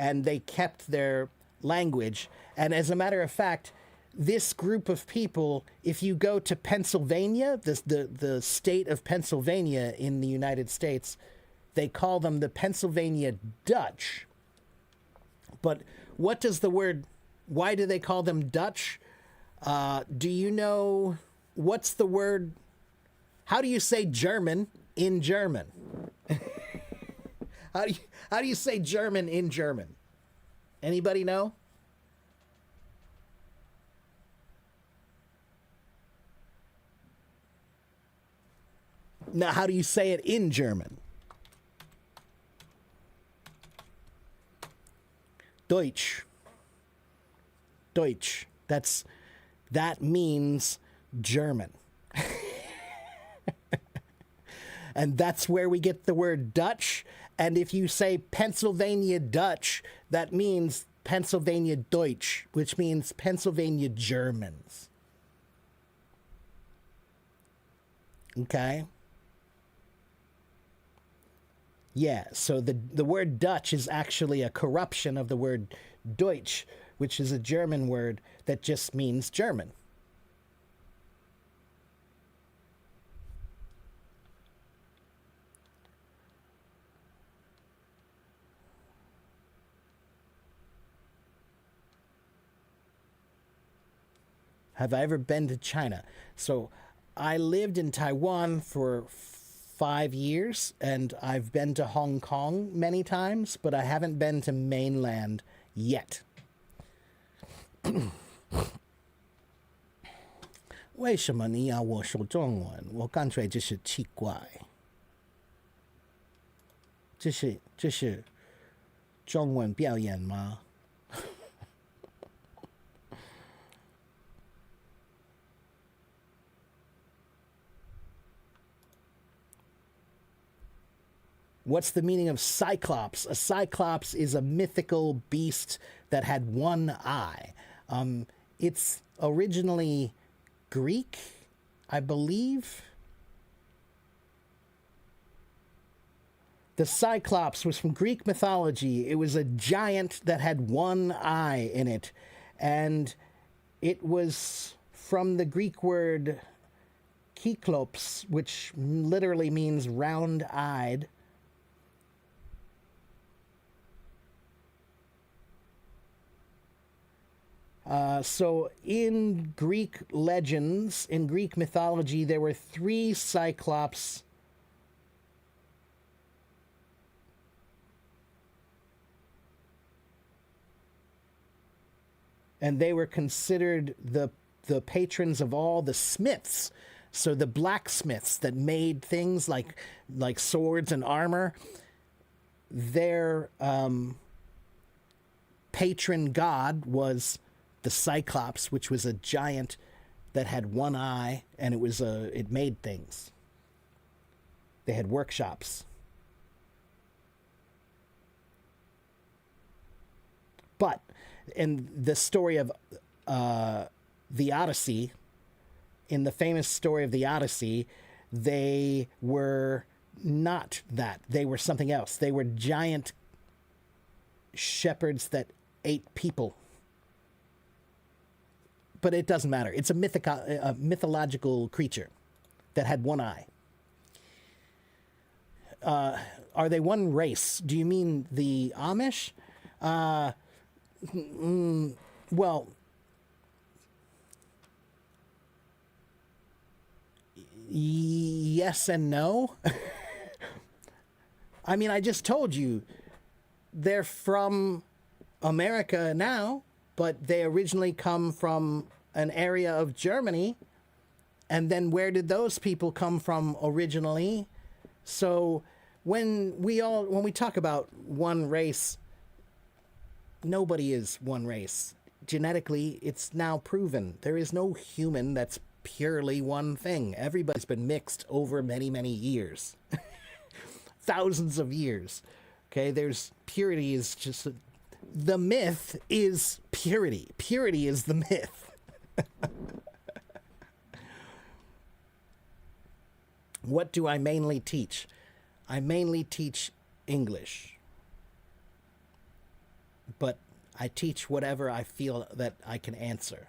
and they kept their language. And as a matter of fact, this group of people, if you go to Pennsylvania, the state of Pennsylvania in the United States, they call them the Pennsylvania Dutch. But what does the word, why do they call them Dutch? Do you know, what's the word, how do you say German in German? How do you say German in German? Anybody know? Now, how do you say it in German? Deutsch. Deutsch. That means German. And that's where we get the word Dutch. And if you say Pennsylvania Dutch, that means Pennsylvania Deutsch, which means Pennsylvania Germans. Okay? Yeah, so the word Dutch is actually a corruption of the word Deutsch, which is a German word that just means German. Have I ever been to China? So I lived in Taiwan for 5 years, and I've been to Hong Kong many times, but I haven't been to mainland yet. 为什么你要我说中文？我感觉就是奇怪。这是中文表演吗？What's the meaning of Cyclops? A Cyclops is a mythical beast that had one eye. It's originally Greek, I believe. The Cyclops was from Greek mythology. It was a giant that had one eye in it. And it was from the Greek word kyklops, which literally means round-eyed. So in Greek legends, in Greek mythology, there were 3 Cyclops. And they were considered the patrons of all the smiths. So the blacksmiths that made things like swords and armor, their patron god was the Cyclops, which was a giant that had one eye, and it made things. They had workshops. But in the story of the Odyssey, in the famous story of the Odyssey, they were not that. They were something else. They were giant shepherds that ate people. But it doesn't matter. It's a mythological creature that had one eye. Are they one race? Do you mean the Amish? Well, yes and no. I mean, I just told you they're from America now, but they originally come from an area of Germany. And then where did those people come from originally? So when we talk about one race, nobody is one race. Genetically, it's now proven. There is no human that's purely one thing. Everybody's been mixed over many, many years. Thousands of years. Okay, purity is just... The myth is purity. Purity is the myth. What do I mainly teach? I mainly teach English. But I teach whatever I feel that I can answer.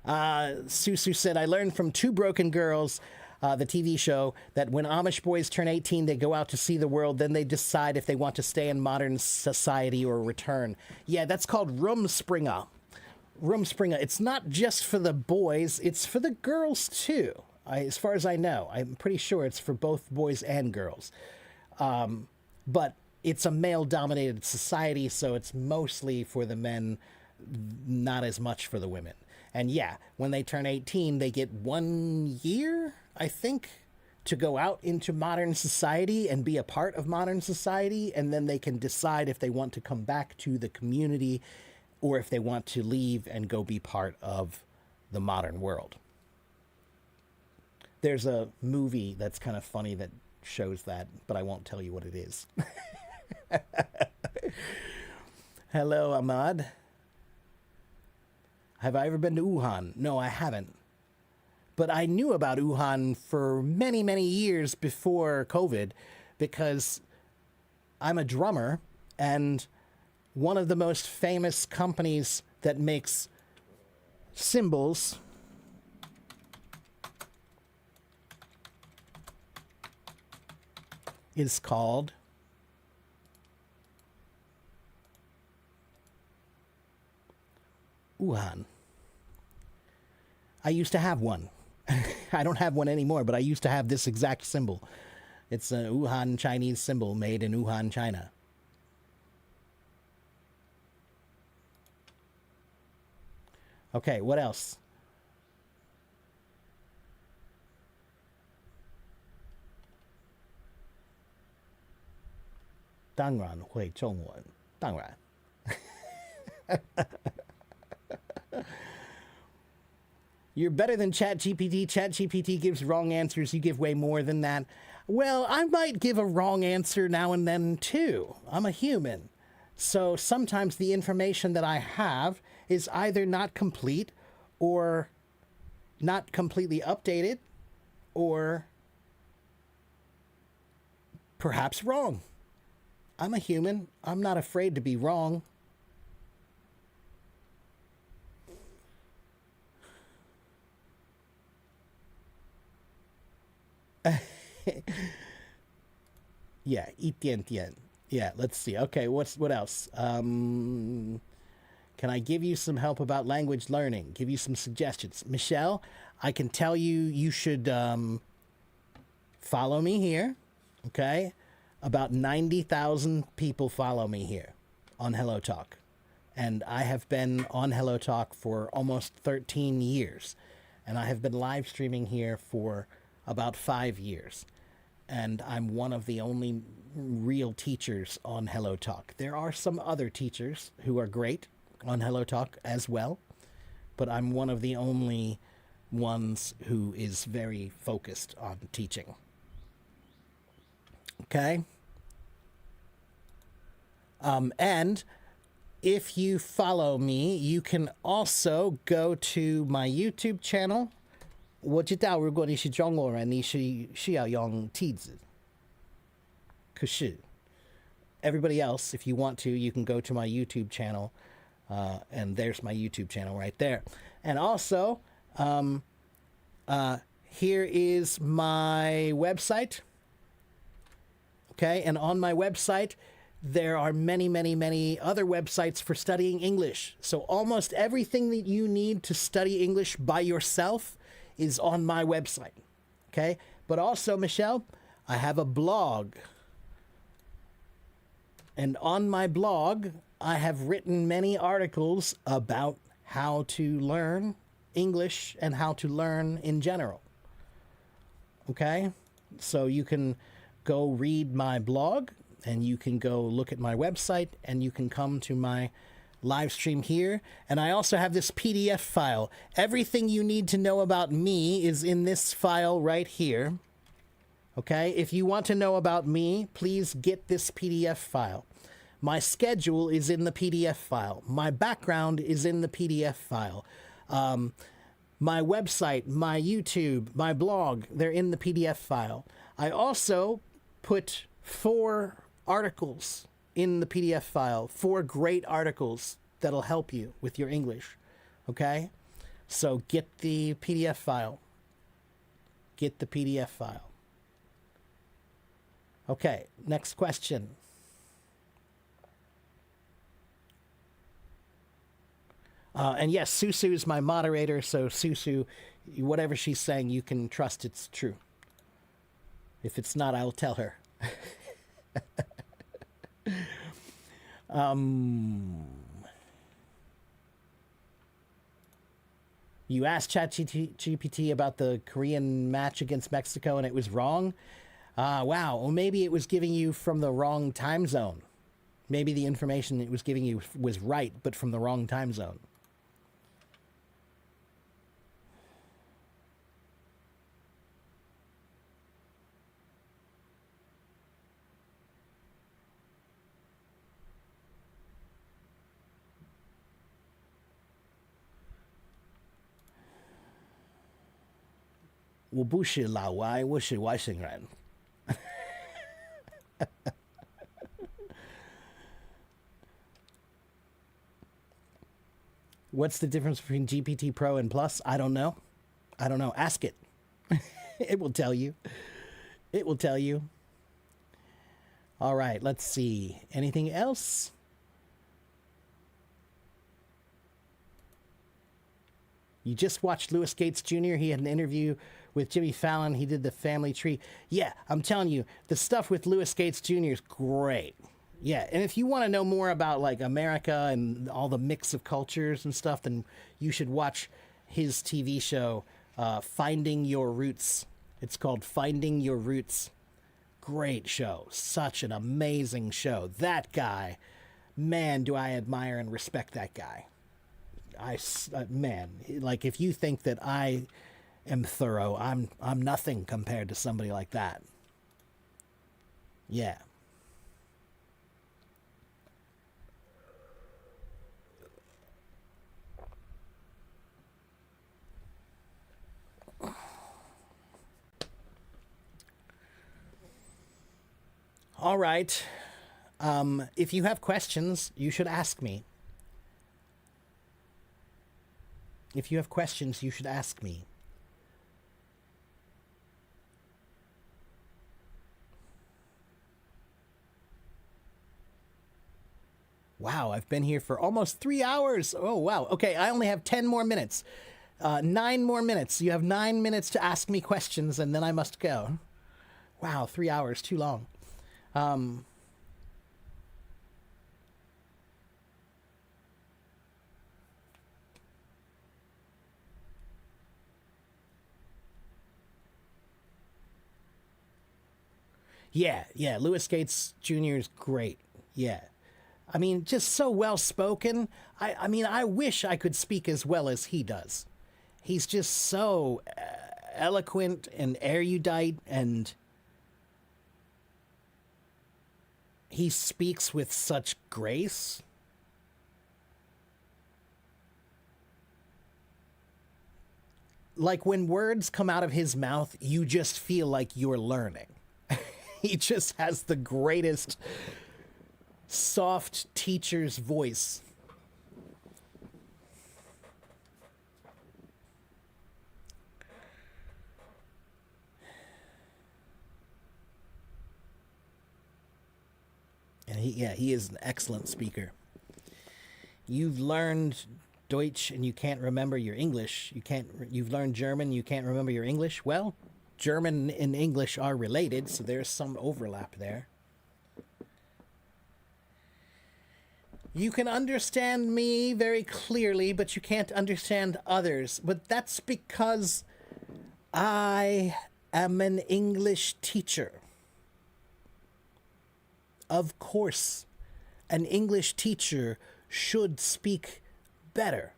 Susu said, I learned from Two Broken Girls, the TV show, that when Amish boys turn 18, they go out to see the world. Then they decide if they want to stay in modern society or return. Yeah, that's called Rumspringa. Rumspringa. It's not just for the boys. It's for the girls, too. As far as I know. I'm pretty sure it's for both boys and girls. But it's a male-dominated society, so it's mostly for the men, not as much for the women. And yeah, when they turn 18, they get 1 year, I think, to go out into modern society and be a part of modern society, and then they can decide if they want to come back to the community or if they want to leave and go be part of the modern world. There's a movie that's kind of funny that shows that, but I won't tell you what it is. Hello, Ahmad. Have I ever been to Wuhan? No, I haven't. But I knew about Wuhan for many, many years before COVID because I'm a drummer, and one of the most famous companies that makes cymbals is called Wuhan. I used to have one. I don't have one anymore, but I used to have this exact symbol. It's a Wuhan Chinese symbol made in Wuhan, China. Okay, what else? "当然会中文." 当然. You're better than ChatGPT. ChatGPT gives wrong answers. You give way more than that. Well, I might give a wrong answer now and then, too. I'm a human. So sometimes the information that I have is either not complete or not completely updated or perhaps wrong. I'm a human. I'm not afraid to be wrong. Yeah, 一点点. Yeah, let's see. Okay, what else? Can I give you some help about language learning? Give you some suggestions. Michelle, I can tell you you should follow me here. Okay? About 90,000 people follow me here on Hello Talk. And I have been on Hello Talk for almost 13 years. And I have been live streaming here for about 5 years. And I'm one of the only real teachers on Hello Talk. There are some other teachers who are great on Hello Talk as well, but I'm one of the only ones who is very focused on teaching. Okay? And if you follow me, you can also go to my YouTube channel. 我知道如果你是中国人，你需要用梯子。可是 everybody else, if you want to, you can go to my YouTube channel, and there's my YouTube channel right there. And also, here is my website. Okay, and on my website, there are many, many, many other websites for studying English. So almost everything that you need to study English by yourself is on my website. Okay? But also, Michelle, I have a blog. And on my blog, I have written many articles about how to learn English and how to learn in general. Okay? So you can go read my blog, and you can go look at my website, and you can come to my live stream here. And I also have this PDF file. Everything you need to know about me is in this file right here. Okay? If you want to know about me, please get this PDF file. My schedule is in the PDF file. My background is in the PDF file. My website, my YouTube, my blog, they're in the PDF file. I also put 4 articles in the PDF file, 4 great articles that'll help you with your English. Okay? So get the PDF file. Get the PDF file. Okay, next question. And yes, Susu is my moderator, so Susu, whatever she's saying, you can trust it's true. If it's not, I'll tell her. You asked ChatGPT about the Korean match against Mexico and it was wrong? Wow, well, maybe it was giving you from the wrong time zone. Maybe the information it was giving you was right, but from the wrong time zone. "我不是老外，我是外星人." What's the difference between GPT Pro and Plus? I don't know. Ask it. It will tell you. It will tell you. All right, let's see. Anything else? You just watched Louis Gates Jr. He had an interview with Jimmy Fallon. He did the family tree. Yeah, I'm telling you, the stuff with Louis Gates Jr. is great. Yeah, and if you want to know more about like America and all the mix of cultures and stuff, then you should watch his TV show, Finding Your Roots. It's called Finding Your Roots. Great show. Such an amazing show. That guy, man, do I admire and respect that guy. Man, like if you think that I am thorough, I'm nothing compared to somebody like that. Yeah. All right. If you have questions, you should ask me. If you have questions, you should ask me. Wow, I've been here for almost 3 hours. Oh, wow. Okay, I only have 10 more minutes. 9 more minutes. You have 9 minutes to ask me questions, and then I must go. Wow, 3 hours, too long. Yeah, Louis Gates Jr. is great. Yeah. I mean, just so well spoken. I mean, I wish I could speak as well as he does. He's just so eloquent and erudite, and he speaks with such grace. Like when words come out of his mouth, you just feel like you're learning. He just has the greatest soft teacher's voice. And he is an excellent speaker. You've learned Deutsch and you can't remember your English. You've learned German, you can't remember your English. Well, German and English are related, so there's some overlap there. You can understand me very clearly, but you can't understand others. But that's because I am an English teacher. Of course, an English teacher should speak better,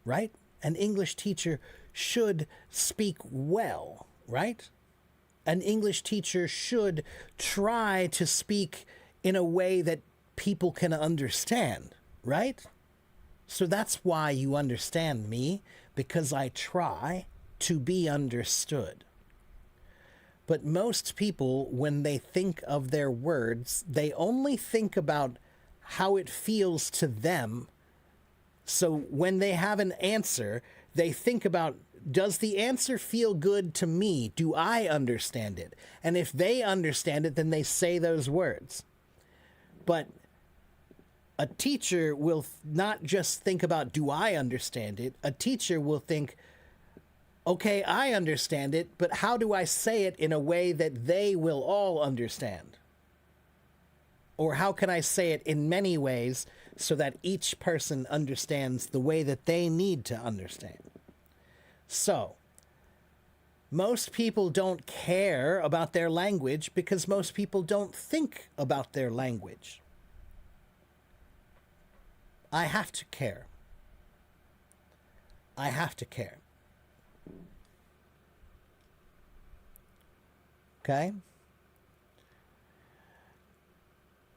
right? An English teacher should speak well, right? An English teacher should try to speak in a way that people can understand, right? So that's why you understand me, because I try to be understood. But most people, when they think of their words, they only think about how it feels to them. So when they have an answer, they think about, does the answer feel good to me? Do I understand it? And if they understand it, then they say those words. But a teacher will not just think about, do I understand it? A teacher will think, okay, I understand it, but how do I say it in a way that they will all understand? Or how can I say it in many ways so that each person understands the way that they need to understand? So, most people don't care about their language because most people don't think about their language. I have to care. I have to care. Okay?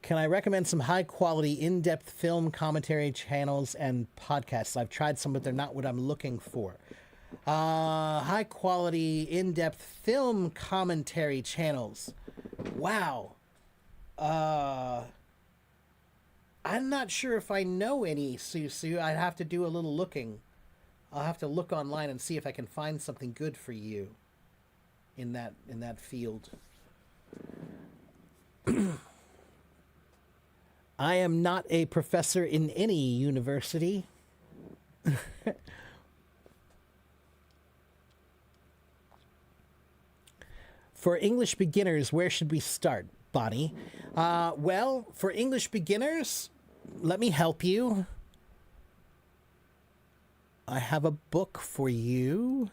Can I recommend some high-quality, in-depth film commentary channels and podcasts? I've tried some, but they're not what I'm looking for. High-quality, in-depth film commentary channels. Wow. I'm not sure if I know any, Susu. I'd have to do a little looking. I'll have to look online and see if I can find something good for you in that field. I am not a professor in any university. For English beginners, where should we start, Bonnie? Well, for English beginners, let me help you. I have a book for you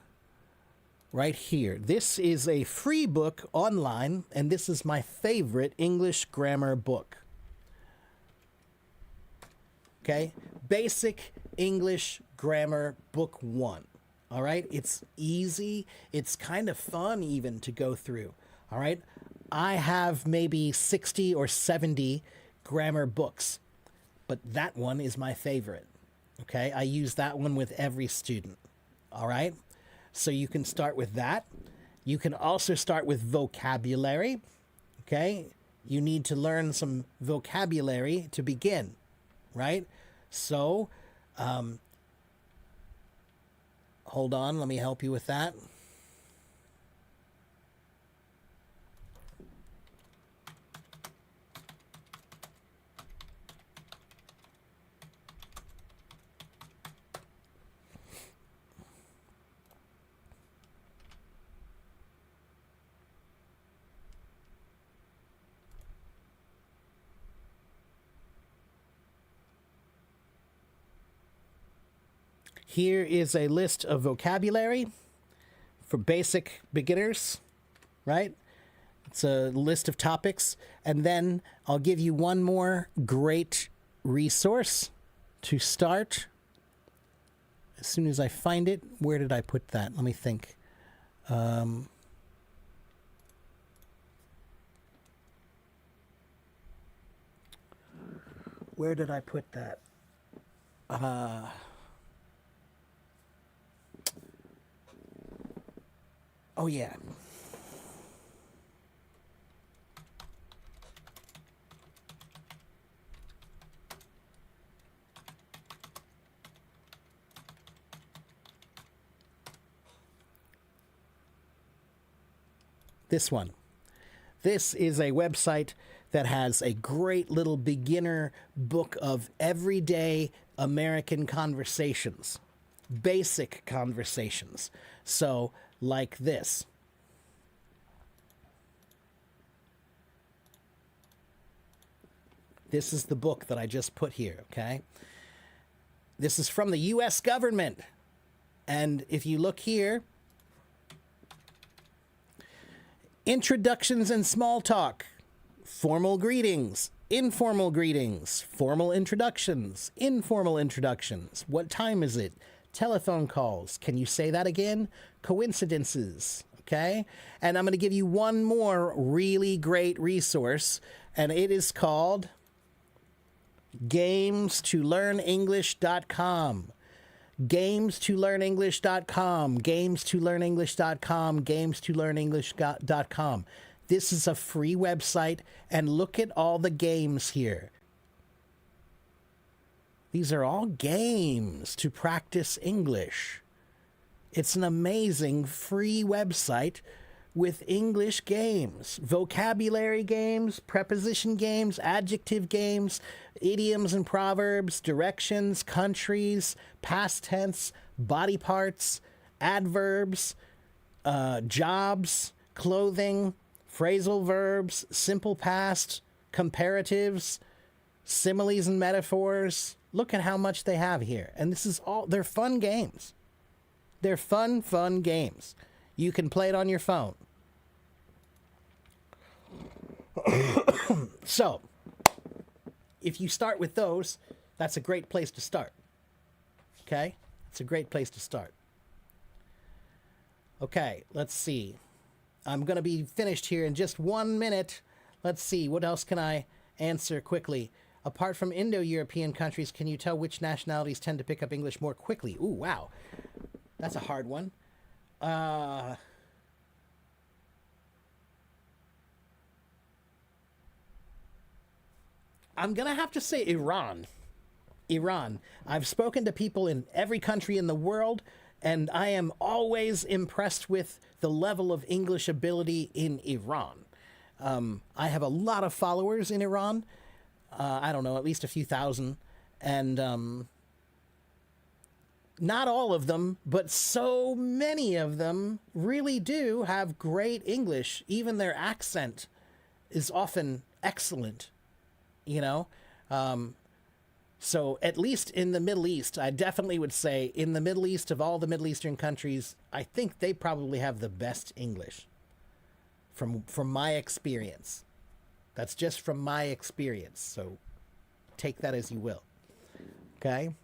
right here. This is a free book online, and this is my favorite English grammar book. Okay? Basic English Grammar Book 1. All right? It's easy. It's kind of fun even to go through. All right? I have maybe 60 or 70 grammar books, but that one is my favorite. Okay? I use that one with every student. All right? So you can start with that. You can also start with vocabulary. Okay? You need to learn some vocabulary to begin, right? So, hold on, let me help you with that. Here is a list of vocabulary for basic beginners, right? It's a list of topics. And then I'll give you one more great resource to start. As soon as I find it, where did I put that? Let me think. Where did I put that? Oh, yeah. This one. This is a website that has a great little beginner book of everyday American conversations, basic conversations. So, like this. This is the book that I just put here, okay? This is from the U.S. government. And if you look here, introductions and small talk, formal greetings, informal greetings, formal introductions, informal introductions. What time is it? Telephone calls. Can you say that again? Coincidences. Okay? And I'm going to give you one more really great resource, and it is called GamesToLearnEnglish.com. GamesToLearnEnglish.com. GamesToLearnEnglish.com. GamesToLearnEnglish.com. This is a free website, and look at all the games here. These are all games to practice English. It's an amazing free website with English games, vocabulary games, preposition games, adjective games, idioms and proverbs, directions, countries, past tense, body parts, adverbs, jobs, clothing, phrasal verbs, simple past, comparatives, similes and metaphors. Look at how much they have here. And this is all, they're fun games. They're fun games. You can play it on your phone. So, if you start with those, that's a great place to start. Okay? It's a great place to start. Okay, let's see. I'm going to be finished here in just 1 minute. Let's see, what else can I answer quickly? Apart from Indo-European countries, can you tell which nationalities tend to pick up English more quickly? Ooh, wow. That's a hard one. I'm going to have to say Iran. Iran. I've spoken to people in every country in the world, and I am always impressed with the level of English ability in Iran. I have a lot of followers in Iran. I don't know, at least a few thousand. And not all of them, but so many of them really do have great English. Even their accent is often excellent, you know? So at least in the Middle East, I definitely would say in the Middle East, of all the Middle Eastern countries, I think they probably have the best English from my experience. That's just from my experience. So take that as you will. Okay?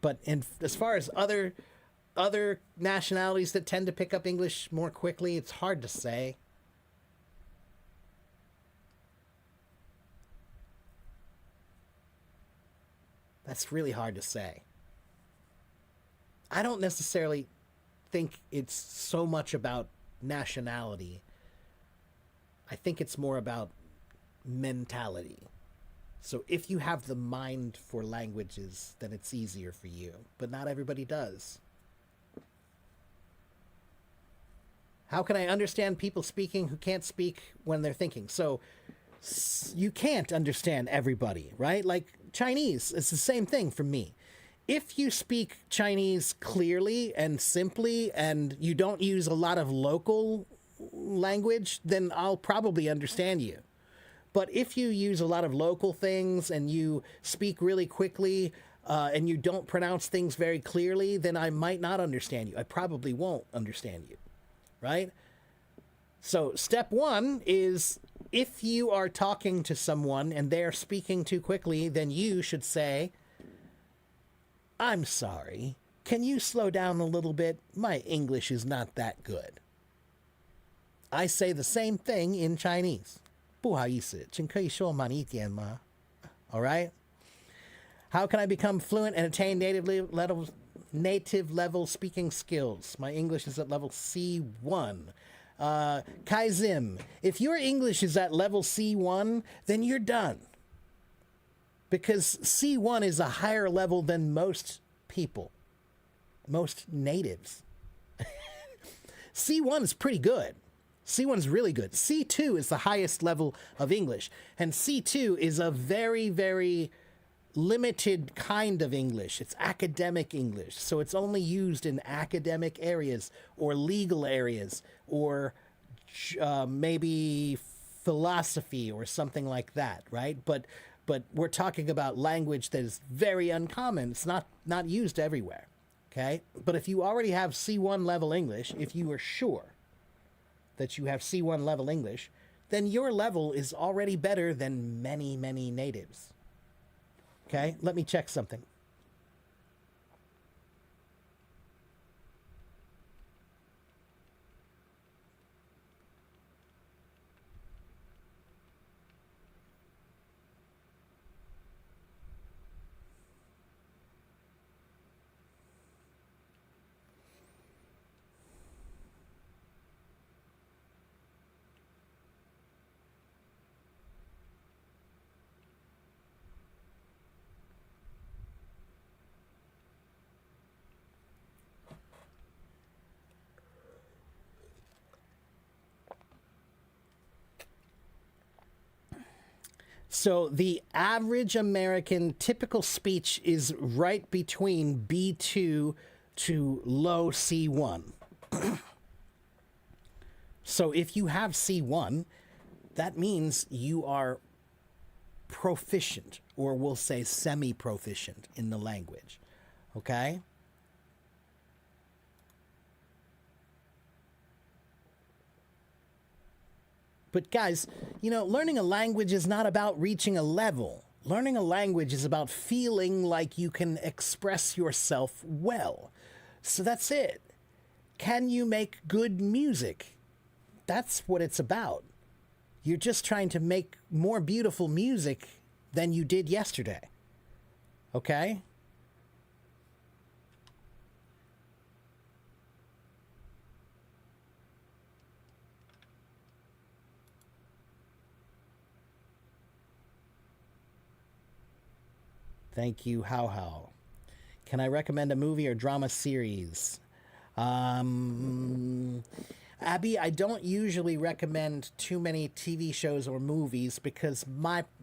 But as far as other nationalities that tend to pick up English more quickly, it's hard to say. That's really hard to say. I don't necessarily think it's so much about nationality. I think it's more about mentality. So if you have the mind for languages, then it's easier for you. But not everybody does. How can I understand people speaking who can't speak when they're thinking? So you can't understand everybody, right? Like Chinese, it's the same thing for me. If you speak Chinese clearly and simply and you don't use a lot of local language, then I'll probably understand you. But if you use a lot of local things and you speak really quickly and you don't pronounce things very clearly, then I might not understand you. I probably won't understand you, right? So step one is if you are talking to someone and they're speaking too quickly, then you should say, I'm sorry. Can you slow down a little bit? My English is not that good. I say the same thing in Chinese. 不好意思，请可以说慢一点吗? All right? How can I become fluent and attain native level speaking skills? My English is at level C1. Kaizim, if your English is at level C1, then you're done. Because C1 is a higher level than most people, most natives. C1 is pretty good. C1 is really good. C2 is the highest level of English. And C2 is a very, very limited kind of English. It's academic English. So it's only used in academic areas or legal areas or maybe philosophy or something like that, right? But we're talking about language that is very uncommon. It's not used everywhere, okay? But if you already have C1 level English, if you are sure that you have C1 level English, then your level is already better than many, many natives. Okay, let me check something. So the average American typical speech is right between B2 to low C1. So if you have C1, that means you are proficient, or we'll say semi-proficient in the language. Okay? But guys, learning a language is not about reaching a level. Learning a language is about feeling like you can express yourself well. So that's it. Can you make good music? That's what it's about. You're just trying to make more beautiful music than you did yesterday. Okay? Thank you, How How. Can I recommend a movie or drama series? Abby, I don't usually recommend too many TV shows or movies because the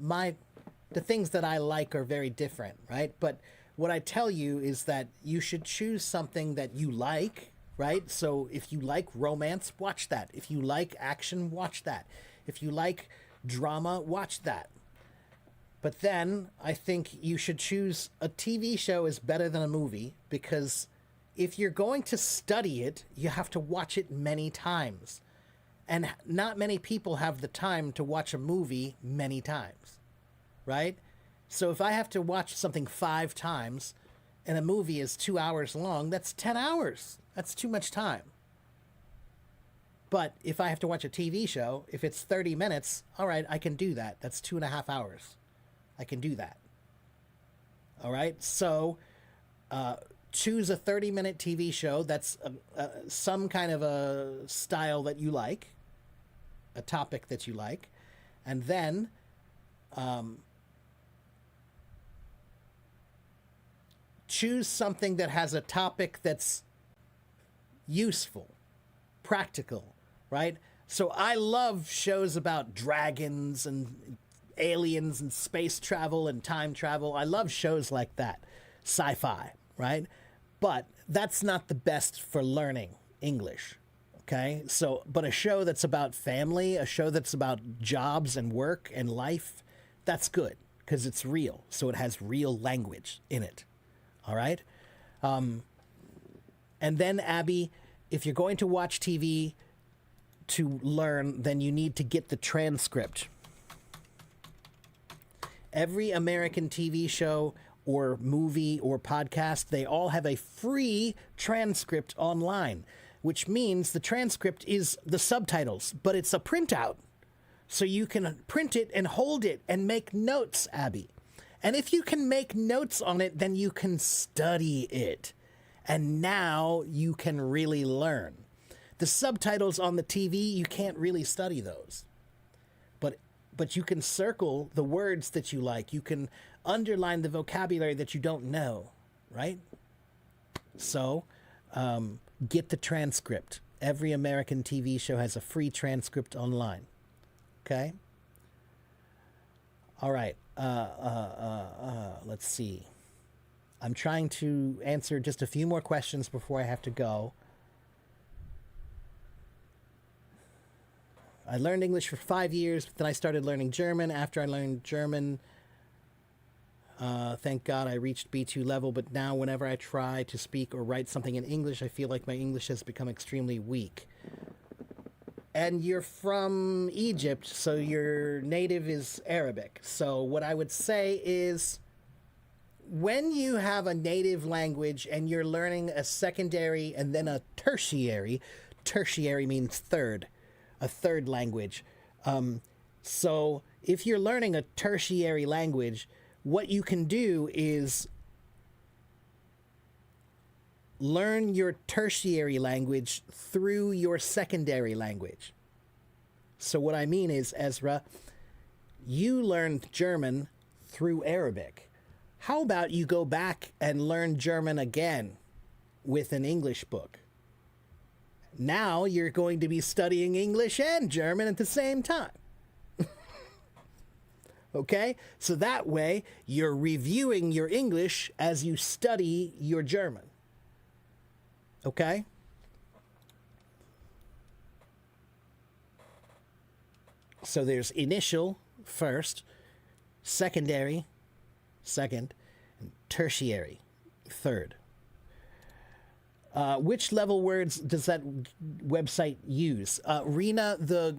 things that I like are very different, right? But what I tell you is that you should choose something that you like, right? So if you like romance, watch that. If you like action, watch that. If you like drama, watch that. But then I think you should choose a TV show is better than a movie, because if you're going to study it, you have to watch it many times. And not many people have the time to watch a movie many times, right? So if I have to watch something 5 times and a movie is 2 hours long, that's 10 hours. That's too much time. But if I have to watch a TV show, if it's 30 minutes, all right, I can do that. That's 2.5 hours. I can do that. All right, so choose a 30-minute TV show that's some kind of a style that you like, a topic that you like, and then choose something that has a topic that's useful, practical, right? So I love shows about dragons and aliens and space travel and time travel. I love shows like that, sci-fi, right? But that's not the best for learning English. Okay, so, but a show that's about family, a show that's about jobs and work and life, that's good because it's real. So it has real language in it. All right. And then, Abby, if you're going to watch TV to learn, then you need to get the transcript. Every American TV show or movie or podcast, they all have a free transcript online, which means the transcript is the subtitles, but it's a printout. So you can print it and hold it and make notes, Abby. And if you can make notes on it, then you can study it. And now you can really learn. The subtitles on the TV, you can't really study those. But you can circle the words that you like. You can underline the vocabulary that you don't know, right? So, get the transcript. Every American TV show has a free transcript online. Okay? All right. Let's see. I'm trying to answer just a few more questions before I have to go. I learned English for 5 years, but then I started learning German. After I learned German, thank God I reached B2 level, but now whenever I try to speak or write something in English, I feel like my English has become extremely weak. And you're from Egypt, so your native is Arabic. So what I would say is, when you have a native language and you're learning a secondary and then a tertiary means third, a third language. So if you're learning a tertiary language, what you can do is learn your tertiary language through your secondary language. So what I mean is, Ezra, you learned German through Arabic. How about you go back and learn German again with an English book? Now you're going to be studying English and German at the same time. Okay? So that way, you're reviewing your English as you study your German. Okay? So there's initial, first, secondary, second, and tertiary, third. Which level words does that website use? Rena, the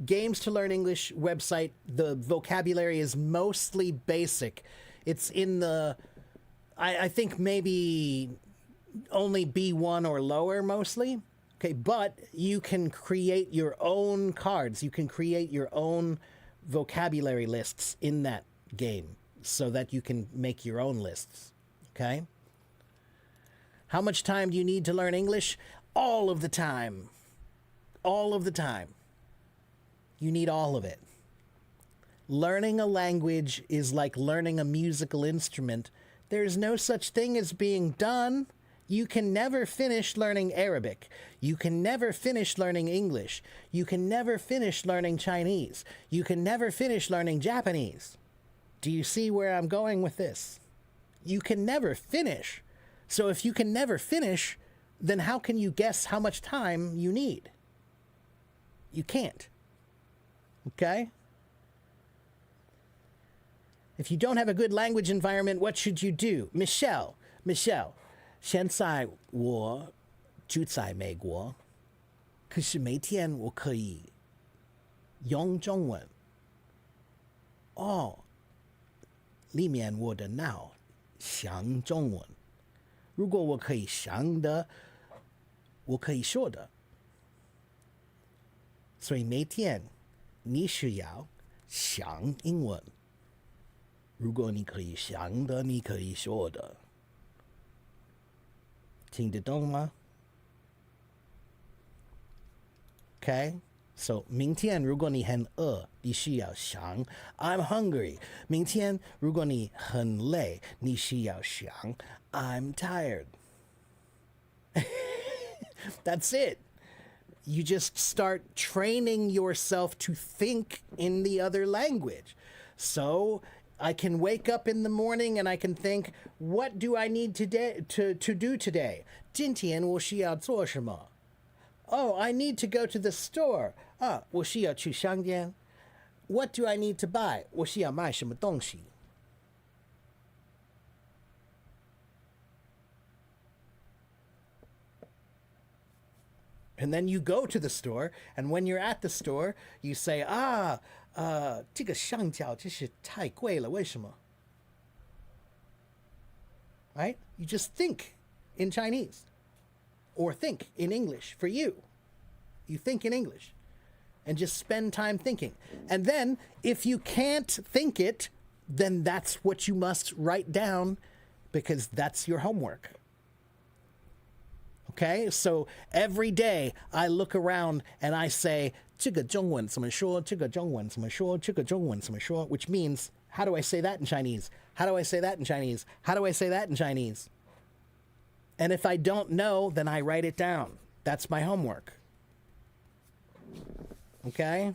Games to Learn English website, the vocabulary is mostly basic. It's in the, I think maybe only B1 or lower mostly. Okay, but you can create your own cards. You can create your own vocabulary lists in that game so that you can make your own lists. Okay? How much time do you need to learn English? All of the time. All of the time. You need all of it. Learning a language is like learning a musical instrument. There's no such thing as being done. You can never finish learning Arabic. You can never finish learning English. You can never finish learning Chinese. You can never finish learning Japanese. Do you see where I'm going with this? you can never finish. So if you can never finish, then how can you guess how much time you need? You can't. Okay? If you don't have a good language environment, what should you do? Michelle, 现在我住在美国，可是每天我可以用中文。哦，里面我的脑想中文。如果我可以想的，我可以说的。所以每天你需要想英文。如果你可以想的，你可以说的。听得懂吗？ Okay? So, 明天如果你很饿，你需要想 I'm hungry. 明天如果你很累，你需要想 I'm tired. That's it. You just start training yourself to think in the other language. So, I can wake up in the morning and I can think, what do I need to do today? 今天我需要做什么? Oh, I need to go to the store. 我需要去商店. What do I need to buy? 我需要买什么东西? And then you go to the store, and when you're at the store, you say, 这个香蕉真是太贵了，为什么? Right? You just think in Chinese. Or think in English for you. You think in English. And just spend time thinking. And then, if you can't think it, then that's what you must write down, because that's your homework. Okay? So every day I look around and I say, 这个中文怎么说? 这个中文怎么说? 这个中文怎么说? Which means, how do I say that in Chinese? How do I say that in Chinese? How do I say that in Chinese? And if I don't know, then I write it down. That's my homework. Okay?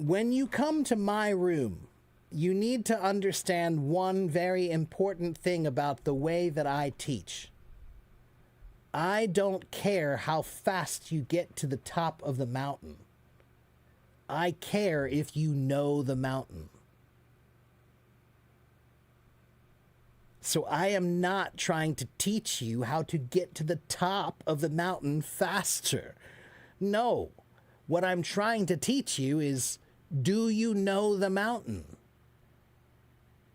When you come to my room, you need to understand one very important thing about the way that I teach. I don't care how fast you get to the top of the mountain. I care if you know the mountain. So I am not trying to teach you how to get to the top of the mountain faster. No. What I'm trying to teach you is, do you know the mountain?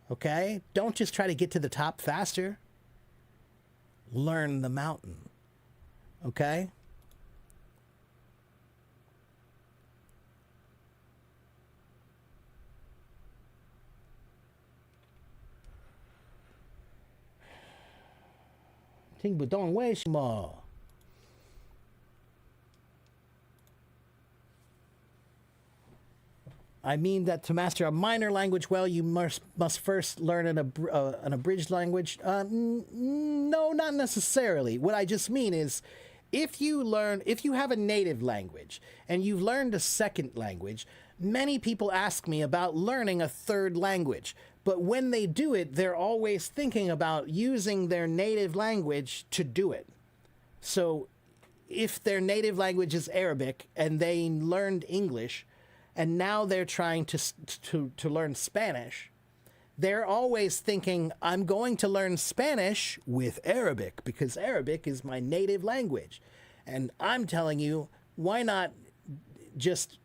Okay? Don't just try to get to the top faster. Learn the mountain. Okay? Think不懂为什么? I mean that to master a minor language well, you must first learn an abridged language. No, not necessarily. What I just mean is, if you have a native language and you've learned a second language, many people ask me about learning a third language. But when they do it, they're always thinking about using their native language to do it. So if their native language is Arabic and they learned English, and now they're trying to learn Spanish, they're always thinking, I'm going to learn Spanish with Arabic because Arabic is my native language. And I'm telling you, why not just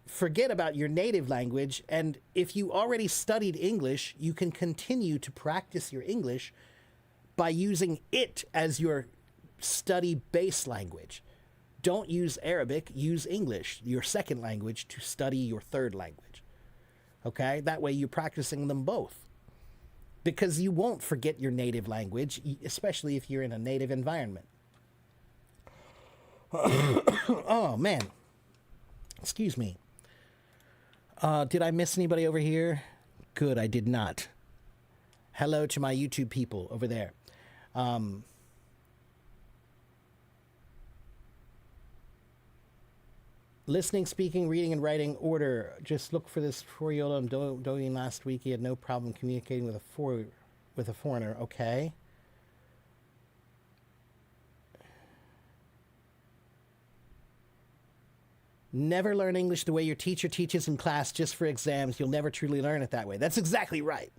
forget about your native language, and if you already studied English, you can continue to practice your English by using it as your study base language. Don't use Arabic, use English, your second language, to study your third language. Okay? That way you're practicing them both. Because you won't forget your native language, especially if you're in a native environment. Oh, man. Excuse me. Did I miss anybody over here? Good, I did not. Hello to my YouTube people over there. Listening, speaking, reading, and writing order. Just look for this 4-year-old Douyin last week. He had no problem communicating with a foreigner. Okay. Never learn English the way your teacher teaches in class just for exams. You'll never truly learn it that way. That's exactly right.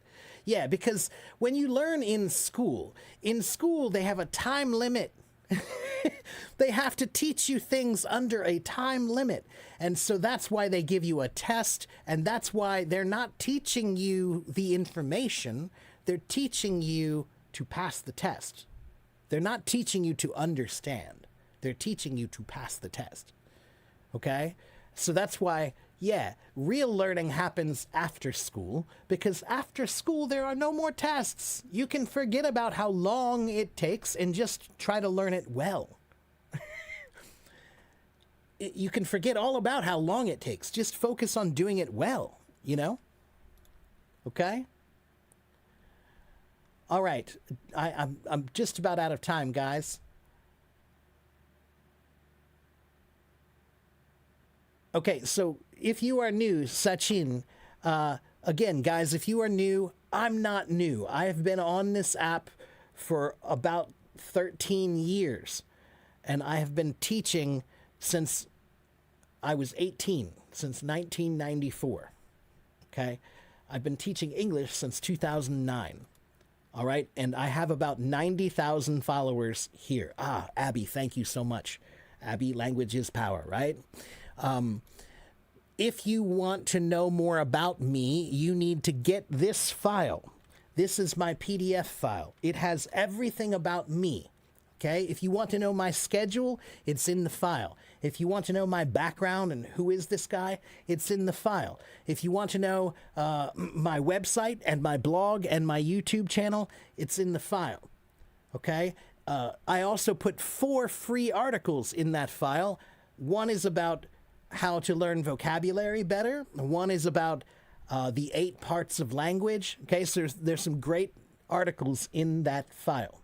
Yeah, because when you learn in school they have a time limit. They have to teach you things under a time limit. And so that's why they give you a test, and that's why they're not teaching you the information. They're teaching you to pass the test. They're not teaching you to understand. They're teaching you to pass the test. Okay? So that's why, yeah, real learning happens after school, because after school there are no more tests. You can forget about how long it takes and just try to learn it well. You can forget all about how long it takes. Just focus on doing it well, you know? Okay? All right. I'm just about out of time, guys. Okay, so if you are new, Sachin, again, guys, if you are new, I'm not new. I have been on this app for about 13 years, and I have been teaching since I was 18, since 1994. Okay? I've been teaching English since 2009. All right? And I have about 90,000 followers here. Abby, thank you so much. Abby, language is power, right? If you want to know more about me, you need to get this file. This is my PDF file. It has everything about me. Okay? If you want to know my schedule, it's in the file. If you want to know my background and who is this guy, it's in the file. If you want to know my website and my blog and my YouTube channel, it's in the file. Okay? I also put 4 free articles in that file. One is about how to learn vocabulary better. One is about the 8 parts of language. Okay, so there's some great articles in that file.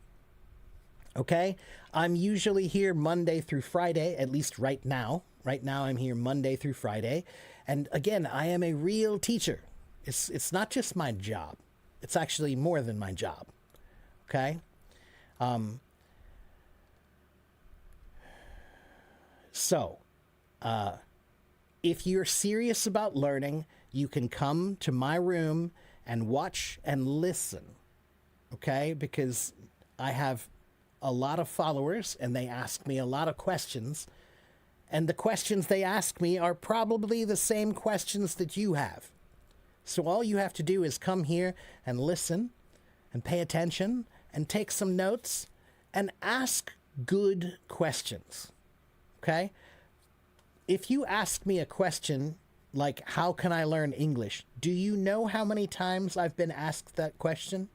Okay, I'm usually here Monday through Friday, at least right now. Right now I'm here Monday through Friday. And again, I am a real teacher. It's not just my job. It's actually more than my job. Okay? If you're serious about learning, you can come to my room and watch and listen, okay? Because I have a lot of followers and they ask me a lot of questions, and the questions they ask me are probably the same questions that you have. So all you have to do is come here and listen and pay attention and take some notes and ask good questions, okay? If you ask me a question like, how can I learn English? Do you know how many times I've been asked that question?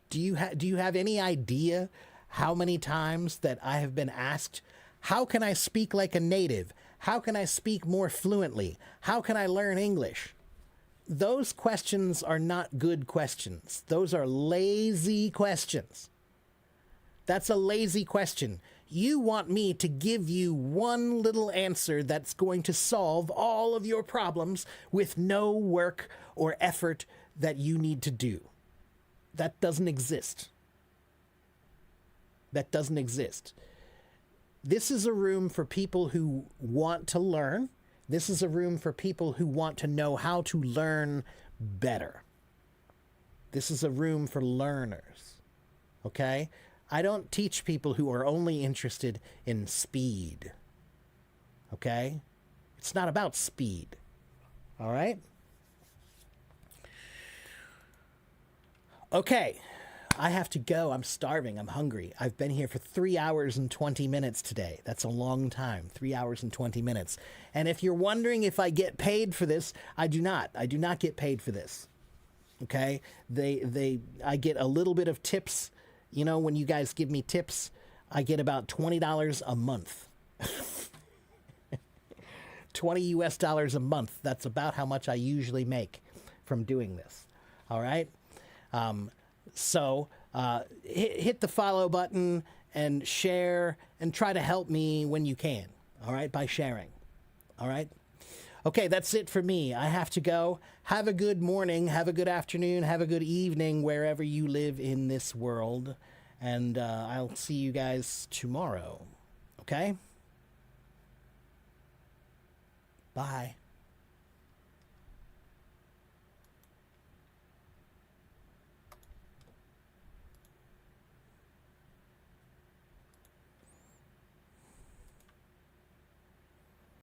Do you have any idea how many times that I have been asked, how can I speak like a native? How can I speak more fluently? How can I learn English? Those questions are not good questions. Those are lazy questions. That's a lazy question. You want me to give you one little answer that's going to solve all of your problems with no work or effort that you need to do. That doesn't exist. That doesn't exist. This is a room for people who want to learn. This is a room for people who want to know how to learn better. This is a room for learners. Okay? I don't teach people who are only interested in speed. Okay? It's not about speed. All right? Okay. I have to go. I'm starving. I'm hungry. I've been here for 3 hours and 20 minutes today. That's a long time. 3 hours and 20 minutes. And if you're wondering if I get paid for this, I do not. I do not get paid for this. Okay? I get a little bit of tips. You know, when you guys give me tips, I get about $20 a month. $20 US a month. That's about how much I usually make from doing this. All right. So hit the follow button and share and try to help me when you can. All right. By sharing. All right. Okay, that's it for me. I have to go. Have a good morning, have a good afternoon, have a good evening wherever you live in this world. And I'll see you guys tomorrow. Okay? Bye.